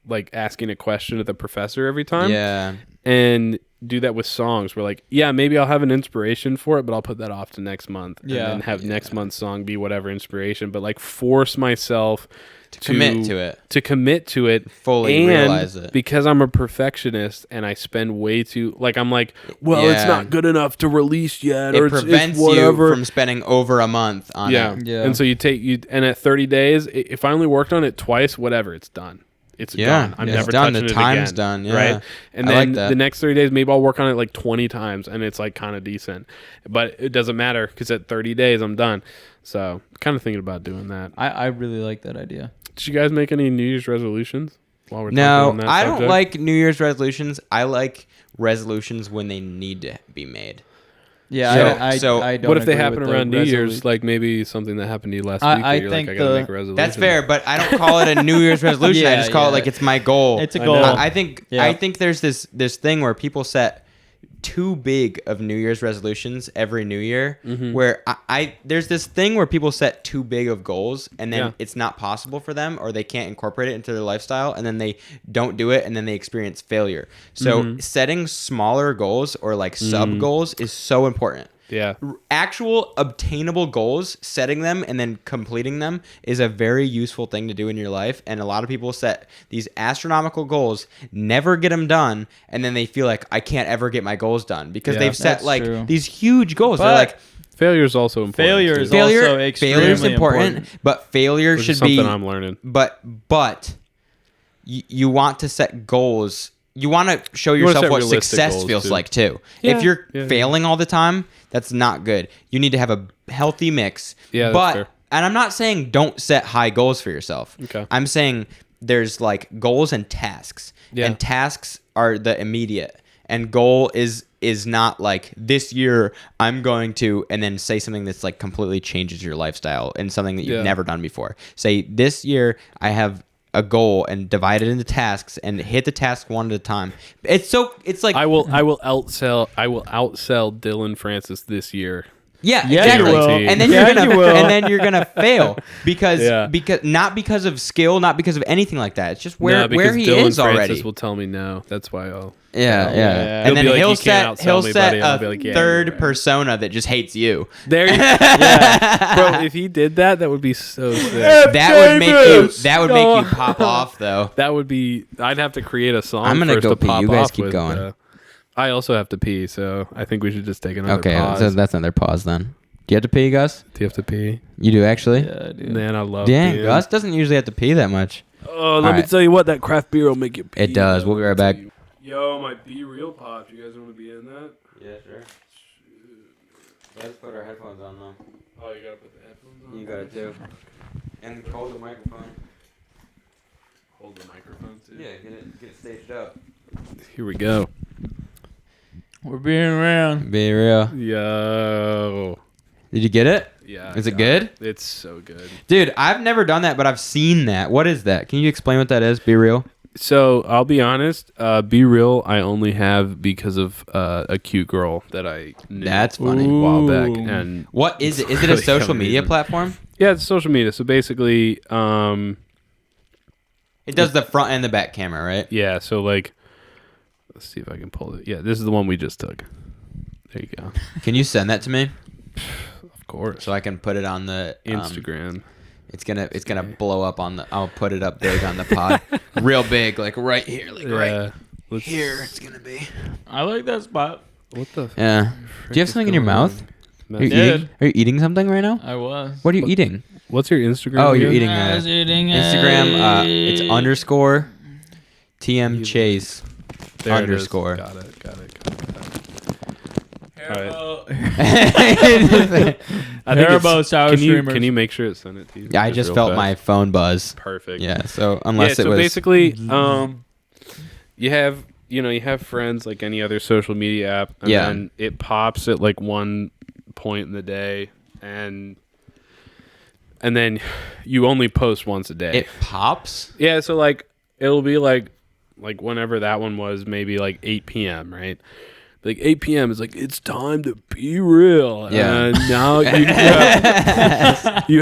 like asking a question at the professor every time.
Yeah.
And do that with songs. We're like, yeah, maybe I'll have an inspiration for it, but I'll put that off to next month.
Yeah.
And then have next month's song be whatever inspiration, but like force myself to
commit to it.
To commit to it.
Fully
and
realize it.
Because I'm a perfectionist and I spend way too, like, I'm like, well, it's
Yeah.
not good enough to release yet.
It
Or
prevents
it's whatever.
you from spending over a month on it.
Yeah.
And so and at 30 days, if I only worked on it twice, whatever, it's done. It's done. I'm
it's
never
done.
touching
The
it
time's
again.
done. Yeah.
Right. And
I
then
like that.
the next 30 days, maybe I'll work on it like 20 times, and it's like kind of decent. But it doesn't matter because at 30 days, I'm done. So kind of thinking about doing that.
I really like that idea.
Did you guys make any New Year's resolutions? While we're talking
No,
on that
I
subject?
don't like New Year's resolutions. I like resolutions when they need to be made.
Yeah,
So-
I don't
What if they
agree
happen
with the
around New Year's?
Make
Like maybe something that happened to you last
I-
week.
I
That you're like,
think
I gotta
the-
make a resolution.
That's fair, but I don't call it a New Year's resolution. I
Yeah,
just call it
yeah.
like it's my goal.
It's a
I
goal.
know.
I think
Yeah.
I think there's this thing where people set too big of New Year's resolutions every New Year, where I there's this thing where people set too big of goals and then
Yeah.
it's not possible for them, or they can't incorporate it into their lifestyle, and then they don't do it, and then they experience failure. So setting smaller goals or like sub goals is so important.
Yeah.
Actual obtainable goals, setting them and then completing them is a very useful thing to do in your life. And a lot of people set these astronomical goals, never get them done, and then they feel like I can't ever get my goals done because
Yeah.
they've set
That's
like
true.
these huge goals. They're
But
like
Failure is also important.
Failure
too.
is also
failure
extremely
is important, but failure
Which
should
is something
be
I'm learning.
But you want to set goals. You want to show
You wanna
yourself
set
what
realistic
success
goals,
feels
too.
like too.
Yeah,
If you're
yeah.
failing all the time, that's not good. You need to have a healthy mix.
Yeah, that's
but
fair.
and I'm not saying don't set high goals for yourself.
Okay.
I'm saying there's like goals and tasks.
Yeah.
And tasks are the immediate. And goal is not like this year I'm going to, and then say something that's like completely changes your lifestyle and something that you've
Yeah.
never done before. Say this year I have a goal and divide it into tasks and hit the task one at a time. It's like
I will outsell Dylan Francis this year.
yeah,
Yeah,
exactly.
you will.
And then
Yeah,
you're gonna
you will.
and then you're gonna fail because
Yeah.
not because of skill, not because of anything like that. It's just where
because
he
Dylan
is
Francis
already.
will tell me no. That's why I'll.
Yeah,
Yeah.
yeah.
He'll
And then
be like,
he'll
"You can't
set he'll
outsell me,
set
buddy," and I'll
a
be like, "Yeah,
third
you're right."
persona that just hates you.
There you yeah. Bro, if he did that, that would be so sick.
That would make you pop off though.
That would be. I'd have to create a song.
I'm gonna
first
go
to
pee.
pop
You guys
off
keep
with,
going.
I also have to pee, so I think we should just take another
Okay,
pause.
so that's another pause then. Do you have to pee, Gus?
Do you have to pee?
You do actually.
Yeah, dude.
Man, I love.
Dang,
peeing.
Gus doesn't usually have to pee that much.
Oh, let me
right.
tell you what. That craft beer will make you pee.
It does. We'll be right back.
Yo, my Be Real pop. You guys want to be in that?
Yeah, sure. Let's put our headphones on though.
Oh, you gotta put the headphones on.
You got it too. And hold the microphone.
Hold the microphone too.
Yeah, get it staged up.
Here we go.
We're being around.
Be real.
Yo.
Did you get it?
Yeah.
Is it
I got
good?
It's so good.
Dude, I've never done that, but I've seen that. What is that? Can you explain what that is? Be real.
So I'll be honest. Be Real. I only have because of a cute girl that I knew
That's funny.
a while back,
Ooh.
and
What is it? Is it a
really
social media
amazing.
platform?
yeah, it's social media. So basically,
It does the front and the back camera, right?
yeah. So like, let's see if I can pull it. Yeah, this is the one we just took. There you go.
Can you send that to me
Of course.
so I can put it on the
Instagram.
It's gonna blow up on the. I'll put it up big on the pod, real big, like right here, like right
Let's-
here. It's gonna be.
I like that spot.
What the?
Yeah. Do you have something in your mouth? Are you,
Did.
eating, are you eating something right now?
I was.
What are you eating?
What's your Instagram?
Oh, you're
again?
eating
I was eating
Instagram. It's underscore TM
You-
Chase
There it is.
underscore.
Got it.
Haribo.
I think
Haribo
it's-
sour
can you
streamers.
can you make sure it's sent it to you?
I just
real
felt
fast?
my phone buzz.
Perfect.
Yeah. So unless
yeah,
it
so
was
basically, you have friends like any other social media app, and
Yeah.
then it pops at like one point in the day, and then you only post once a day.
it pops.
Yeah, so like it'll be like whenever that one was, maybe like 8 p.m. right? Like 8 p.m. is like it's time to be real.
Yeah.
And now you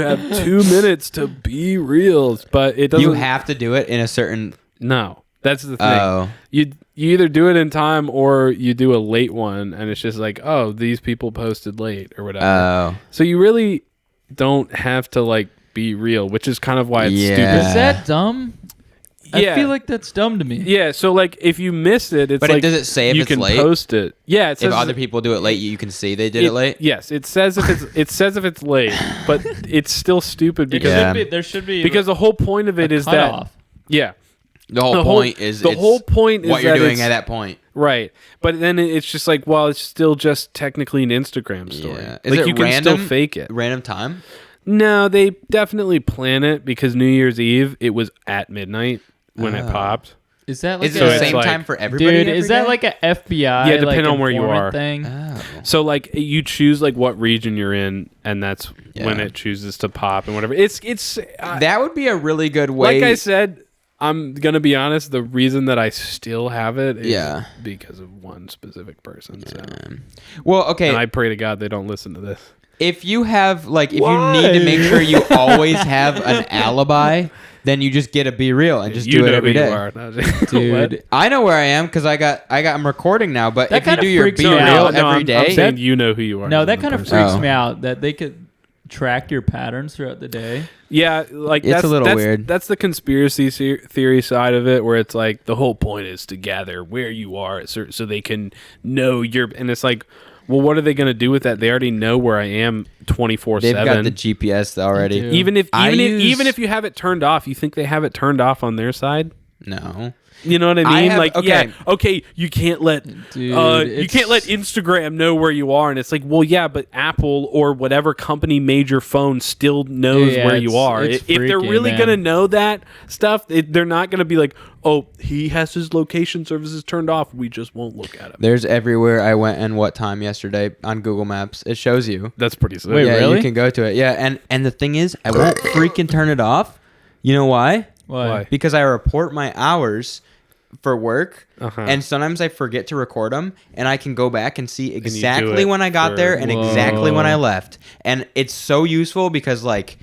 have 2 minutes to be real, but it doesn't.
You have to do it in a certain
No, that's the thing.
Oh.
You either do it in time or you do a late one, and it's just like, oh, these people posted late or whatever.
Oh.
So you really don't have to like be real, which is kind of why it's
Yeah.
stupid.
Is that dumb?
Yeah.
I feel like that's dumb to me.
Yeah, so like if you missed it, it's
But
like
does it say if
you
it's
can
late?
post it. Yeah, it says
If other people do it late, you can see they did it late.
Yes, it says if it's late, but it's still stupid
It
because
Yeah.
should be, there should be
because the whole point of it is
cutoff.
that yeah,
The whole point is
the whole point is
what you're
that
doing
it's-
at that point.
right. But then it's just like, well, it's still just technically an Instagram story.
Yeah. Is
Like
it
you can
random?
still fake it.
Random time?
No, they definitely plan it because New Year's Eve it was at midnight when it
Oh.
popped.
Is that like
Is it
So
the
it's
same
like-
time for everybody?
dude?
every
Is that
day?
like a FBI?
Yeah, depending
like,
on where you
informant
are.
Thing?
Oh.
So like you choose like what region you're in, and that's when
Yeah.
it chooses to pop and whatever. It's
That would be a really good way.
like I said. I'm gonna be honest. The reason that I still have it is
Yeah.
because of one specific person. So.
Well, okay.
And I pray to God they don't listen to this.
If you have like, if
Why?
you need to make sure you always have an alibi, then you just get to be real and just
you
do it
know
every
who
day.
you are. No, just-
Dude,
What?
I know where I am because I'm recording now. But
That
if you
kinda
do your
freaks
be
me
real
out.
every
I'm
day,
saying you know who you are.
no,
as
that
a
kind of
person.
freaks
Oh.
me out that they could track your patterns throughout the day.
Yeah, like
It's
that's,
a little
that's,
weird.
That's the conspiracy theory side of it, where it's like the whole point is to gather where you are, at so they can know your. And it's like, well, what are they going to do with that? They already know where I am 24/7.
they've got the GPS already.
They do.
Even if
I use-
even if you have it turned off, you think they have it turned off on their side?
No.
You know what I
I
mean?
have-
Like,
okay.
yeah, okay, you can't let
Dude,
you can't let Instagram know where you are, and it's like, well, yeah, but Apple or whatever company made your phone still knows
Yeah,
where you are.
it's
If they're
freaky,
really
man.
gonna know that stuff, they're not gonna be like, oh, he has his location services turned off. We just won't look at him.
There's everywhere I went and what time yesterday on Google Maps. It shows you.
That's pretty sick.
Wait,
yeah,
really?
you can go to it. Yeah, and the thing is, I won't freaking turn it off. You know why?
Why?
Because I report my hours for work,
Uh-huh.
and sometimes I forget to record them, and I can go back and see
do
exactly
it
when I got
for-
there and exactly when I
Whoa.
left. And it's so useful because like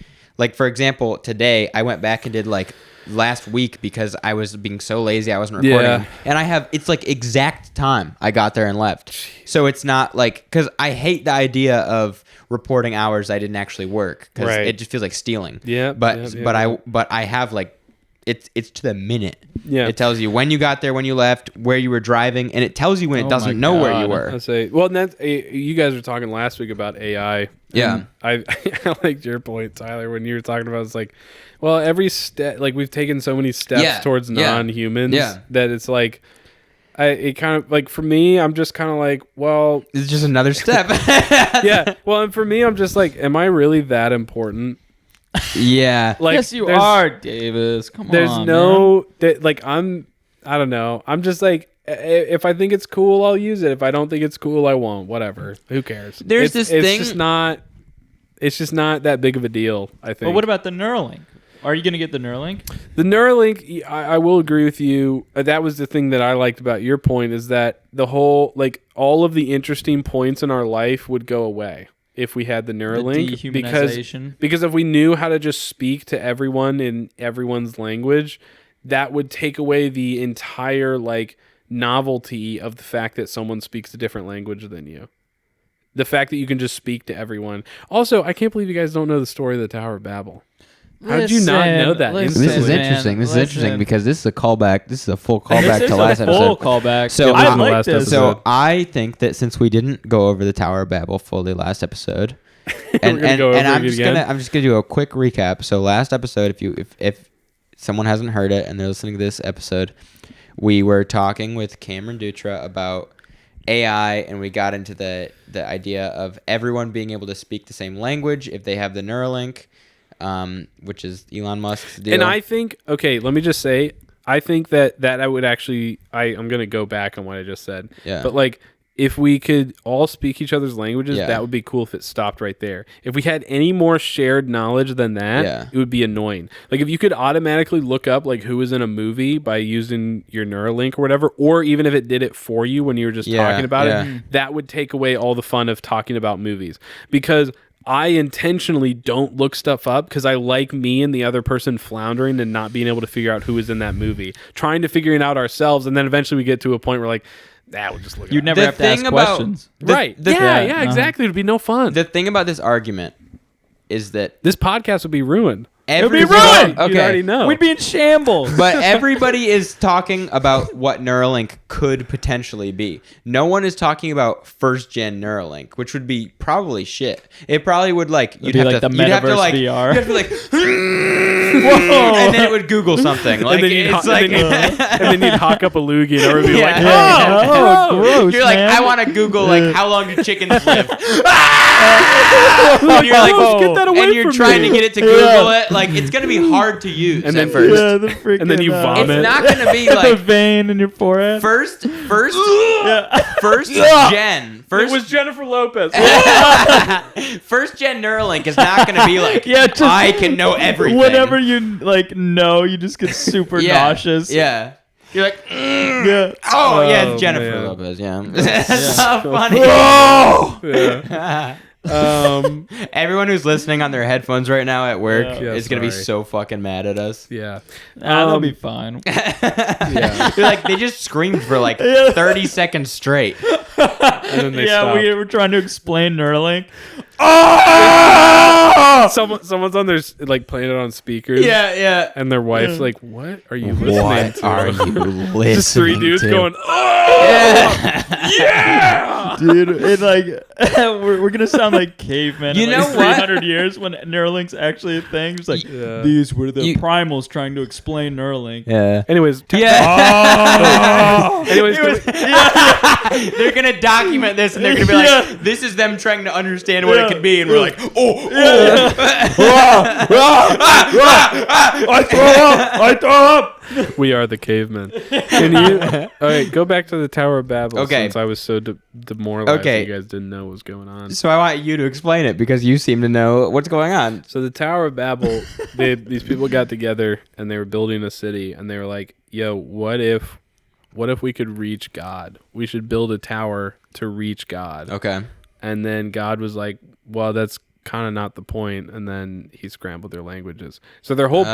for example, today I went back and did like last week because I was being so lazy I wasn't recording.
Yeah.
And I have it's like exact time I got there and left. So it's not like cuz I hate the idea of reporting hours I didn't actually work cuz
Right.
it just feels like stealing.
Yeah,
But
yeah.
but I have like it's to the minute.
Yeah.
It tells you when you got there, when you left, where you were driving, and it tells you when it
Oh
doesn't
my
know where you
God.
were.
I say, well, and that's you guys were talking last week about AI.
Yeah.
and I liked your point, Tyler, when you were talking about it's like, well, every step, like we've taken so many steps
Yeah,
towards
yeah,
non-humans
yeah.
that it's like, it kind of like for me, I'm just kind of like, well,
It's just another step.
yeah, well, and for me, I'm just like, am I really that important?
Yeah.
Like,
yes, you
there's-
are, Davis. Come
There's
on.
no that like I don't know. I'm just like if I think it's cool, I'll use it. If I don't think it's cool, I won't. Whatever. Who cares?
There's this thing-
It's just not that big of a deal. I think.
But what about the Neuralink? Are you going to get the Neuralink?
the Neuralink? I will agree with you. That was the thing that I liked about your point is that the whole like all of the interesting points in our life would go away if we had the Neuralink
dehumanization.
because if we knew how to just speak to everyone in everyone's language, that would take away the entire like novelty of the fact that someone speaks a different language than you. The fact that you can just speak to everyone. Also, I can't believe you guys don't know the story of the Tower of Babel. How did you not know that
Listen,
This is
instantly?
man,
interesting. This is interesting
listen.
because this is a callback. This is a full
This
callback
is
to
a
last
full
episode.
callback.
So,
I
um,
like
last
this.
episode.
So I think that since we didn't go over the Tower of Babel fully last episode, and
gonna go over
I'm
it
just
again?
gonna do a quick recap. So last episode, if someone hasn't heard it and they're listening to this episode, we were talking with Cameron Dutra about AI, and we got into the idea of everyone being able to speak the same language if they have the Neuralink, which is Elon Musk's deal.
And I think, okay, let me just say, I think that I would actually, I'm going to go back on what I just said.
Yeah.
But like, if we could all speak each other's languages,
Yeah.
that would be cool if it stopped right there. If we had any more shared knowledge than that,
Yeah.
it would be annoying. Like if you could automatically look up like who was in a movie by using your Neuralink or whatever, or even if it did it for you when you were just
Yeah,
talking about
yeah.
it, that would take away all the fun of talking about movies. Because I intentionally don't look stuff up because I like me and the other person floundering and not being able to figure out who is in that movie. Trying to figure it out ourselves, and then eventually we get to a point where like, we'll just look it
You
up.
never
The
have to ask
thing about-
questions.
Right. Yeah, exactly. It'd be no fun.
The thing about this argument is that
This podcast would be ruined.
It would be
everybody-
ruined!
You'd already know.
We'd be in shambles.
But everybody is talking about what Neuralink could potentially be. No one is talking about first gen Neuralink, which would be probably shit. It probably would
be like the metaverse VR.
You'd have to like, whoa, and then it would Google something. Like
and then you'd,
it's like,
and then you'd hawk up a loogie and everyone would be like,
Yeah.
Oh, gross,
you're like,
man.
I want to Google like how long do chickens live? And you're like,
"Gross, get that away
and you're
from
trying
me."
to get it to Google it. Like it's gonna be hard to use
And
at
then-
first.
Yeah, the freaking,
And then you vomit.
It's not gonna be
the
like
vein in your forehead.
first first gen.
It was Jennifer Lopez.
First gen Neuralink is not going to be like,
Yeah, just
I can know everything.
Whenever you like know, you just get super nauseous.
Yeah. You're like,
Yeah.
oh, yeah,
Oh,
it's Jennifer
man.
Lopez. Yeah. That's so funny.
Yeah.
Everyone who's listening on their headphones right now at work
Yeah.
is going to be
Sorry.
so fucking mad at us.
Yeah.
That'll be fine.
Yeah.
You're like, they just screamed for like 30 seconds straight.
And then they
Yeah,
stop.
we were trying to explain Neuralink.
Someone's on their like playing it on speakers.
Yeah.
And their wife's like, "What are you listening
What
to?"
are you listening
Just three dudes
to?
going, "Oh, yeah!"
Dude, it like we're gonna sound like cavemen.
You
in
know
like
what?
300 years when Neuralink's actually a thing. It's like
Yeah.
these were the
You-
primals trying to explain Neuralink.
Yeah.
Anyways,
Yeah.
anyways,
They're gonna document this and they're gonna be like, "This is them trying to understand what it could be," and we're like,
I throw up.
we are the cavemen. Can you? All right, go back to the Tower of Babel.
Okay.
Since I was so demoralized,
Okay.
that you guys didn't know what was going on.
So I want you to explain it because you seem to know what's going on.
So the Tower of Babel, these people got together and they were building a city, and they were like, "Yo, what if we could reach God? We should build a tower to reach God."
Okay.
And then God was like, "Well, that's kind of not the point." And then he scrambled their languages. So their whole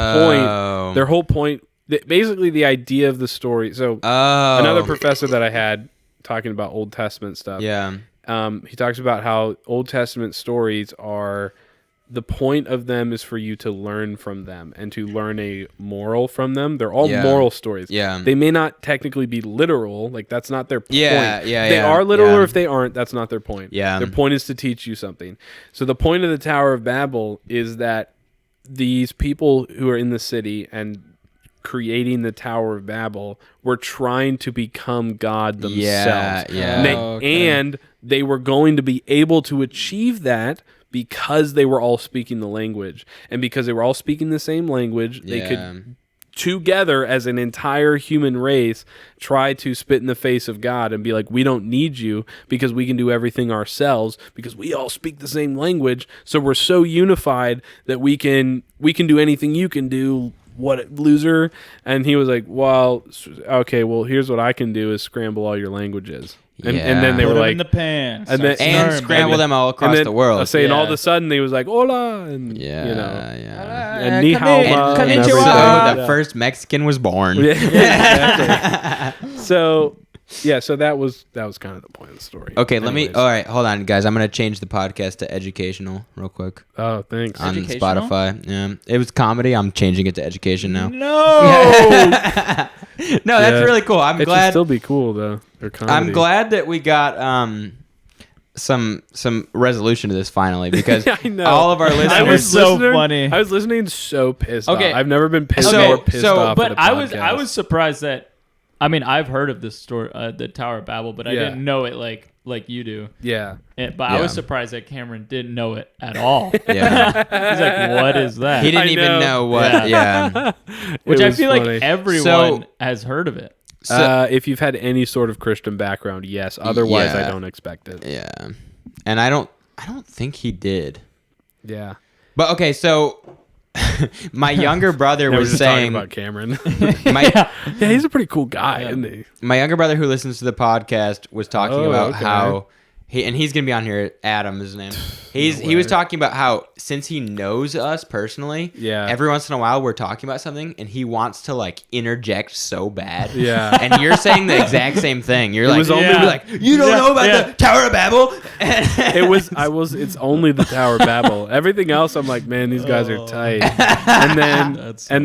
point, basically the idea of the story. So another professor that I had talking about Old Testament stuff.
Yeah.
He talks about how Old Testament stories are, the point of them is for you to learn from them and to learn a moral from them. They're all moral stories.
Yeah.
They may not technically be literal. Like, that's not their point.
Yeah,
They are literal,
yeah.
or if they aren't, that's not their point.
Yeah.
Their point is to teach you something. So the point of the Tower of Babel is that these people who are in the city and creating the Tower of Babel were trying to become God themselves.
Yeah.
And they were going to be able to achieve that because they were all speaking the language. And because they were all speaking the same language, they could together as an entire human race try to spit in the face of God and be like, "We don't need you because we can do everything ourselves because we all speak the same language. So we're so unified that we can do anything you can do. What, loser?" And he was like, "Well, okay, well, here's what I can do is scramble all your languages." And then they
Put
were
'em
like,
in the pan.
and then-
And scramble them all across the world.
saying all of a sudden he was like, "Hola," and
Yeah.
you know,
Yeah.
and ni hao ma,
And
and
so
everything.
the first Mexican was born.
Yeah, exactly. So that was kind of the point of the story.
Okay,
Anyways.
all right, hold on, guys. I'm going to change the podcast to educational real quick
Oh, thanks.
on
Educational?
Spotify. Yeah. It was comedy. I'm changing it to education now.
No.
No, that's
Yeah.
really cool. I'm
It should
glad.
still be cool though. Or comedy.
I'm glad that we got some resolution to this finally because
I know.
all of our listeners.
That was so funny.
I was listening so pissed
Okay.
off. I've never been pissed
So-
more pissed
so-
off.
But
at a
I
podcast.
was surprised that, I mean, I've heard of this story, the Tower of Babel, but I
Yeah.
didn't know it like you do.
Yeah.
But I
Yeah.
was surprised that Cameron didn't know it at all.
Yeah.
He's like, "What is that?"
He didn't
I
even
know.
know what. Yeah.
Which
It
I
was
feel
funny.
like everyone
So-
has heard of it.
So,
If you've had any sort of Christian background, yes. Otherwise, I
Yeah.
don't expect it.
yeah. And I don't think he did.
Yeah.
But okay, so my younger brother
Now we're
was
just talking
saying
about Cameron.
my
Yeah, he's a pretty cool guy, isn't he?
my younger brother who listens to the podcast was talking
Oh,
about
okay.
how he's gonna be on here. Adam is his name. He was talking about how since he knows us personally, every once in a while we're talking about something and he wants to like interject so bad.
Yeah.
And you're saying the exact same thing. You're
was only
like you don't know about the Tower of Babel.
It's only the Tower of Babel. Everything else, I'm like, man, these guys are tight. And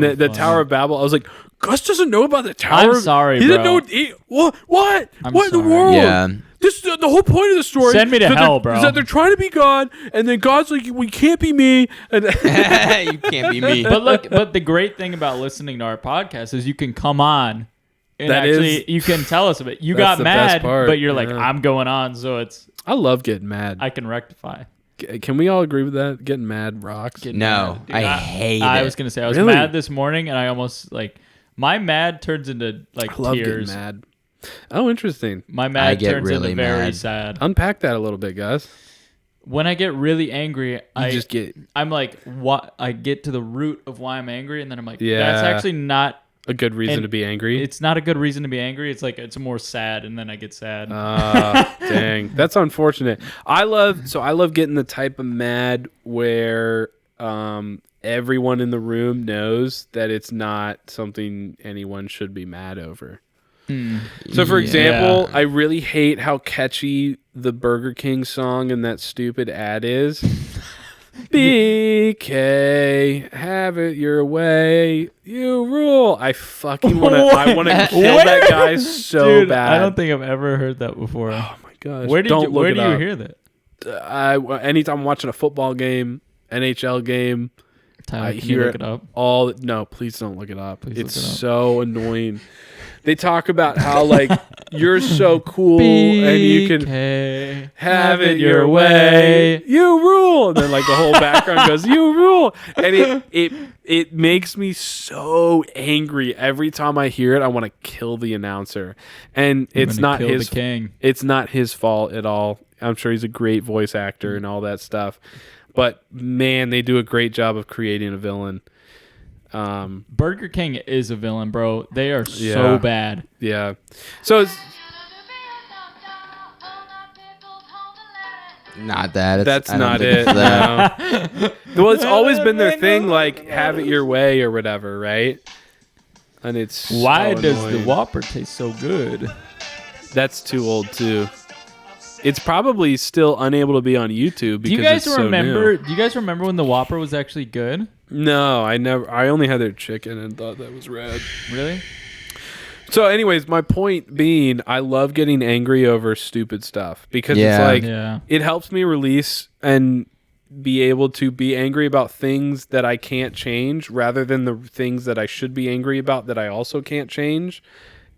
then the Tower of Babel, I was like, Gus doesn't know about the Tower.
I'm sorry,
he
bro.
didn't know. What?
I'm
What in the
sorry.
world?
Yeah.
This the whole point of the story.
Send me to hell, bro.
Is that they're trying to be God, and then God's like, we can't be me. And
You can't be me.
But the great thing about listening to our podcast is you can come on and you can tell us a bit. You got
That's the best
mad,
part,
but you're like,
yeah.
I'm going on, so
I love getting mad.
I can rectify.
Can we all agree with that? Getting mad rocks.
No,
Dude,
I hate
I
it.
was gonna say I was
Really?
mad this morning, and I almost like my mad turns into like
I love
tears.
getting mad. Oh, interesting.
My mad
get
turns
really
into very
mad.
sad.
Unpack that a little bit, guys.
When I get really angry, I'm like, what? I get to the root of why I'm angry, and then I'm like, that's actually not
a good reason to be angry.
It's not a good reason to be angry. It's like it's more sad, and then I get sad.
Dang, that's unfortunate. I love getting the type of mad where everyone in the room knows that it's not something anyone should be mad over. So, for example, I really hate how catchy the Burger King song and that stupid ad is. BK, have it your way, you rule. I fucking want to kill that guy so
Dude,
bad.
I don't think I've ever heard that before.
Oh my gosh!
Where do you
up.
hear that?
Anytime I'm watching a football game, NHL game,
Tyler,
I
can
hear
you look it up?
all. No, please don't look it up.
Please
It's
look it up.
so annoying. They talk about how like you're so cool and you can
BK,
have it your way, you rule, and then like the whole background goes, you rule, and it makes me so angry every time I hear it. I want to kill the announcer, and it's not his
king.
It's not his fault at all. I'm sure he's a great voice actor and all that stuff, but man, they do a great job of creating a villain.
Burger King is a villain, bro. They are so bad.
Yeah. So it's
Not that.
that's
I don't
not
think
it.
it's that.
No. Well, it's always been their thing, like have it your way or whatever, right? And it's
Why
so
does
annoying.
the Whopper taste so good?
That's too old too. It's probably still unable to be on YouTube because
Do you guys
it's
remember?
So
Do you guys remember when the Whopper was actually good?
new. No, I never. I only had their chicken and thought that was rad.
Really?
So, anyways, my point being, I love getting angry over stupid stuff because
Yeah.
it's like
Yeah.
it helps me release and be able to be angry about things that I can't change rather than the things that I should be angry about that I also can't change.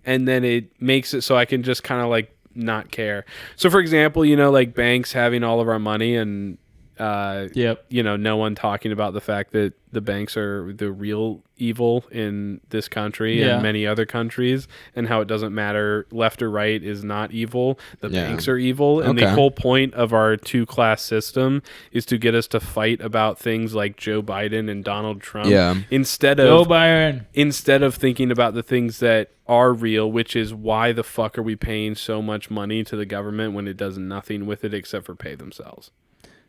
And then it makes it so I can just kind of like not care. So, for example, like banks having all of our money and
Yep.
no one talking about the fact that the banks are the real evil in this country
Yeah.
and many other countries, and how it doesn't matter left or right is not evil. The
Yeah.
banks are evil. And the
Okay.
whole point of our two-class system is to get us to fight about things like Joe Biden and Donald Trump
Yeah.
instead
Joe
of
Byron.
thinking about the things that are real, which is why the fuck are we paying so much money to the government when it does nothing with it except for pay themselves.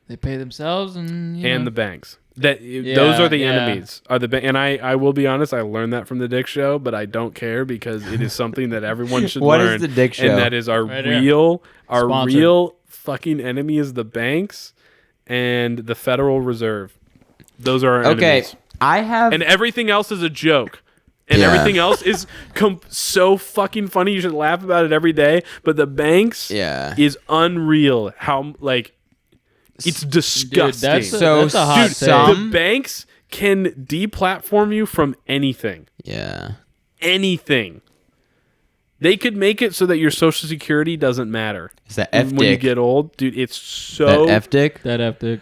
They pay themselves and
The banks. Those are the
yeah.
enemies. And I will be honest, I learned that from the Dick Show, but I don't care because it is something that everyone should
What
learn.
is the Dick Show?
And that is our
Right here.
real
Sponsored.
fucking enemy is the banks and the Federal Reserve. Those are our
Okay,
enemies.
I have.
And everything else is a joke. And
Yeah.
everything else is so fucking funny. You should laugh about it every day. But the banks
Yeah.
is unreal. How it's disgusting.
that's a hot
Dude,
take.
the banks can deplatform you from anything.
Yeah.
Anything. They could make it so that your social security doesn't matter.
Is that F
when you
dick?
get old, dude, it's so
That F dick?
That epic.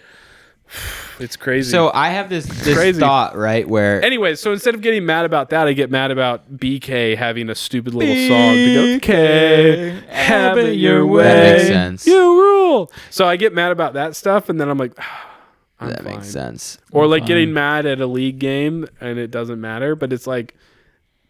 it's crazy.
So I have this
crazy.
thought, right, where
Anyways, so instead of getting mad about that, I get mad about BK having a stupid little song to go, BK, have it your way.
That makes sense.
You rule. So I get mad about that stuff, and then I'm like, I'm
that
fine.
makes sense.
Or
I'm
like
fine.
getting mad at a league game, and it doesn't matter, but it's like,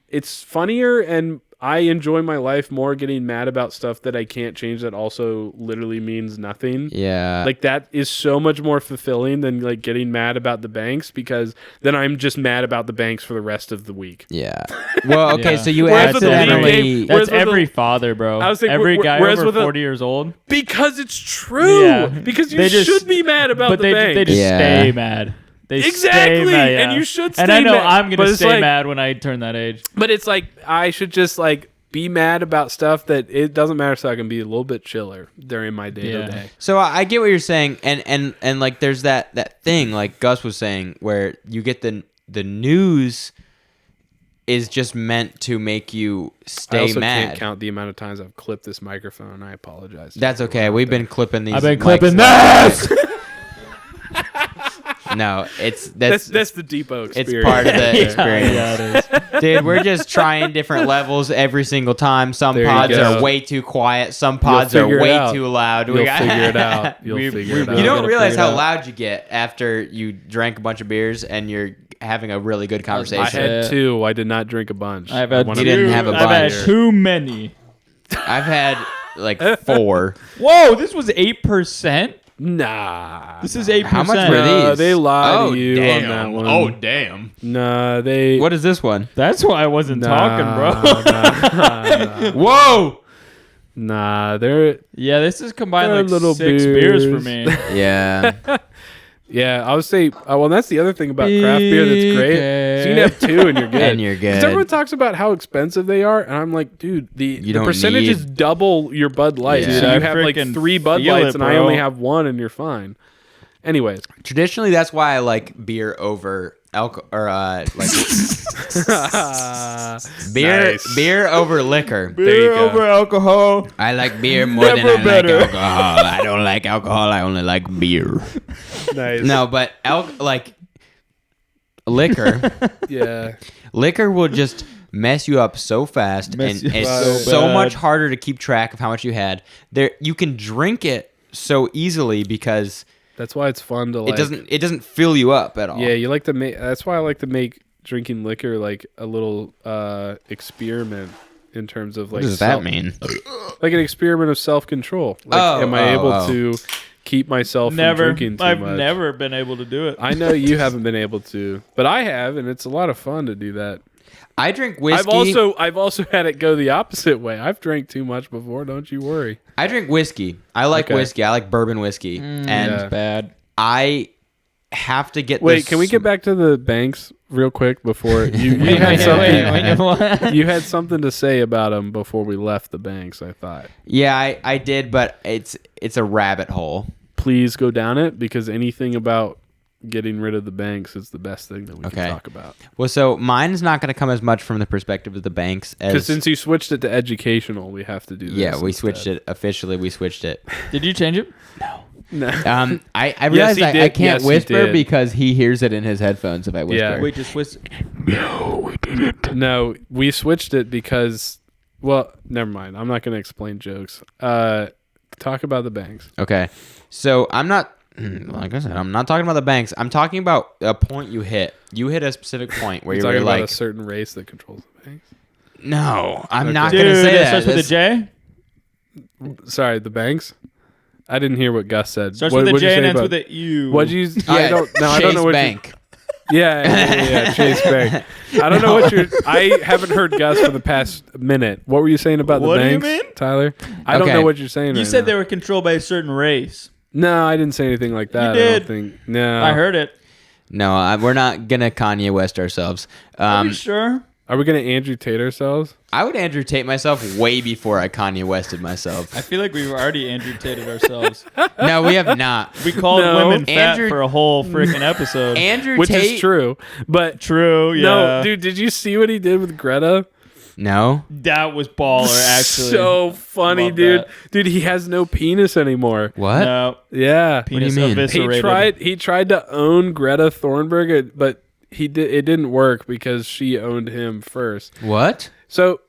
it's funnier, and I enjoy my life more getting mad about stuff that I can't change that also literally means nothing.
Yeah.
Like that is so much more fulfilling than like getting mad about the banks, because then I'm just mad about the banks for the rest of the week.
Yeah. Well, okay,
Yeah.
so you
Whereas with the league
accidentally.
game-
That's
Whereas with
every
the-
father, bro.
I was thinking,
every guy
whereas
over
with
40 years old.
Because it's true.
Yeah.
Because you
They just-
should be mad about
But
the banks.
they just
Yeah.
stay mad. They
Exactly,
stay mad, yeah.
and you should
And
stay
I know
mad,
I'm
but
gonna
it's
stay
like-
mad when I turn that age.
But it's like I should just like be mad about stuff that it doesn't matter, so I can be a little bit chiller during my day to day.
So I get what you're saying, and like there's that thing like Gus was saying where you get the news is just meant to make you
I
stay
also
mad.
can't count the amount of times I've clipped this microphone, and I apologize. to
That's
everyone
okay.
out
We've
there.
been clipping these.
I've been
mics
clipping
like-
this.
No, it's
That's the Depot experience.
it's part of the experience.
Yeah, it is.
Dude, we're just trying different levels every single time. Some
There you
pods
go.
are way too quiet. Some pods are
figure it
way
out.
too loud.
You'll figure it out. You'll
We-
figure
we
it out.
really
You don't
gotta
realize
figure it
how
out.
loud you get after you drank a bunch of beers and you're having a really good
I
conversation.
had
Yeah.
2. I did not drink a bunch.
I've had
One
You
of
didn't
them-
have a
I've had
bunch.
too many.
I've had like 4.
Whoa, this was 8%.
Nah.
This is 8%.
How much were
No,
these?
they lied
Oh,
to you
damn.
on that one.
Oh, damn.
Nah, they.
What is this one?
That's why I wasn't talking, bro.
Nah,
Whoa!
nah, they're.
Yeah, this is combined
They're
like
little
6 beers for
beers.
me.
Yeah.
Yeah, I would say. Well, that's the other thing about craft beer that's great. So you can have 2 and you're good.
And you're good.
Because everyone talks about how expensive they are, and I'm like, dude, the
don't
percentage
need-
is double your Bud Light.
Yeah.
So
I
you have like
freaking
3 Bud
feel
Lights,
it,
and I
bro.
only have 1, and you're fine. Anyways,
Traditionally, that's why I like beer over alcohol, or like beer
Nice.
beer over liquor.
There you go.
over alcohol.
I like beer more than
Never
I
better.
like alcohol. I don't like alcohol. I only like beer.
nice.
No, but like liquor,
Yeah.
liquor will just mess you up so fast,
Mess
and
you
it's
up
so
so
bad.
much harder to keep track of how much you had. There, you can drink it so easily because
That's why it's fun to like.
it doesn't fill you up at all.
Yeah, you like to make. That's why I like to make drinking liquor like a little experiment in terms of like.
What does that mean?
Like an experiment of self control. Like,
Oh,
am I able
oh.
to keep myself
Never.
from drinking too
I've
much?
never been able to do it.
I know you haven't been able to, but I have, and it's a lot of fun to do that.
I drink whiskey.
I've also had it go the opposite way. I've drank too much before. Don't you worry.
I drink whiskey. I like
Okay.
whiskey. I like bourbon whiskey, and
Yeah.
Bad.
I have to get.
Wait,
this-
can we get back to the banks real quick before you
Wait,
had
wait,
something?
wait, what?
You had something to say about them before we left the banks. I thought.
Yeah, I did, but it's a rabbit hole.
Please go down it, because anything about getting rid of the banks is the best thing that we
Okay.
can talk about.
Well, so mine's not going to come as much from the perspective of the banks
Because
as.
since you switched it to educational, we have to do this.
Yeah, we switched it officially. We switched it.
Did you change it?
No.
I realized
he
I
did.
can't
Yes, he
whisper
did.
because he hears it in his headphones if I whisper.
Yeah.
Wait, just whisper.
No, we switched it because. Well, never mind. I'm not going to explain jokes. Talk about the banks.
Okay, so I'm not. Like I said, I'm not talking about the banks. I'm talking about a point you hit. You hit a specific point where
You're
you were
talking about
like,
a certain race that controls the banks.
"No, I'm
Okay.
not
Dude,
going to say
it
that."
starts with a
That's-
J.
Sorry, the banks. I didn't hear what Gus said.
Starts
What-
with a
what'd you
J
say
and ends
about-
with a U.
What'd you?
Yeah,
I don't. No, I don't know
Chase
what.
Bank.
Yeah, Chase Bank. I don't know what you're. I haven't heard Gus for the past minute. What were you saying about
What
the
do you
banks,
mean?
Tyler? I don't
Okay.
know what you're saying.
You
right
said
now.
they were controlled by a certain race.
No, I didn't say anything like that.
You
I
did.
don't think. No,
I heard it.
No, we're not gonna Kanye West ourselves.
Are you sure?
Are we gonna Andrew Tate ourselves?
I would Andrew Tate myself way before I Kanye Wested myself.
I feel like we've already Andrew Tated ourselves.
No, we have not.
We called
No.
women fat
Andrew-
for a whole freaking episode.
Andrew
Which
Tate.
is true, but
True, yeah.
no, dude. Did you see what he did with Greta?
No.
That was baller, actually.
So funny,
Love
dude.
that.
Dude, he has no penis anymore.
What?
No,
Yeah,
penis
mean?
eviscerated.
he tried to own Greta Thunberg, but it didn't work because she owned him first.
What?
So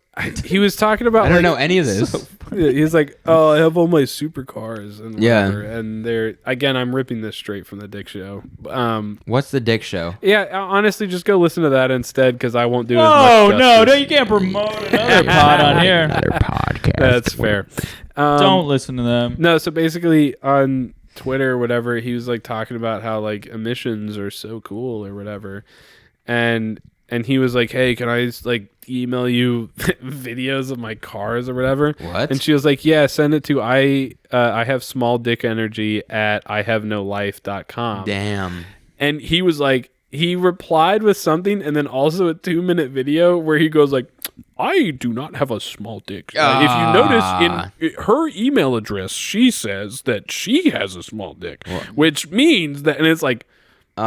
he was talking about.
I don't
like,
know any of this.
He's like, oh, I have all my supercars and
Yeah.
whatever. And they're again, I'm ripping this straight from the Dick Show.
What's the Dick Show?
Yeah, honestly, just go listen to that instead because I won't do as
Oh
much
no,
justice.
no, you can't promote another pod on here.
Another podcast.
That's fair.
Don't listen to them.
No, so basically on Twitter or whatever, he was like talking about how like emissions are so cool or whatever, and he was like, hey, can I like email you videos of my cars or whatever?
What?
And she was like, yeah, send it to I have small dick energy at ihavenolife.com.
Damn.
And he was like, he replied with something and then also a 2-minute video where he goes like, I do not have a small dick. If you notice in her email address, she says that she has a small dick, which means that, and it's like, bro,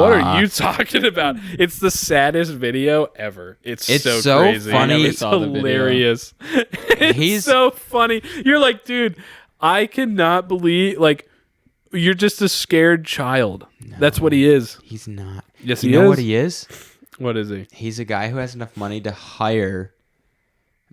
what are you talking about? It's the saddest video ever. It's so crazy.
funny. I never
It's
saw the video.
hilarious. It's
He's-
so funny. You're like, dude, I cannot believe, like, you're just a scared child. No, that's what he is.
He's not.
Yes,
you
he
know
is.
what he is?
What is he?
He's a guy who has enough money to hire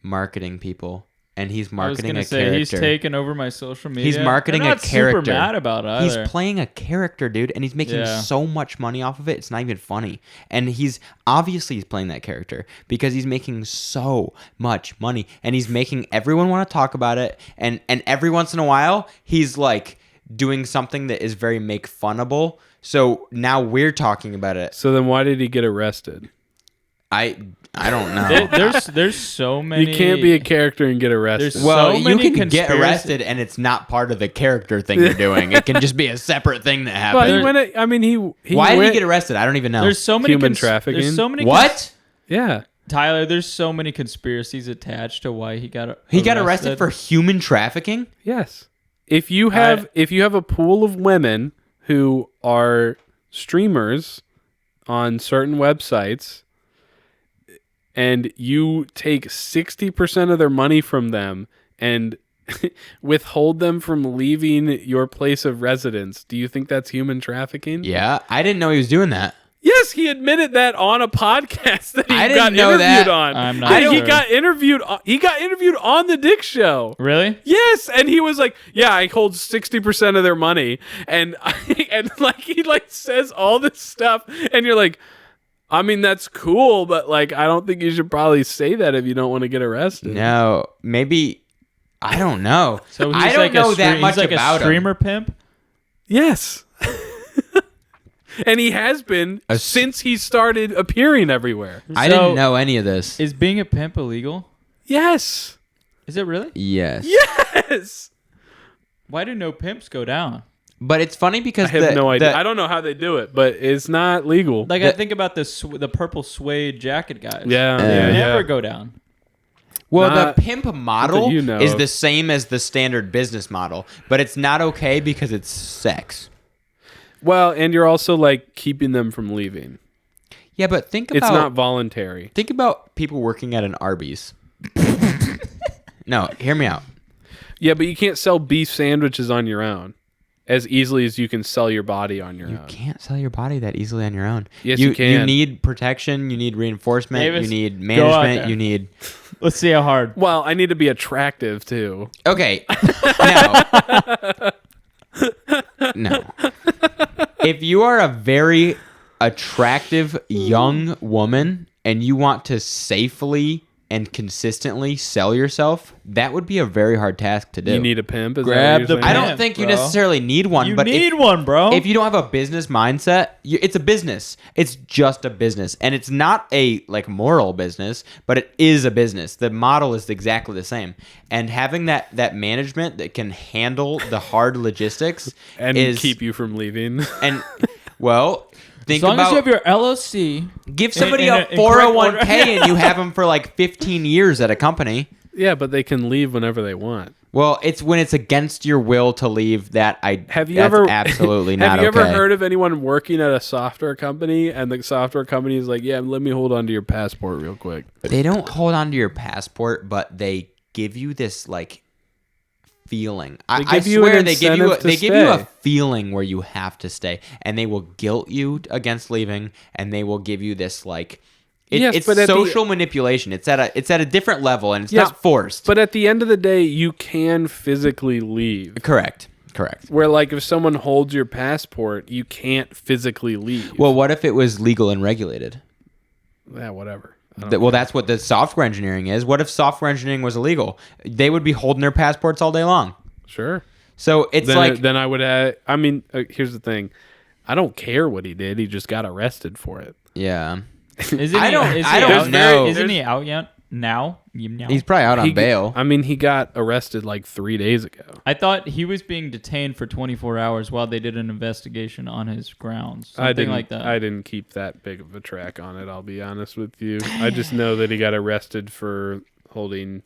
marketing people, and he's marketing
I
a
was gonna
character.
say he's taking over my social media.
He's marketing
They're
a
not
character.
Super mad about either.
He's playing a character, dude, and he's making
Yeah.
so much money off of it. It's not even funny. And he's playing that character because he's making so much money, and he's making everyone want to talk about it. And every once in a while, he's like doing something that is very make funnable. So now we're talking about it.
So then why did he get arrested?
I don't know.
there's so many.
You can't be a character and get arrested.
There's
Well,
so
you
many
can get
conspiracy-
arrested, and it's not part of the character thing you're doing. It can just be a separate thing that
Well,
happened.
he
Why did
went-
he get arrested? I don't even know.
There's so many
Human trafficking?
There's so many
What?
Yeah.
Tyler, there's so many conspiracies attached to why he got
He got arrested for human trafficking?
Yes. If you have a pool of women who are streamers on certain websites and you take 60% of their money from them and withhold them from leaving your place of residence, do you think that's human trafficking?
Yeah, I didn't know he was doing that.
Yes, he admitted that on a podcast that he
I didn't
got
know
interviewed
that.
on.
I'm not
He
sure.
got interviewed. He got interviewed on the Dick Show.
Really?
Yes, and he was like, "Yeah, I hold 60% of their money," and like he like says all this stuff, and you're like, I mean, that's cool, but like, I don't think you should probably say that if you don't want to get arrested.
No, maybe I don't know.
So he's
I don't
like
know
a
that much
he's like
about
a streamer pimp.
Yes. And he has been since he started appearing everywhere.
I didn't know any of this.
Is being a pimp illegal?
Yes.
Is it really?
Yes.
Yes.
Why do no pimps go down?
But it's funny because
I have no idea. I don't know how they do it, but it's not legal.
Like I think about the purple suede jacket guys.
Yeah,
they
yeah,
never
yeah.
go down.
well,
Not-
the pimp model
you know
is
of.
the same as the standard business model, but it's not okay because it's sex.
Well, and you're also like keeping them from leaving.
Yeah, but think
It's
about
not voluntary.
think about people working at an Arby's. No, hear me out.
Yeah, but you can't sell beef sandwiches on your own as easily as you can sell your body on your
You
own.
can't sell your body that easily on your own.
Yes, you can.
You need protection. You need reinforcement.
Davis,
you need
go out
management.
there.
You need.
Let's see how hard.
Well, I need to be attractive too.
Okay. Now. No. If you are a very attractive young woman and you want to safely and consistently sell yourself, that would be a very hard task to do.
You need a pimp. Is
Grab
that what
the
you're saying?
I don't
pimp,
think you
bro.
necessarily need one,
You
but
need one, bro.
if you don't have a business mindset, it's a business. It's just a business, and it's not a like moral business, but it is a business. The model is exactly the same, and having that management that can handle the hard logistics
and
is
keep you from leaving.
and well. Think
as long
about
as you have your LLC,
give somebody
in
a
correct order.
401k and you have them for like 15 years at a company.
Yeah, but they can leave whenever they want.
Well, it's when it's against your will to leave that
Have you
that's
ever
absolutely not
Have you
okay.
ever heard of anyone working at a software company and the software company is like, "Yeah, let me hold on to your passport real quick."
They don't hold on to your passport, but they give you this like feeling. I
give you
swear
an
they give you
incentive to
they give you a
stay.
feeling where you have to stay, and they will guilt you against leaving, and they will give you this like
Yes,
it's
but at the-
social manipulation. It's at a different level, and it's not forced.
But at the end of the day, you can physically leave.
Correct.
Where, like, if someone holds your passport, you can't physically leave.
Well, what if it was legal and regulated?
Yeah, whatever.
Well, that's what the software engineering is. What if software engineering was illegal? They would be holding their passports all day long.
Sure.
So it's
Then I would. I mean, here's the thing. I don't care what he did. He just got arrested for it.
yeah.
I
don't know.
Isn't he out yet now?
He's probably out on bail.
I mean, he got arrested like 3 days ago.
I thought he was being detained for 24 hours while they did an investigation on his grounds. Something like that.
I didn't keep that big of a track on it, I'll be honest with you. I just know that he got arrested for holding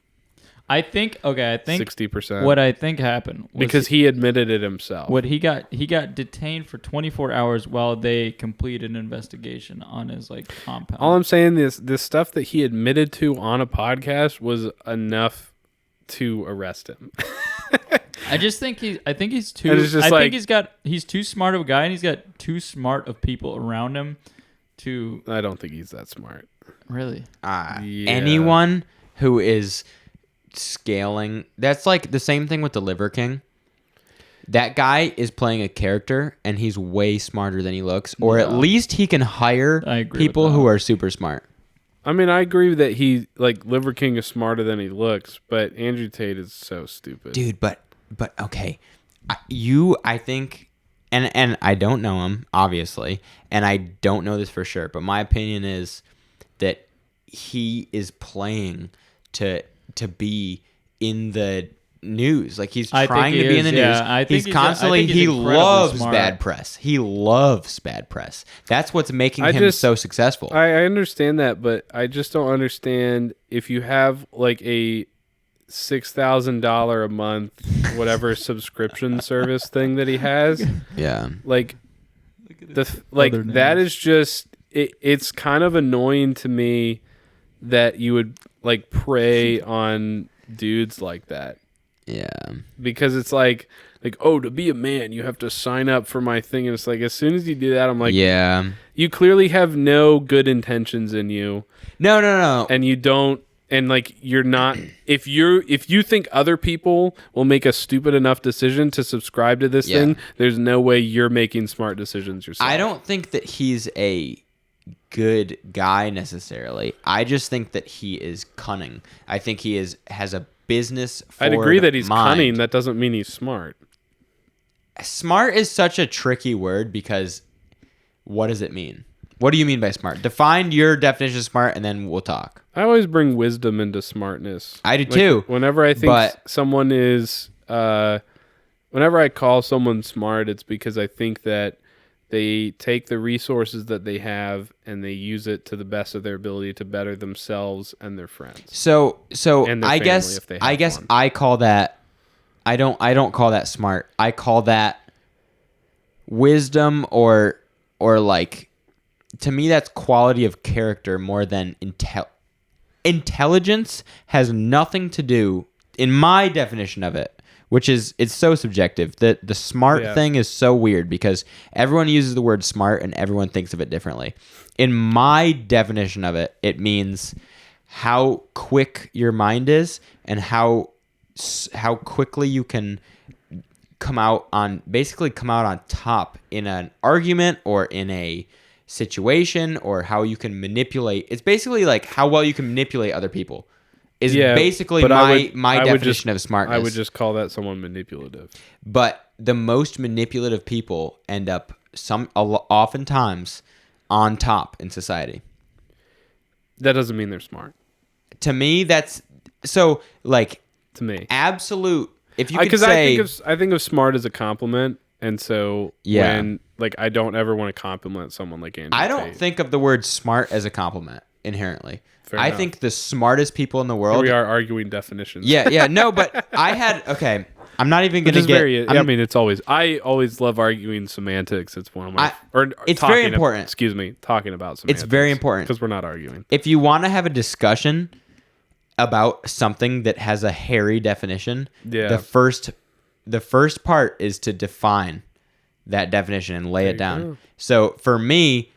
I think
60%.
what I think happened was
because he admitted it himself.
what he got detained for 24 hours while they completed an investigation on his compound.
All I'm saying is this stuff that he admitted to on a podcast was enough to arrest him.
I just think he's too.
And it's just
I think he's too smart of a guy, and he's got too smart of people around him.
I don't think he's that smart.
Really,
Anyone who is scaling, that's like the same thing with the Liver King. That guy is playing a character, and he's way smarter than he looks, or at least he can hire people who are super smart.
I mean, I agree that he Liver King is smarter than he looks, but Andrew Tate is so stupid,
dude. But okay, I think, and I don't know him obviously, and I don't know this for sure, but my opinion is that he is playing to be in the news. Like he's trying to be in the news. He's constantly. He loves bad press. He loves bad press. That's what's making him so successful.
I understand that, but I just don't understand if you have like a $6,000 a month whatever subscription service thing that he has.
Yeah,
that is just it's kind of annoying to me that you would prey on dudes like that.
Yeah.
Because it's like, oh, to be a man, you have to sign up for my thing. And it's like, as soon as you do that, I'm like,
yeah,
you clearly have no good intentions in you.
No.
And you don't, and you're not, if you think other people will make a stupid enough decision to subscribe to this thing, there's no way you're making smart decisions yourself.
I don't think that he's a good guy necessarily. I just think that he is cunning. I think he has a business forward
I'd agree that he's
mind.
cunning. That doesn't mean he's smart.
Smart is such a tricky word because what does it mean? What do you mean by smart? Define your definition of smart and then we'll talk.
I always bring wisdom into smartness.
I do too.
Whenever I think someone is whenever I call someone smart, it's because I think that they take the resources that they have and they use it to the best of their ability to better themselves and their friends.
So
and their
I
family,
guess
if they have
I guess
one.
I call that I don't call that smart. I call that wisdom or to me that's quality of character more than intelligence has nothing to do in my definition of it. Which is, it's so subjective. The smart thing is so weird because everyone uses the word smart and everyone thinks of it differently. In my definition of it, it means how quick your mind is and how quickly you can come out on top in an argument or in a situation, or how you can manipulate. It's basically like how well you can manipulate other people. Is basically my definition of smartness.
I would just call that someone manipulative.
But the most manipulative people end up oftentimes on top in society.
That doesn't mean they're smart.
To me, that's so
to me
absolute. If you could say,
I think of smart as a compliment, and so when I don't ever want to compliment someone like Andrew
I don't
Tate.
think of the word smart as a compliment inherently.
Fair
I
enough.
think the smartest people in the world.
Here we are arguing definitions.
Yeah, no, but I'm not even going to get.
It's always. I always love arguing semantics. It's one of my.
It's very important.
Talking about semantics.
It's very important
because we're not arguing.
If you want to have a discussion about something that has a hairy definition, the first part is to define that definition and lay it down. So for me,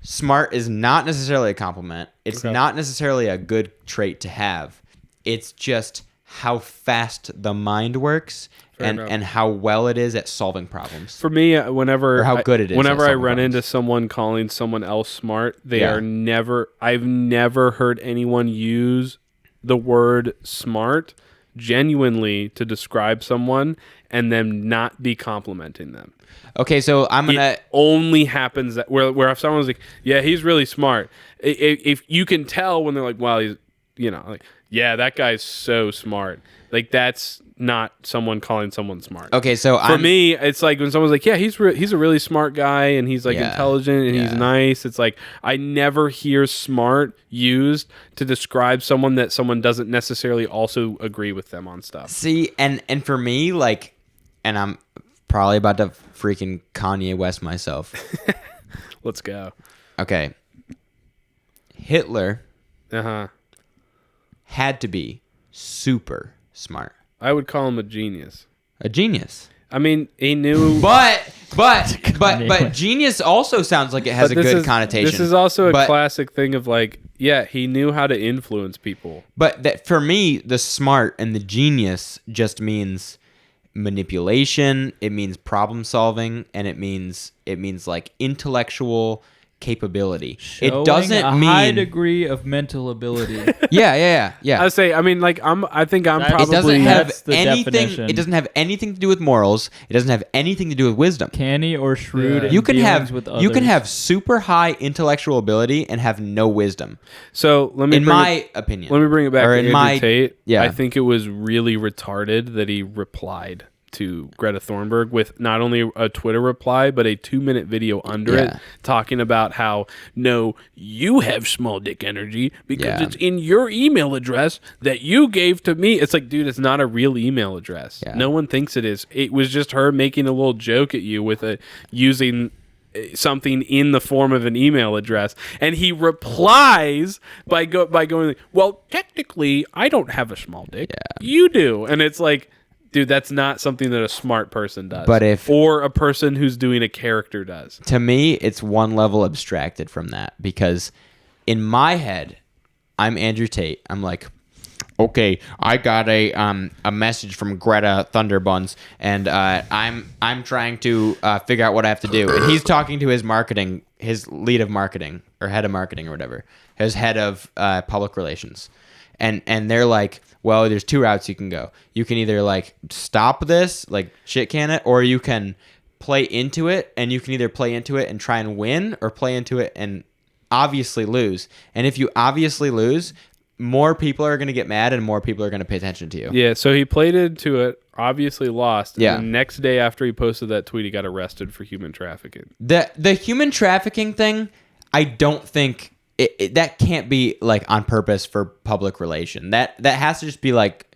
smart is not necessarily a compliment. It's not necessarily a good trait to have. It's just how fast the mind works and how well it is at solving problems.
For me, whenever
or how good it is.
Whenever I
solving
run
problems.
into someone calling someone else smart, I've never heard anyone use the word smart genuinely to describe someone and then not be complimenting them.
Okay, so I'm gonna.
It only happens that where if someone's like, yeah, he's really smart. If you can tell when they're like, wow, he's, like, yeah, that guy's so smart. Like, that's not someone calling someone smart.
Okay, so
for me, it's like when someone's like, yeah, he's a really smart guy and he's like intelligent and he's nice. It's like I never hear smart used to describe someone that someone doesn't necessarily also agree with them on stuff.
See, and for me, like, and I'm probably about to freaking Kanye West myself.
Let's go.
Okay. Hitler
Uh-huh.
had to be super smart.
I would call him a genius.
A genius.
I mean, he knew.
But genius also sounds like it has a good connotation.
This is also a classic thing of like, yeah, he knew how to influence people.
But that for me, the smart and the genius just means manipulation. It means problem solving, and it means like intellectual capability.
Showing
it doesn't
a
mean
high degree of mental ability.
Yeah.
I say, I mean, like, I think I'm
It
probably.
It doesn't have
That's the
anything.
definition.
It doesn't have anything to do with morals. It doesn't have anything to do with wisdom.
Canny or shrewd.
Yeah.
in
You can
dealings
have
with
you can
others.
have super high intellectual ability and have no wisdom.
So let me,
In my opinion,
let me bring it back
Or
to
in
Andrew
my-
Tate.
yeah.
I think it was really retarded that he replied to Greta Thunberg with not only a Twitter reply, but a 2-minute video under it talking about how, no, you have small dick energy because it's in your email address that you gave to me. It's like, dude, it's not a real email address.
Yeah.
No one thinks it is. It was just her making a little joke at you with using something in the form of an email address, and he replies by going, well, technically I don't have a small dick. You do. And it's like, dude, that's not something that a smart person does. Or a person who's doing a character does.
To me, it's one level abstracted from that, because in my head, I'm Andrew Tate. I'm like, okay, I got a message from Greta Thunderbuns, and I'm trying to figure out what I have to do. And he's talking to his lead of marketing, or head of marketing, or whatever, his head of public relations, and they're like, well, there's 2 routes you can go. You can either like stop this, like shit can it, or you can play into it, and you can either play into it and try and win, or play into it and obviously lose. And if you obviously lose, more people are going to get mad and more people are going to pay attention to you.
Yeah, so he played into it, obviously lost. And
Yeah.
the next day after he posted that tweet, he got arrested for human trafficking.
The human trafficking thing, I don't think that can't be like on purpose for public relation. That has to just be like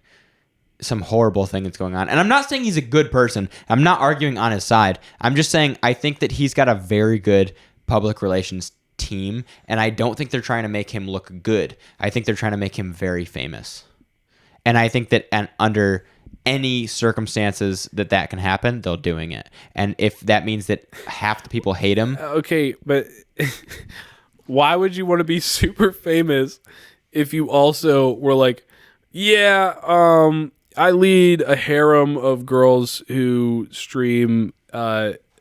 some horrible thing that's going on. And I'm not saying he's a good person. I'm not arguing on his side. I'm just saying I think that he's got a very good public relations team, and I don't think they're trying to make him look good. I think they're trying to make him very famous. And I think that under any circumstances that can happen, they're doing it. And if that means that half the people hate him,
Okay, but why would you want to be super famous if you also were like, yeah, I lead a harem of girls who stream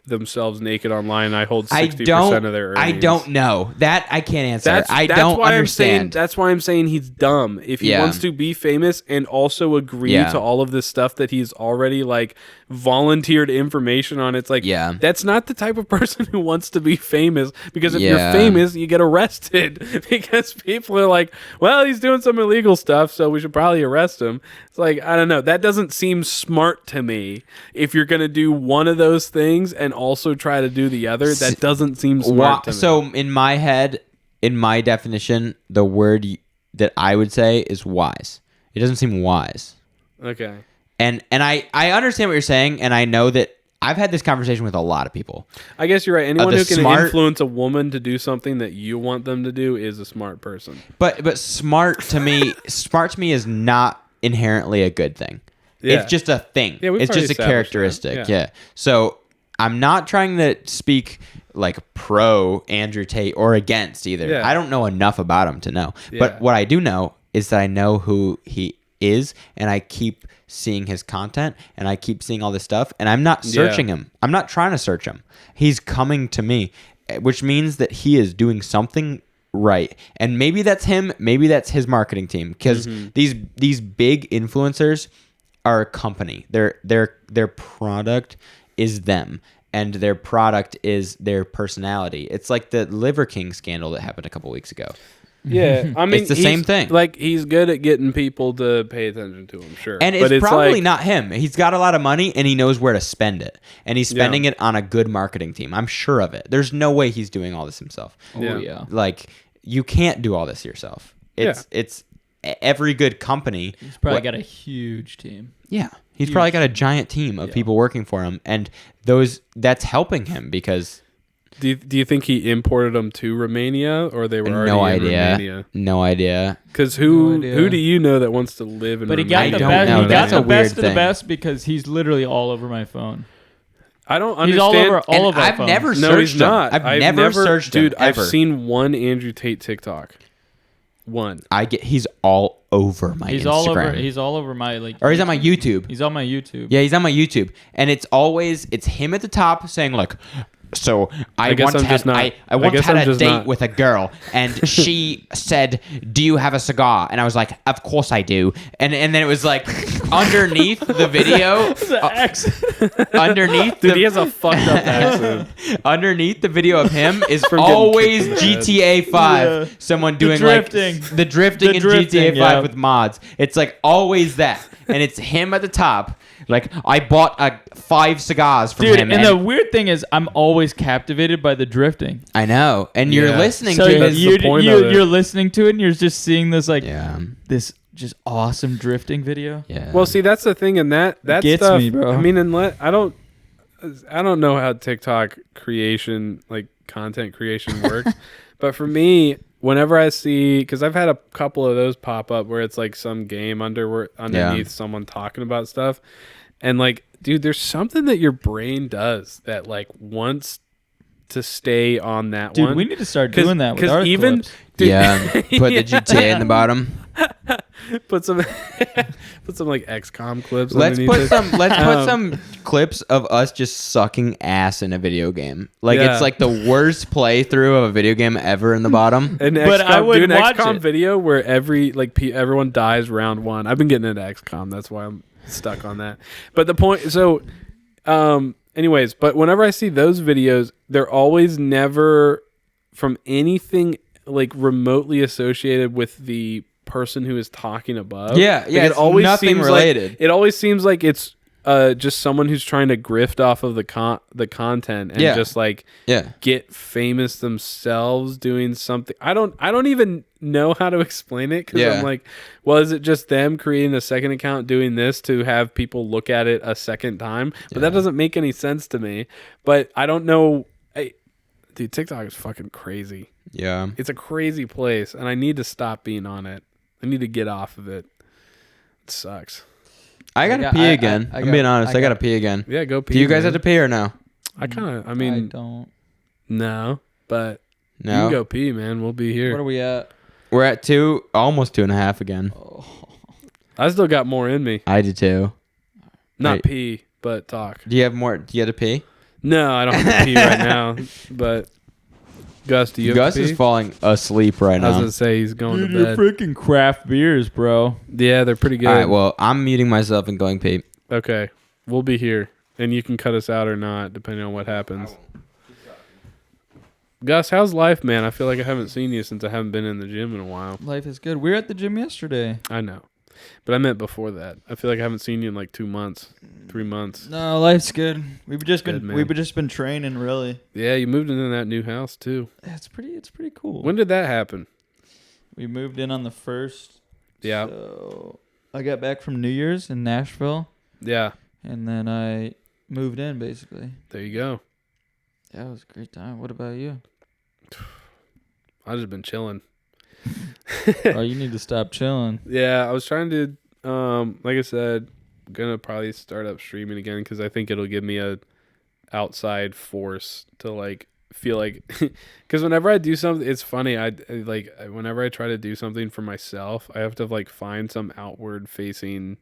themselves naked online, and I hold 60% of their earnings.
I don't know. That I can't answer. I
that's
don't
why
understand.
That's why I'm saying he's dumb. If he wants to be famous and also agree to all of this stuff that he's already like volunteered information on, it's like, that's not the type of person who wants to be famous, because if you're famous, you get arrested because people are like, well, he's doing some illegal stuff, so we should probably arrest him. It's like, I don't know. That doesn't seem smart to me. If you're going to do one of those things and also try to do the other, that doesn't seem smart to me.
So in my head, in my definition, the word that I would say is wise. It doesn't seem wise.
Okay.
And I understand what you're saying, and I know that I've had this conversation with a lot of people.
I guess you're right. Anyone who can
smart-
influence a woman to do something that you want them to do is a smart person.
But smart to me is not inherently a good thing.
Yeah.
It's just a thing.
Yeah, we've
it's
already
just a
established
characteristic.
that.
Yeah. So I'm not trying to speak like pro Andrew Tate or against either.
Yeah.
I don't know enough about him to know.
Yeah.
But what I do know is that I know who he is, and I keep seeing his content, and I keep seeing all this stuff, and I'm not searching him. I'm not trying to search him. He's coming to me, which means that he is doing something right. And maybe that's him, maybe that's his marketing team, because these big influencers are a company. Their product is them, and their product is their personality. It's like the Liver King scandal that happened a couple weeks ago.
Yeah, I mean,
It's the same thing.
Like, he's good at getting people to pay attention to him, sure.
And
but
it's probably
like,
not him. He's got a lot of money, and he knows where to spend it. And he's spending it on a good marketing team. I'm sure of it. There's no way he's doing all this himself.
Yeah.
Oh yeah.
Like, you can't do all this yourself. It's every good company.
He's probably got a huge team.
Yeah. He's probably got a giant team of people working for him, and that's helping him because
Do you think he imported them to Romania, or they were already
no
in
idea.
Romania?
No idea.
Because
No
who
idea.
do you know that wants to live in
But he
Romania?
got the
don't
best.
know.
He got
That's
the
a weird
best of the
thing.
best because he's literally all over my phone.
I don't
He's
understand.
all over our
I've
phones.
never
No,
searched
he's not.
him. I've never searched
dude,
him. Ever.
I've seen one Andrew Tate TikTok. One.
He's all over my
He's
Instagram.
all over. He's all over my like.
Or he's on my YouTube.
He's on my YouTube.
Yeah, he's on my YouTube, and it's him at the top saying like, "So I
guess
once
I'm
had
just not-
I
I
once
guess
had
I'm
a
just
date
not-
with a girl, and she said, 'Do you have a cigar?' And I was like, 'Of course I do.' And then it was like underneath the video, underneath
Dude,
the,
he has a fucked up accent.
underneath the video of him is
From getting
always
kicked in the
GTA 5.
Yeah.
Someone
The
doing
drifting.
like the drifting
The
in
drifting,
GTA 5
yeah.
with mods. It's like always that, and it's him at the top. Like, I bought 5 cigars from
Dude,
him.
and the weird thing is, I'm always captivated by the drifting.
I know, and you're
Yeah.
listening
So
to
That's
his.
the point of it.
you're listening to it, and you're just seeing this like
Yeah,
this just awesome drifting video.
yeah.
Well, see, that's the thing, and that
Gets
stuff.
me, bro.
I mean, I don't know how TikTok creation, like content creation, works, but for me, whenever I see, because I've had a couple of those pop up where it's like some game underneath someone talking about stuff, and like, dude, there's something that your brain does that like wants to stay on that
Dude,
one.
we need to start doing that with our
even
clips.
dude,
yeah, put the GTA in the bottom.
put some like XCOM clips.
Let's
underneath
put
it.
some clips of us just sucking ass in a video game. Like,
Yeah.
it's like the worst playthrough of a video game ever in the bottom.
An
But I would
do an
watch
XCOM
it.
video where everyone dies round one. I've been getting into XCOM, that's why I'm stuck on that. But the point, so, anyways, but whenever I see those videos, they're always never from anything like remotely associated with the person who is talking above.
Yeah, yeah, it's nothing
seems
related.
Like, it always seems like it's just someone who's trying to grift off of the content and
Yeah.
just like
Yeah,
get famous themselves doing something. I don't even know how to explain it because
Yeah.
I'm like, well, is it just them creating a second account doing this to have people look at it a second time? But that doesn't make any sense to me. But I don't know. Dude, TikTok is fucking crazy.
yeah.
It's a crazy place, and I need to stop being on it. I need to get off of it. It sucks.
I gotta
got-
pee
I-
again.
I
I'm
got-
being honest.
I
I gotta
got-
pee again.
Yeah, go pee.
Do you guys
man.
have to pee or no?
I
I
mean,
don't.
no, but you
No.
can go pee, man. We'll be here.
What are we at?
We're at 2, almost 2.5 again.
I still got more in me.
I do too.
Not
Right.
pee, but talk.
Do you have more? Do you have to pee?
No, I don't have to pee right now. But Gus, do you have
Gus
to pee?
is falling asleep right
I was
now.
gonna say he's going
Dude,
to
you're
bed.
freaking craft beers, bro.
Yeah, they're pretty good.
All right. Well, I'm muting myself and going pee.
Okay, we'll be here, and you can cut us out or not, depending on what happens. Gus, how's life, man? I feel like I haven't seen you since I haven't been in the gym in a while.
Life is good. We were at the gym yesterday.
I know, but I meant before that. I feel like I haven't seen you in like 2 months, 3 months.
No, life's good. We've just
Good,
been
man.
we've just been training really.
Yeah, you moved into that new house too.
It's pretty cool.
When did that happen?
We moved in on the 1st.
Yeah,
So I got back from New Year's in Nashville,
yeah.
and then I moved in basically.
There you go.
Yeah, it was a great time. What about you?
I've just been chilling.
Oh, you need to stop chilling.
Yeah, I was trying to, like I said, gonna probably start up streaming again because I think it'll give me a outside force to like feel like, because whenever I do something, it's funny. I like whenever I try to do something for myself, I have to like find some outward facing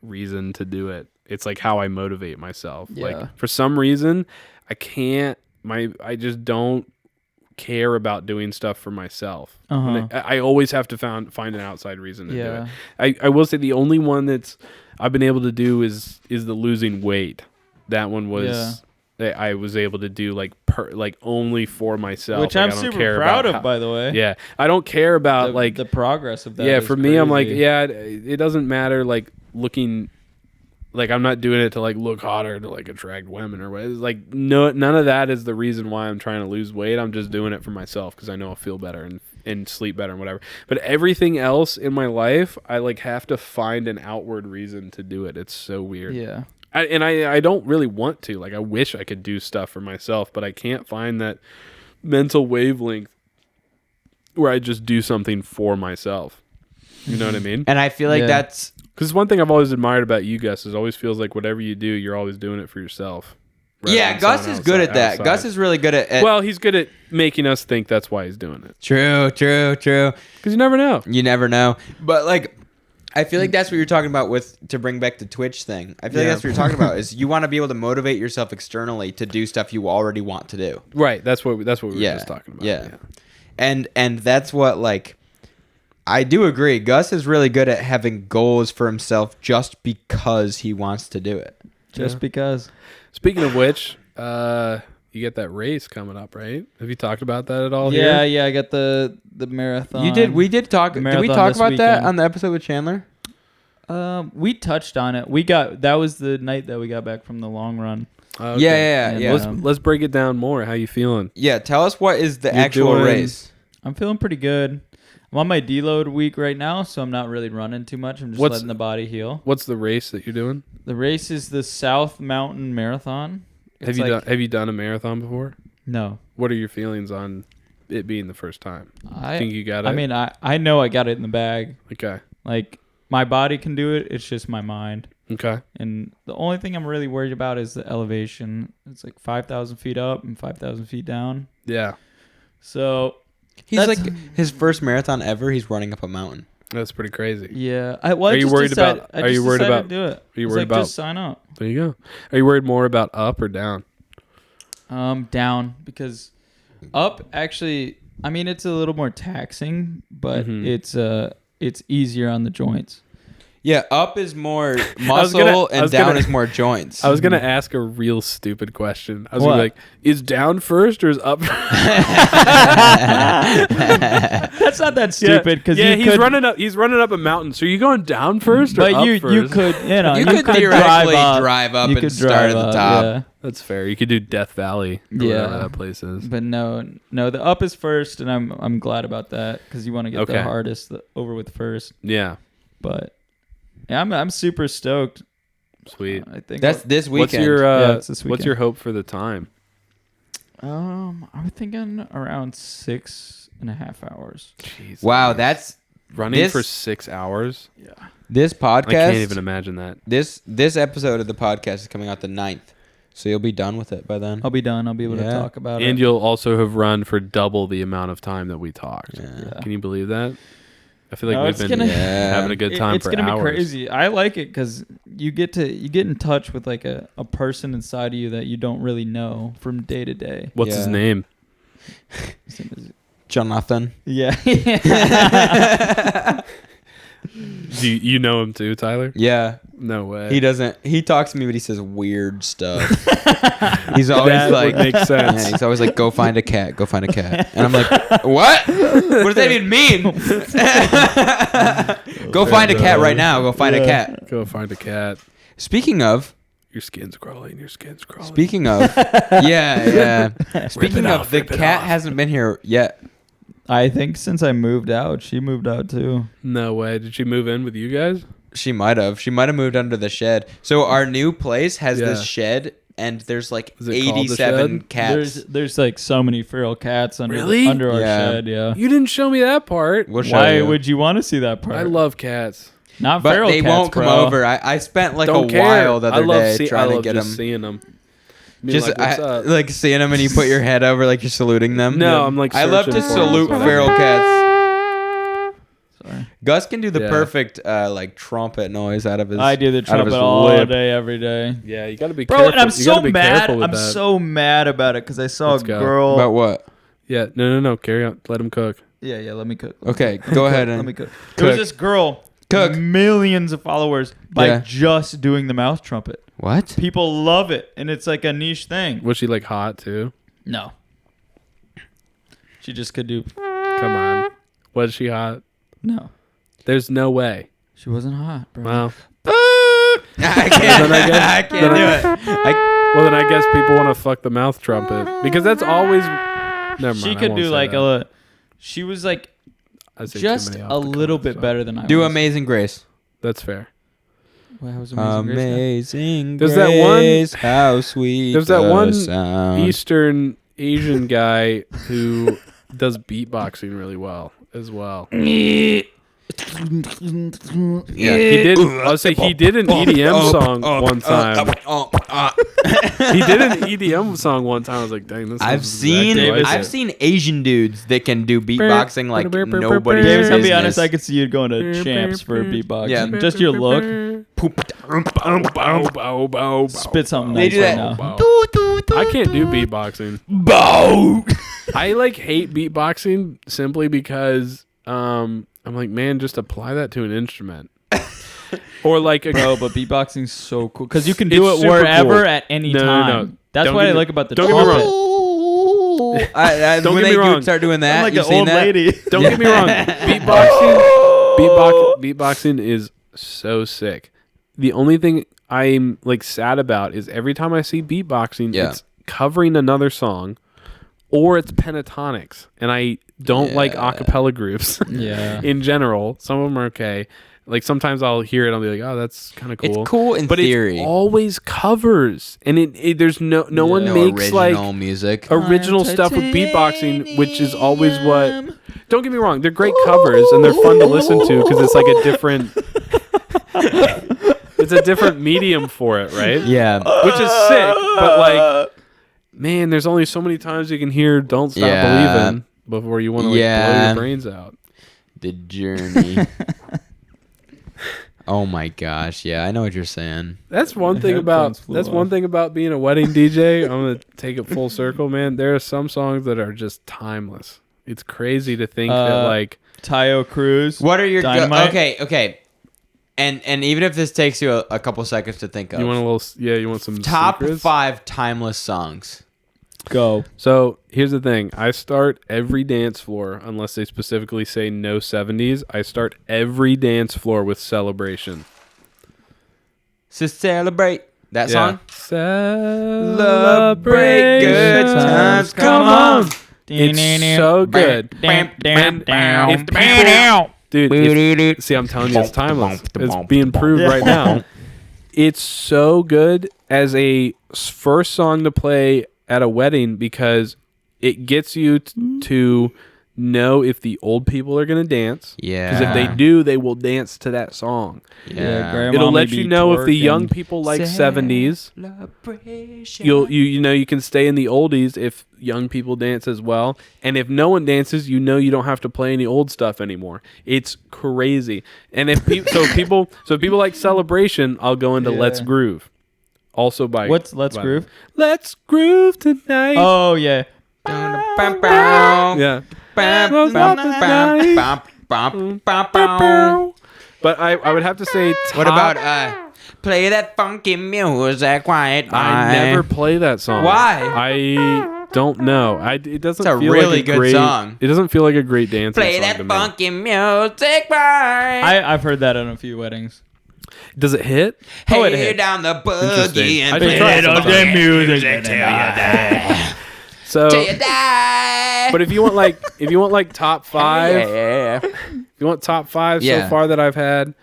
reason to do it. It's like how I motivate myself.
Yeah.
Like for some reason, I just don't care about doing stuff for myself. And I always have to find an outside reason to do it. I will say the only one that's I've been able to do is the losing weight. That one was that I was able to do like only for myself,
which
like,
I'm
I don't
super
care
proud
about
of, by the way.
Yeah, I don't care about like
the progress of that.
Yeah,
is
for me, I'm like,
crazy.
it doesn't matter like looking. Like I'm not doing it to like look hotter to like attract women or what. It's like none of that is the reason why I'm trying to lose weight. I'm just doing it for myself because I know I'll feel better and sleep better and whatever. But everything else in my life, I like have to find an outward reason to do it. It's so weird.
Yeah.
I don't really want to. Like I wish I could do stuff for myself, but I can't find that mental wavelength where I just do something for myself. You know what I mean?
And I feel like that's
because one thing I've always admired about you, Gus, is always feels like whatever you do, you're always doing it for yourself.
Yeah, Gus is good at that.
Outside.
Gus is really good at
well, he's good at making us think that's why he's doing it.
True.
Because you never know.
You never know. But like, I feel like that's what you're talking about with to bring back the Twitch thing. I feel like that's what you're talking about is you want to be able to motivate yourself externally to do stuff you already want to do.
Right. That's what we were just talking about.
Yeah. And that's what like I do agree. Gus is really good at having goals for himself just because he wants to do it.
Just because.
Speaking of which, you get that race coming up, right? Have you talked about that at all?
Yeah,
here?
I got the marathon.
You did. We did talk. Did we talk about that on the episode with Chandler?
We touched on it. That was the night that we got back from the long run.
Okay.
Yeah.
Let's break it down more. How you feeling?
Yeah, tell us what is the
You're
actual
doing-
race.
I'm feeling pretty good. I'm on my deload week right now, so I'm not really running too much. I'm just letting the body heal.
What's the race that you're doing?
The race is the South Mountain Marathon.
Have you done a marathon before?
No.
What are your feelings on it being the first time?
I
think you got it?
I mean, I know I got it in the bag.
Okay.
Like, my body can do it. It's just my mind.
Okay.
And the only thing I'm really worried about is the elevation. It's like 5,000 feet up and 5,000 feet down.
Yeah.
So
He's like his first marathon ever. He's running up a mountain.
That's pretty crazy.
yeah.
Are you worried about?
Are you worried about? Do it.
Are you
It's
worried
like,
about?
Just sign up.
There you go. Are you worried more about up or down?
Down, because up actually, I mean, it's a little more taxing, but it's easier on the joints.
Yeah, up is more muscle and down is more joints.
I was gonna ask a real stupid question. I was
What?
gonna be like, is down first or is up?
That's not that stupid because
he's running up. He's running up a mountain. So are you going down first or
But
up
you
first?
could
you could theoretically drive up
You
and
could
start at
drive
the
up,
top.
yeah.
That's fair. You could do Death Valley. Or whatever that place is.
But no, the up is first, and I'm glad about that because you want to get the hardest over with first.
Yeah.
But yeah, I'm super stoked.
Sweet.
I think
That's this
What's
weekend.
your
it's this
What's
weekend.
your hope for the time?
I'm thinking around 6.5 hours.
Jeez.
Wow, that's
running for 6 hours.
Yeah.
this podcast.
I can't even imagine that.
This episode of the podcast is coming out the 9th. So you'll be done with it by then.
I'll be done. I'll be able to
Yeah.
talk about it.
And you'll also have run for double the amount of time that we talked.
Yeah.
Can you believe that? I feel like
No,
we've
it's
been
gonna-
having a good time
it's
for
gonna
hours.
be crazy. I like it because you get in touch with like a person inside of you that you don't really know from day to day.
What's his
Yeah.
name?
His name is-
Jonathan.
Yeah.
Do you know him too, Tyler?
Yeah.
No way.
He doesn't. He talks to me, but he says weird stuff. He's always
That
like,
would make sense.
Yeah, he's always like, "Go find a cat. Go find a cat." And I'm like, "What? What does that even mean?" Go find a cat right now. Go find a cat.
Go find a cat.
Speaking of,
Your skin's crawling. Your skin's crawling.
yeah. Speaking
out,
of, the
rip it
cat
off.
hasn't been here yet.
I think since I moved out, she moved out too.
No way. Did she move in with you guys?
She might have. She might have moved under the shed. So our new place has this
Yeah.
shed, and there's like
Is it called the
87
shed?
cats.
There's like so many feral cats under
Really?
under our
Yeah.
shed. Yeah.
You didn't show me that part.
We'll show
Why
you.
would you want to see that part?
I love cats.
Not
But
feral
they
cats,
won't come
bro.
over. I spent like
Don't
a
care.
while the other day
I
trying to
love
get
just
them.
seeing them. Being like, what's up?
like seeing them and you put your head over like you're saluting them.
No, I'm like
I love to
searching for 'em,
salute
whatever.
feral cats.
Sorry.
Gus can do the
Yeah.
perfect like trumpet noise out of his.
I do the
out of
trumpet
his
all
lip.
day, every day.
Yeah, you got to be
Bro,
careful.
and I'm
You gotta
so
be
mad.
careful with
I'm
that.
so mad about it because I saw
Let's
a
go.
girl.
About what?
Yeah, no. Carry on. Let him cook.
Yeah, let me cook.
Okay, go ahead and
Let me cook. There was
cook.
this girl,
Cook.
millions of followers by
Yeah.
just doing the mouth trumpet.
What?
People love it, and it's like a niche thing.
Was she like hot too?
No, she just could do.
Come on. Was she hot?
No,
There's no way.
she wasn't hot, bro.
Wow.
I can't.
Then I guess-
I can't do
then
it.
Well, then I guess people want to fuck the mouth trumpet because that's always. Never mind.
She
I
could
won't
do
say
like
that.
she was like
I say too
just
many off
a
the
little
cuff,
bit
so.
better than I
Do
was.
Amazing Grace.
That's fair.
Well, how was Amazing Grace?
Amazing
There's
Grace.
that one-
How sweet.
There's that
the
one
sound.
Eastern Asian guy who does beatboxing really well as well. Yeah, he did. I'll say he did an EDM song one time. He did an EDM song one time. I was like, dang, this.
I've
sounds
seen
exactly like
I've
it.
seen Asian dudes that can do beatboxing like nobody's
Davis, I'll be
business.
honest. I could see you going to champs for beatboxing.
Yeah.
Just your look.
Bow.
Spit something
They
nice
do
right
that.
now.
I can't do beatboxing. I like hate beatboxing simply because I'm like, man, just apply that to an instrument. Or like a
Bro, but beatboxing's so cool because you can
It's
do it
super
wherever
cool.
at any
No, no,
time.
no.
That's
Don't
what
get
I
me-
like about the
don't get me
trumpet.
Don't
when
get
they
me wrong.
start doing that,
I'm like
you
an
seen
old
that?
lady.
Don't get me wrong. Beatboxing is so sick. The only thing I'm like sad about is every time I see beatboxing,
Yeah.
it's covering another song or it's pentatonics. And I don't like a cappella groups
Yeah.
in general. Some of them are okay. Like sometimes I'll hear it, I'll be like, oh, that's kind of cool.
It's cool in
But
theory.
it's always covers. And there's no one
no
makes
original
like
music.
original stuff with beatboxing, which is always what. Don't get me wrong, they're great covers and they're fun to listen to because it's like a different. It's a different medium for it, right?
Yeah.
Which is sick, but like, man, there's only so many times you can hear "Don't Stop
Yeah.
Believing" before you want to like blow
Yeah.
your brains out.
The journey. Oh my gosh, yeah, I know what you're saying.
That's one thing
headphones
about
flew off.
being a wedding DJ. I'm gonna take it full circle, man. There are some songs that are just timeless. It's crazy to think that like.
Tayo Cruz.
What are your
Dynamite?
okay. And even if this takes you a couple seconds to think of,
You want a little? Yeah, you want some
top
secrets?
5 timeless songs.
Go.
So here's the thing. I start every dance floor, unless they specifically say no 70s. I start every dance floor with Celebration.
So celebrate that song.
Celebrate
good times, come on.
It's so good. Dude, see, I'm telling you, it's timeless. It's being proved right now. It's so good as a first song to play at a wedding because it gets you to know if the old people are going to dance.
Yeah.
Because if they do, they will dance to that song.
Yeah.
Grandma
It'll
may
let you
be
know if the young
twerking.
people like 70s.
Celebration.
You can stay in the oldies if young people dance as well. And if no one dances, you don't have to play any old stuff anymore. It's crazy. And if people people like Celebration, I'll go into
Yeah.
Let's Groove. Also by
What's Let's Groove?
Let's Groove tonight.
Oh yeah.
Yeah. But I would have to say
What about play that funky music quiet?
I never play that song.
Why?
I don't know. It doesn't
It's a
feel
really
like
good
great
song.
It doesn't feel like a great dancing
Play
song
that
to me.
funky music quiet.
I've heard that on a few weddings.
Does it hit?
Oh, it
Hey
hits.
down the
Interesting.
boogie
I
and
should
play
try
that
it
funky
sometime.
music till you die.
So,
Till you die.
but if you want like top 5,
Yeah.
if you want top 5
Yeah.
so far that I've had,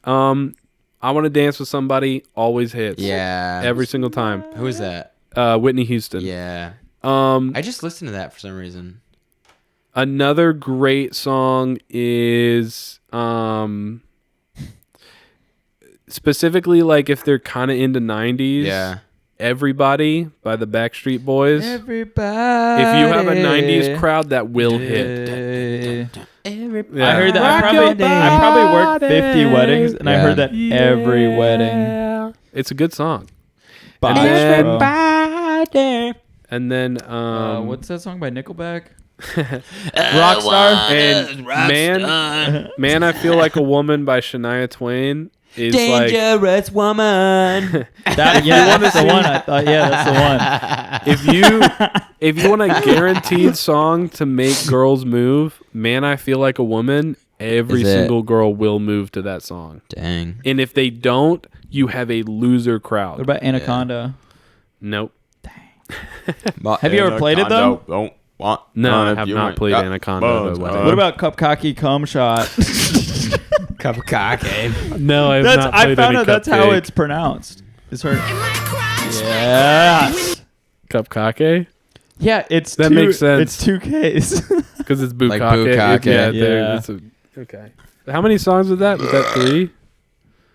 I Want to Dance with Somebody always hits.
Yeah.
Every single time.
Who is that?
Whitney Houston.
Yeah.
Um,
I just listened to that for some reason.
Another great song is specifically like if they're kind of into 90s.
Yeah.
Everybody by the Backstreet Boys.
Everybody.
If you have a 90s crowd, that will hit.
Everybody. I heard that. I probably worked 50 weddings, and I heard that every wedding.
It's a good song.
Everybody.
And then
what's that song by Nickelback?
Rockstar. And Man, I Feel Like a Woman by Shania Twain is
Dangerous woman.
That's the one. I thought, that's the one.
If you want a guaranteed song to make girls move, Man, I Feel Like a Woman, every single girl will move to that song.
Dang.
And if they don't, you have a loser crowd.
What about Anaconda?
Nope.
Have you ever played it though?
Don't want
No, I have not played Anaconda.
What about Cup Cocky Cum Shot?
Cup of cocky?
No, I have not played
I found out that's
Cupcake.
how it's pronounced. It's heard. Yes.
Cup Kake?
Yeah,
That makes sense.
It's 2 Ks.
Because it's Bukake.
Like Bukake.
Yeah.
Okay. How many songs was that? Was that 3?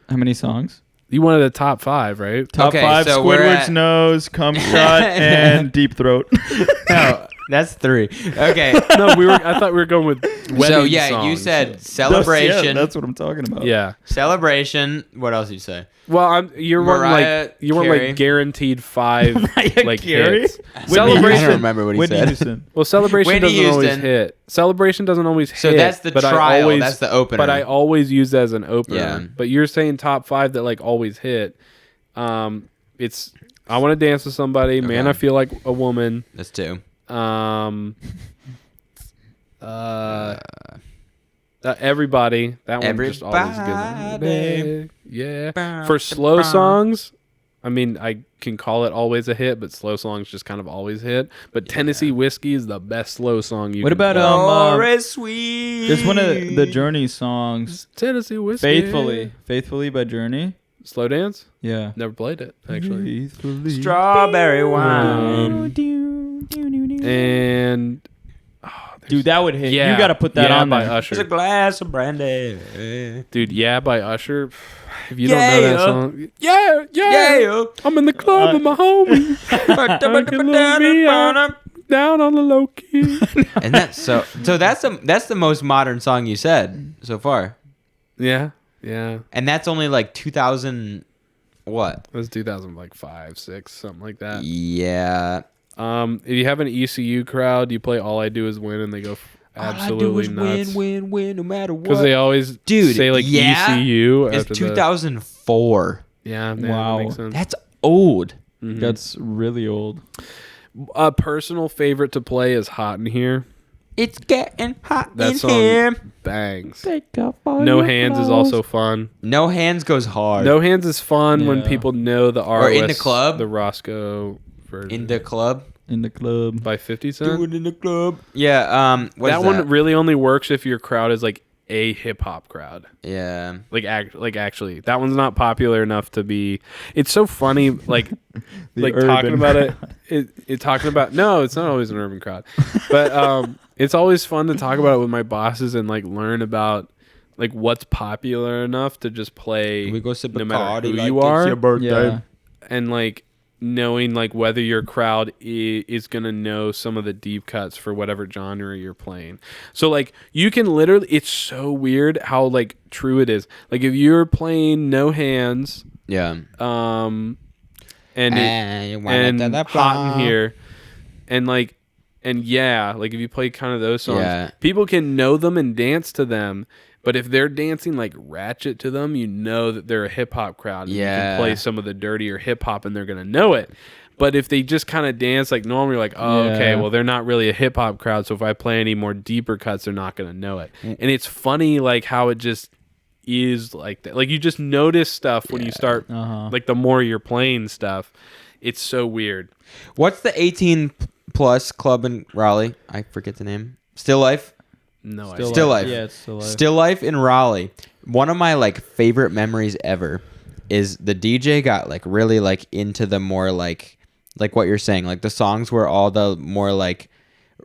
How many songs?
You wanted a top 5, right?
Top
Okay,
5:
so we're
Squidward's
at-
nose, Cum Shot, and Deep Throat.
No, that's 3. Okay.
No, I thought we were going with wedding
So yeah,
songs.
you said celebration.
That's what I'm talking about.
Yeah.
Celebration. What else did you say?
Well, you want
Mariah Carey.
like guaranteed 5 like
Carey?
hits.
I
Celebration.
don't remember what he
Whitney
said.
Houston.
Well, celebration
Whitney
doesn't always
Houston.
hit. Celebration doesn't always hit.
So that's the
but I
trial.
always-
That's the opener.
But I always use that as an opener.
Yeah.
But you're saying top 5 that like always hit. It's I Want to Dance with Somebody. Man, I Feel Like a Woman.
That's 2.
Everybody. That one just always
Everybody.
good. Yeah. For slow songs, I mean, I can call it always a hit, but slow songs just kind of always hit. But Tennessee Whiskey is the best slow song you
What
can
about
play.
Oh, it's sweet.
There's one of the Journey songs,
Tennessee Whiskey?
Faithfully by Journey.
Slow Dance?
Yeah.
Never played it, actually.
Faithfully.
Strawberry wine.
And
Dude, that would hit.
Yeah,
You got to put that
Yeah
on
by
there.
Usher.
There's a glass of brandy.
Dude, Yeah by Usher. If you don't know that song, yeah,
Yeah.
I'm in the club with my homie. Down on the low key.
And that's so that's the most modern song you said so far.
Yeah.
And that's only like 2000 what?
It was 2005, 6, something like that.
Yeah.
If you have an ECU crowd, you play All I Do Is Win, and they go absolutely nuts.
Win, no matter what.
Because they always say like ECU.
It's
after
2004.
Yeah,
Wow.
that makes sense.
That's old.
Mhm.
That's really old.
A personal favorite to play is Hot in Here.
It's getting hot
That
in
song
here.
bangs.
Take off all
No
your
Hands is
clothes.
also fun.
No Hands goes hard.
No Hands is fun when
Yeah.
people know the
Or
ROS,
In the Club.
the Roscoe version.
In the club.
In the club.
by 50
Do
Cent.
it in the club. Yeah. What
That
is
one really only works if your crowd is like a hip hop crowd.
Yeah.
Like actually, that one's not popular enough to be. It's so funny, like like talking
urban
about it talking about. No, it's not always an urban crowd, but it's always fun to talk about it with my bosses and like learn about like what's popular enough to just play.
We go sip
no
a
matter
party
who
like
you
it's
are,
your birthday.
Yeah.
and like knowing like whether your crowd is gonna know some of the deep cuts for whatever genre you're playing. So like you can literally, it's so weird how like true it is. Like if you're playing No Hands,
Yeah.
and
You want it
and
to the
Hot in
floor.
Here, and like like if you play kind of those songs,
Yeah.
people can know them and dance to them. But if they're dancing like ratchet to them, you know that they're a hip hop crowd. And you
Yeah.
can play some of the dirtier hip hop and they're gonna know it. But if they just kind of dance like normal, you're like, oh,
Yeah.
okay, well they're not really a hip hop crowd. So if I play any more deeper cuts, they're not gonna know it. And it's funny like how it just is like that. Like you just notice stuff when you start like the more you're playing stuff. It's so weird.
What's the 18 plus club in Raleigh? I forget the name. Still Life?
No,
Still Life.
Yeah, it's Still Life.
Still Life in Raleigh. One of my like favorite memories ever is the DJ got like really like into the more like what you're saying, like the songs where all the more like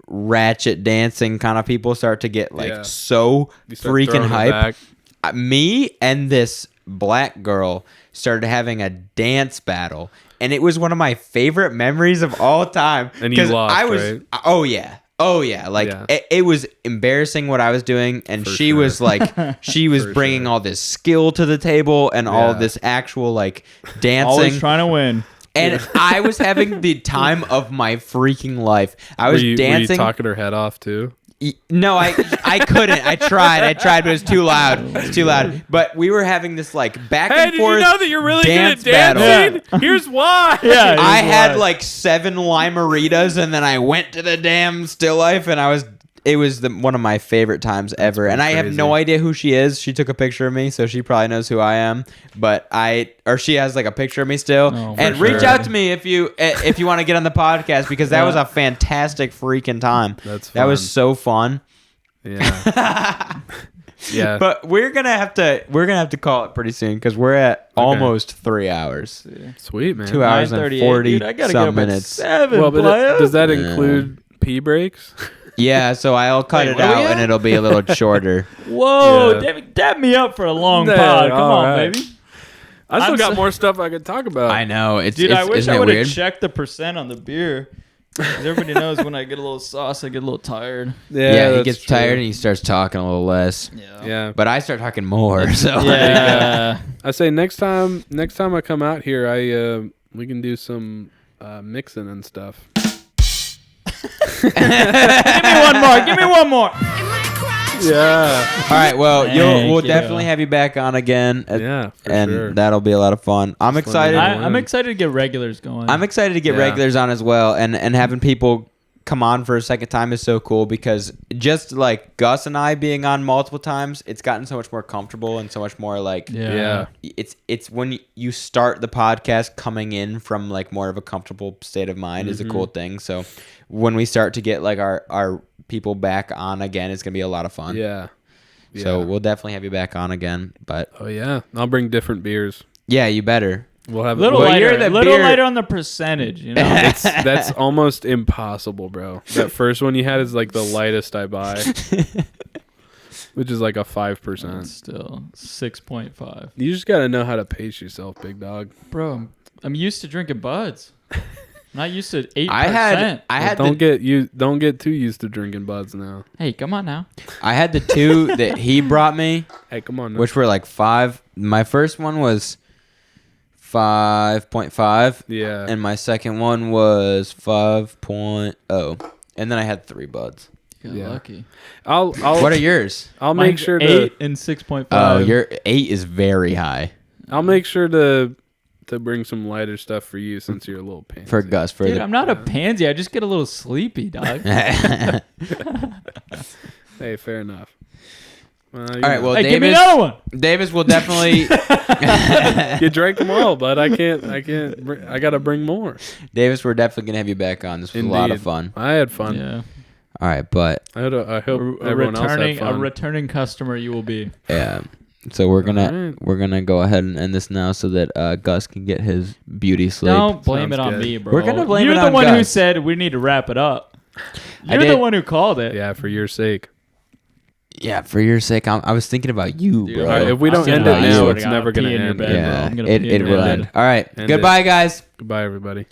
ratchet dancing kind of people start to get like
Yeah.
so
You start
freaking
throwing it
hype.
back.
Me and this black girl started having a dance battle, and it was one of my favorite memories of all time.
And you
'Cause
lost,
I was,
right?
oh yeah. Like
Yeah.
It was embarrassing what I was doing, and
For
she
sure.
was like, she was
For
bringing
sure.
all this skill to the table and all
Yeah.
this actual like dancing.
Always trying to win.
And I was having the time of my freaking life. I was
Were you
dancing.
talking her head off too?
No, I couldn't. I tried, but it was too loud. It's too loud. But we were having this like back
Hey,
and
did
forth.
you know that you're really
dance
good at dancing?
battle.
Here's why.
Yeah,
I
here's
had
why.
like 7 limeritas, and then I went to the damn still life, and it was one of my favorite times ever. And I have
crazy.
no idea who she is. She took a picture of me, so she probably knows who I am. But she has like a picture of me still.
Oh,
and
for
reach
sure.
out to me if you want to get on the podcast, because that
Yeah.
was a fantastic freaking time.
That's
That was
fun.
so fun.
Yeah. Yeah.
But we're gonna have to call it pretty soon, because we're at almost 3 hours.
Sweet, man.
2 hours and
9:38,
40
dude, I gotta
some
get up
minutes.
At 7,
Well, but
player.
does that include pee breaks?
Yeah, so I'll cut
Wait,
it
what are we
out,
at?
and it'll be a little shorter.
Whoa,
Yeah.
dab me up for a long
Yeah,
pod. Come
all
on,
right.
baby.
I still
I'm
got
so-
more stuff I could talk about.
I know.
Dude, I wish
isn't
I
it
would
weird?
have checked the percent on the beer. 'Cause everybody knows when I get a little sauce, I get a little tired.
Yeah, he
that's
gets
true.
tired and he starts talking a little less.
Yeah.
But I start talking more. So
Yeah.
I say next time I come out here, we can do some mixing and stuff.
Give me one more. Give me one more.
Yeah.
all right, well,
Thank
we'll
you.
definitely have you back on again.
Yeah, for
and
sure.
that'll be a lot of fun. I'm excited.
let me know.
I'm excited to get regulars going.
I'm excited to get
Yeah.
regulars on as well, and having people come on for a second time is so cool, because just like Gus and I being on multiple times, it's gotten so much more comfortable and so much more like
Yeah.
it's when you start the podcast coming in from like more of a comfortable state of mind is a cool thing. So when we start to get like our people back on again, it's gonna be a lot of fun.
Yeah.
So
Yeah.
we'll definitely have you back on again. But
Oh yeah. I'll bring different beers.
yeah, you better.
We'll have
little
Well,
lighter,
you're the
little
beer-
lighter on the percentage. You know.
that's almost impossible, bro. That first one you had is like the lightest I buy, which is like a 5%.
Still 6.5.
You just gotta know how to pace yourself, big dog.
Bro, I'm used to drinking buds. Not used to 8%.
I had
Don't get too used to drinking buds now.
Hey, come on now.
I had the 2 that he brought me,
Hey, come on. Now.
which were like 5. My first one was 5.5.
Yeah.
And my second one was 5.0. And then I had 3 buds.
You got
Yeah.
lucky.
I'll
What are yours?
I'll make
Mine's
sure
8
to
and 6.5.
Oh, your 8 is very high
I'll make sure to bring some lighter stuff for you since you're a little pansy.
for Gus. For
Dude,
the
I'm not a pansy. I just get a little sleepy, dog.
Hey, fair enough. All
All right, well,
Hey, give me
Davis,
another one.
Davis will definitely
you drank them all, but I can't. I gotta bring more.
Davis, we're definitely gonna have you back on. This was a lot of
Indeed.
fun.
I had fun.
Yeah.
All right, but
I hope
A
everyone else had
returning,
fun.
a returning customer you will be.
yeah. So we're gonna
Alright.
go ahead and end this now so that Gus can get his beauty sleep.
Don't blame
Sounds
it on
good.
me, bro.
We're gonna blame
You're
it
the
on
one who
Gus.
said we need to wrap it up.
I
You're the
did.
one who called it.
Yeah, for your sake.
Yeah, for your sake, I was thinking about you,
Dude,
bro.
All right, if we
I'm
don't
gonna
end
die.
it
I
now,
swear
it's
to God,
never
I'll pee
gonna
in your
end.
bed, bro.
Yeah,
I'm gonna
it
pee in your
will
bed.
end. All right,
End
goodbye, guys.
Goodbye, everybody.